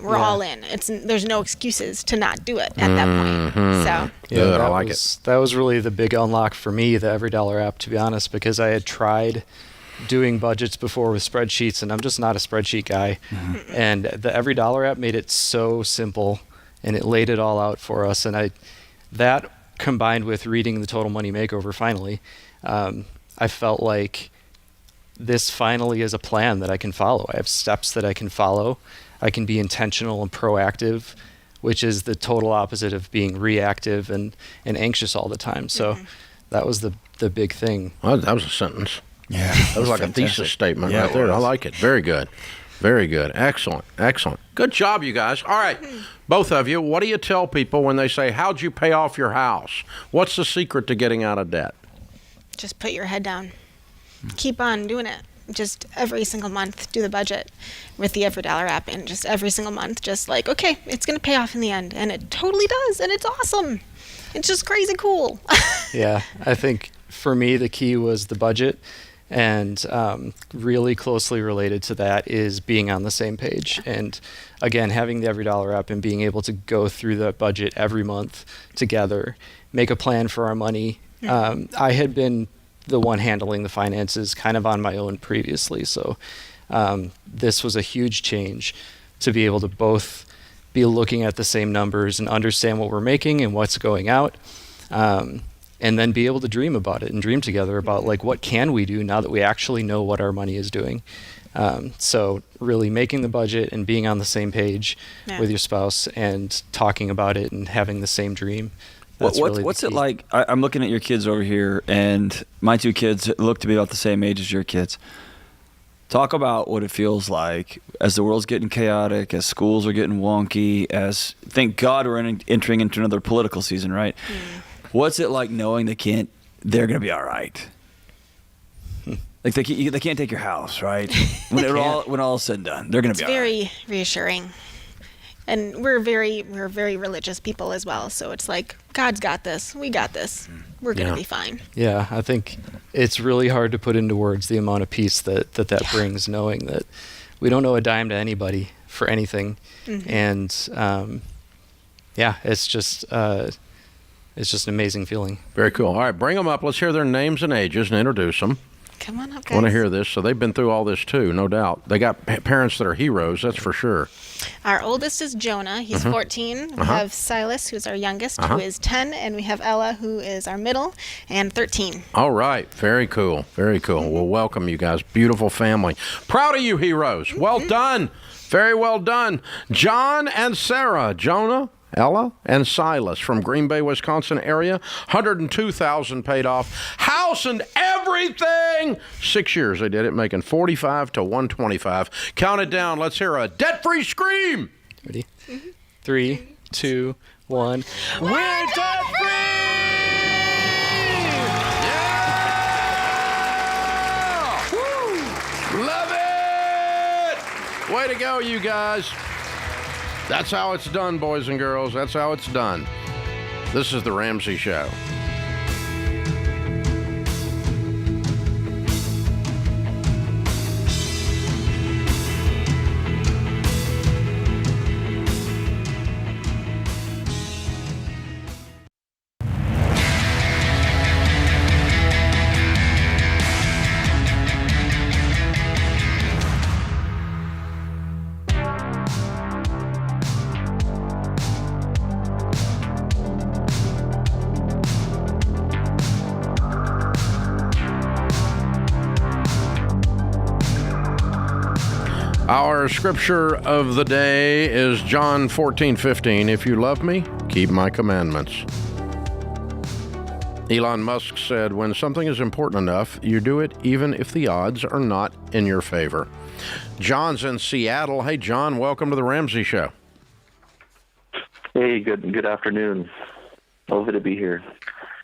we're all in. There's no excuses to not do it at that point. So Yeah, good, I like it. That was really the big unlock for me, the Every Dollar app, to be honest, because I had tried doing budgets before with spreadsheets, and I'm just not a spreadsheet guy. And the Every Dollar app made it so simple, and it laid it all out for us. And that combined with reading the Total Money Makeover finally, I felt like this finally is a plan that I can follow. I have steps that I can follow. I can be intentional and proactive, which is the total opposite of being reactive and anxious all the time. So that was the big thing. Well, that was a sentence. Yeah. That was like a thesis statement right there. I like it. Very good. Very good. Excellent. Good job, you guys. All right. Both of you, what do you tell people when they say, how'd you pay off your house? What's the secret to getting out of debt? just put your head down. Keep on doing it. Just every single month, do the budget with the $1 app, and just every single month, just like, okay, it's going to pay off in the end. And it totally does. And it's awesome. It's just crazy cool. Yeah. I think for me, the key was the budget. And really closely related to that is being on the same page. And again, having the $1 app and being able to go through the budget every month together, make a plan for our money. I had been the one handling the finances kind of on my own previously. So this was a huge change to be able to both be looking at the same numbers and understand what we're making and what's going out. and then be able to dream about it and dream together about like what can we do now that we actually know what our money is doing. So really making the budget and being on the same page with your spouse and talking about it and having the same dream. What's it like? I'm looking at your kids over here, and my two kids look to be about the same age as your kids. Talk about what it feels like as the world's getting chaotic, as schools are getting wonky, as thank God we're entering into another political season, right? What's it like knowing they're going to be all right? Like they can't take your house, right? When all is said and done, they're going to be all right. It's very reassuring. And we're very religious people as well, so it's like God's got this. We got this. We're going to be fine. Yeah, I think it's really hard to put into words the amount of peace that brings, knowing that we don't owe a dime to anybody for anything. And it's just an amazing feeling. Very cool. All right, bring them up. Let's hear their names and ages and introduce them. Come on up, guys. I want to hear this. So they've been through all this too, no doubt. They got parents that are heroes, that's for sure. Our oldest is Jonah. He's 14. We have Silas, who's our youngest, who is 10. And we have Ella, who is our middle, and 13. All right. Very cool. Very cool. Well, welcome, you guys. Beautiful family. Proud of you, heroes. Well done. Very well done. John and Sarah. Jonah, Ella, and Silas from Green Bay, Wisconsin area. $102,000 paid off. House and everything. 6 years they did it, making $45,000 to $125,000. Count it down. Let's hear a debt-free scream. Ready? 3, 2, 1. We're debt-free! Yeah! Woo! Love it! Way to go, you guys. That's how it's done, boys and girls. That's how it's done. This is the Ramsey Show. Our scripture of the day is John 14:15. If you love me, keep my commandments. Elon Musk said, when something is important enough, you do it even if the odds are not in your favor. John's in Seattle. Hey, John, welcome to the Ramsey Show. Hey, good afternoon. Over to be here.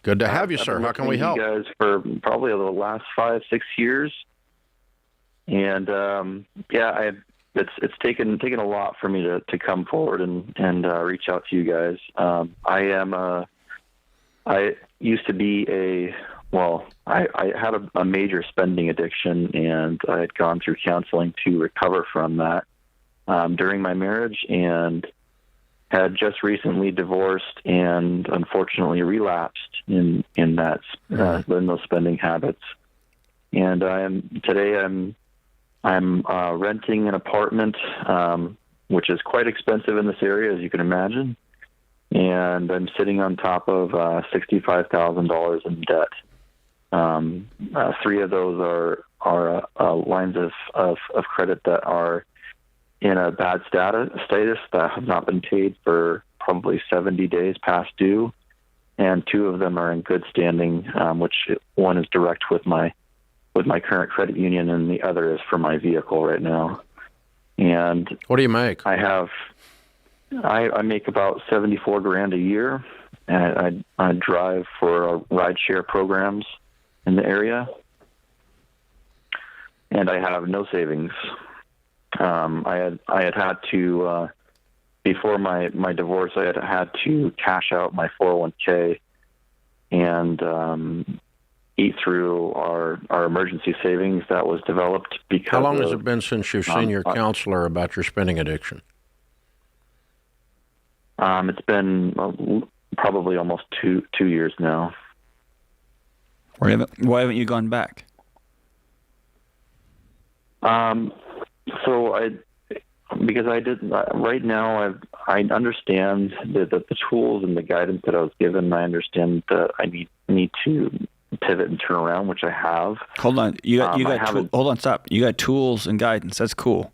Good to have you, sir. How can we help? You guys for probably the last 5-6 years. And it's taken a lot for me to come forward and reach out to you guys. I used to be I had a major spending addiction, and I had gone through counseling to recover from that during my marriage, and had just recently divorced and unfortunately relapsed in those spending habits. And I'm renting an apartment, which is quite expensive in this area, as you can imagine. And I'm sitting on top of $65,000 in debt. 3 of those are lines of credit that are in a bad status that have not been paid for probably 70 days past due. And 2 of them are in good standing, which one is direct with my current credit union, and the other is for my vehicle right now. And what do you make? I make about $74,000 a year, and I drive for rideshare programs in the area, and I have no savings. I had to before my divorce, I had to cash out my 401k and eat through our emergency savings that was developed because. How long has it been since you've seen your counselor about your spending addiction? It's been probably almost two years now. Why haven't you gone back? So because I did right now. I understand the tools and the guidance that I was given. I understand that I need to pivot and turn around, which I have. Hold on, hold on, stop. You got tools and guidance. That's cool.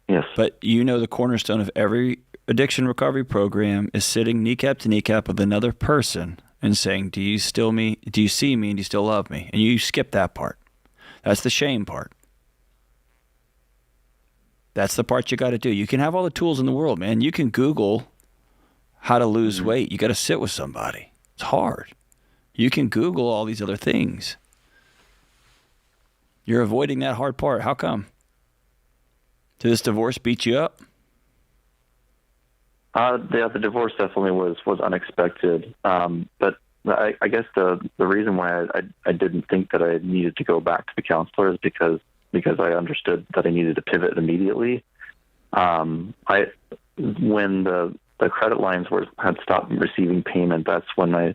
Yes, but the cornerstone of every addiction recovery program is sitting kneecap to kneecap with another person and saying, "Do you see me? And do you still love me?" And you skip that part. That's the shame part. That's the part you got to do. You can have all the tools in the world, man. You can Google how to lose weight. You got to sit with somebody. It's hard. You can Google all these other things. You're avoiding that hard part. How come? Did this divorce beat you up? The divorce definitely was unexpected. But I guess the reason why I didn't think that I needed to go back to the counselor is because I understood that I needed to pivot immediately. When the credit lines had stopped receiving payment, that's why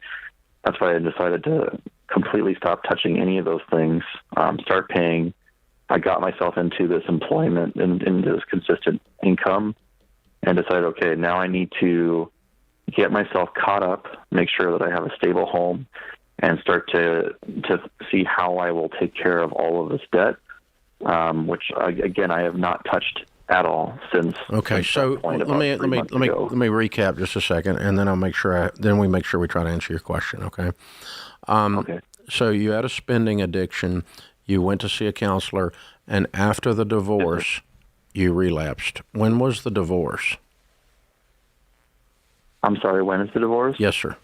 I decided to completely stop touching any of those things, start paying. I got myself into this employment and into this consistent income and decided, okay, now I need to get myself caught up, make sure that I have a stable home, and start to see how I will take care of all of this debt, which again I have not touched at all since. Okay, so let me recap just a second, and then I'll make sure we make sure we try to answer your question. Okay. Okay. So you had a spending addiction. You went to see a counselor, and after the divorce, you relapsed. When was the divorce? I'm sorry, when is the divorce? Yes, sir.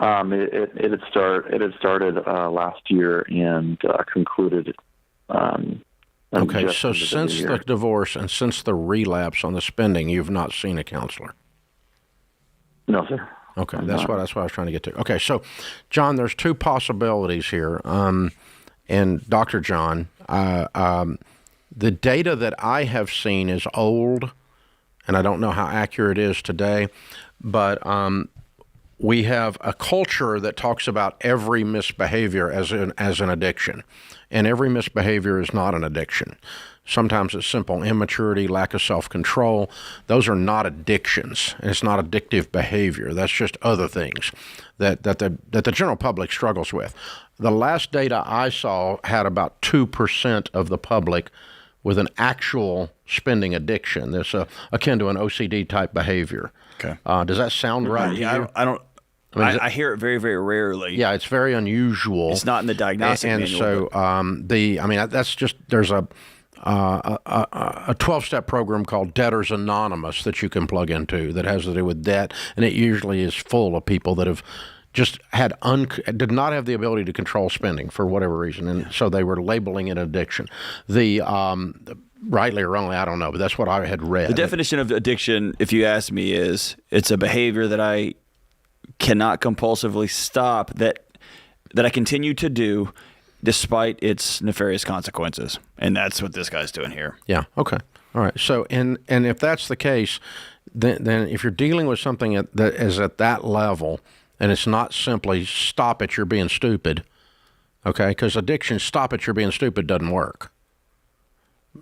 It had started last year and concluded. Okay, so since the divorce and since the relapse on the spending, you've not seen a counselor? No, sir. Okay, that's what I was trying to get to. Okay, so, John, there's two possibilities here. And Dr. John, the data that I have seen is old, and I don't know how accurate it is today, but we have a culture that talks about every misbehavior as an addiction, and every misbehavior is not an addiction. Sometimes it's simple immaturity, lack of self-control. Those are not addictions, and it's not addictive behavior. That's just other things that the general public struggles with. The last data I saw had about 2% of the public with an actual spending addiction. That's akin to an OCD type behavior. Okay. Does that sound right? Yeah, I hear it very, very rarely. Yeah, it's very unusual. It's not in the diagnostic manual. And so that's just, there's a 12-step program called Debtors Anonymous that you can plug into that has to do with debt, and it usually is full of people that have just did not have the ability to control spending for whatever reason, and so they were labeling it addiction. Rightly or wrongly, I don't know, but that's what I had read. The definition of addiction, if you ask me, is it's a behavior that I cannot compulsively stop, that I continue to do despite its nefarious consequences. And that's what this guy's doing here. Yeah, okay. All right. So, and if that's the case, then if you're dealing with something that is at that level, and it's not simply stop it, you're being stupid, okay? Because addiction, stop it, you're being stupid, doesn't work.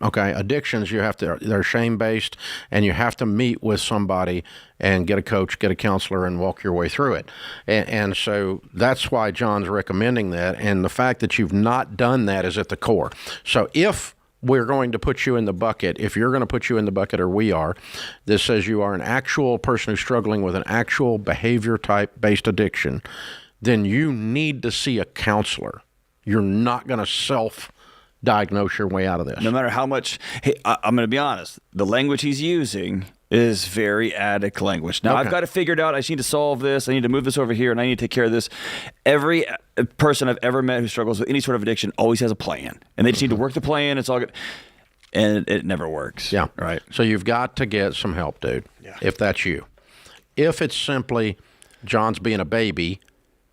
Okay, addictions, they're shame-based, and you have to meet with somebody and get a coach, get a counselor, and walk your way through it. And so that's why John's recommending that, and the fact that you've not done that is at the core. So if we're going to put you in the bucket, if you're going to put you in the bucket, or we are, this says you are an actual person who's struggling with an actual behavior-type-based addiction, then you need to see a counselor. You're not going to self-diagnose your way out of this. No matter how much, hey, I'm going to be honest, the language he's using is very addict language. Now, okay. I've got to figure it out. I just need to solve this. I need to move this over here, and I need to take care of this. Every person I've ever met who struggles with any sort of addiction always has a plan, and they just need to work the plan. It's all good. And it never works. Yeah. Right. So you've got to get some help, dude, if that's you. If it's simply John's being a baby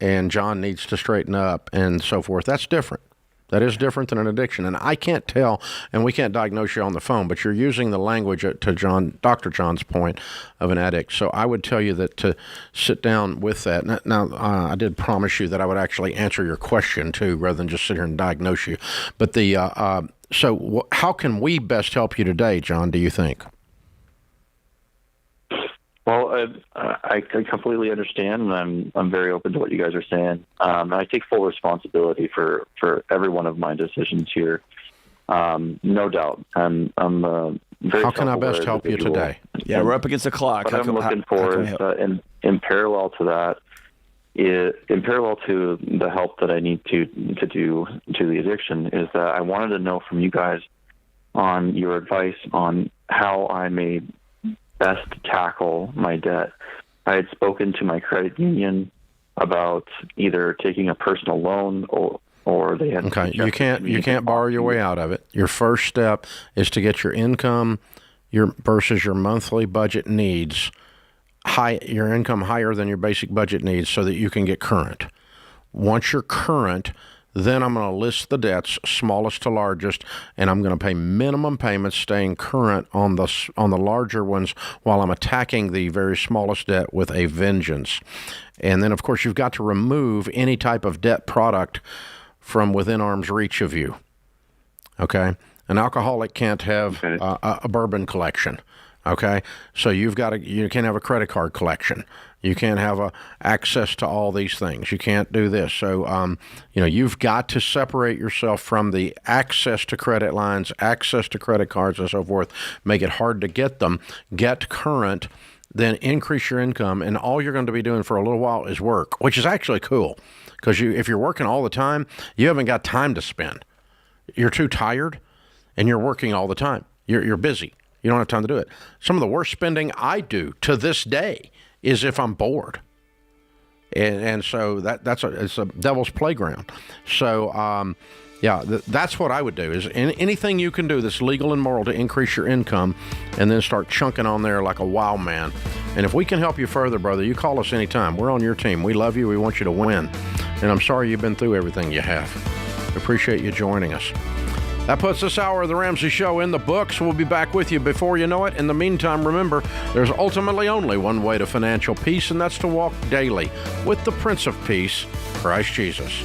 and John needs to straighten up and so forth, that's different. That is different than an addiction. And I can't tell, and we can't diagnose you on the phone, but you're using the language to Dr. John's point of an addict. So I would tell you that to sit down with that. Now, I did promise you that I would actually answer your question, too, rather than just sit here and diagnose you. But So how can we best help you today, John, do you think? Well, I completely understand, and I'm very open to what you guys are saying. I take full responsibility for every one of my decisions here. No doubt. I'm very How can I best help you today? Yeah, we're up against the clock. What I'm looking for is, in parallel to that, in parallel to the help that I need to do to the addiction, is that I wanted to know from you guys on your advice on how I may best tackle my debt. I had spoken to my credit union about either taking a personal loan or they had. Okay, you can't borrow your way out of it. Your first step is to get your income, versus your monthly budget needs, your income higher than your basic budget needs, so that you can get current. Once you're current, then I'm going to list the debts, smallest to largest, and I'm going to pay minimum payments, staying current on the larger ones, while I'm attacking the very smallest debt with a vengeance. And then, of course, you've got to remove any type of debt product from within arm's reach of you. Okay? An alcoholic can't have a bourbon collection. Okay? So you can't have a credit card collection. You can't have access to all these things. You can't do this. So, you've got to separate yourself from the access to credit lines, access to credit cards, and so forth. Make it hard to get them. Get current, then increase your income. And all you're going to be doing for a little while is work, which is actually cool. Because if you're working all the time, you haven't got time to spend. You're too tired, and you're working all the time. You're busy. You don't have time to do it. Some of the worst spending I do to this day is if I'm bored. And so it's a devil's playground. So, that's what I would do, is anything you can do that's legal and moral to increase your income, and then start chunking on there like a wild man. And if we can help you further, brother, you call us anytime. We're on your team. We love you. We want you to win. And I'm sorry you've been through everything you have. Appreciate you joining us. That puts this hour of the Ramsey Show in the books. We'll be back with you before you know it. In the meantime, remember, there's ultimately only one way to financial peace, and that's to walk daily with the Prince of Peace, Christ Jesus.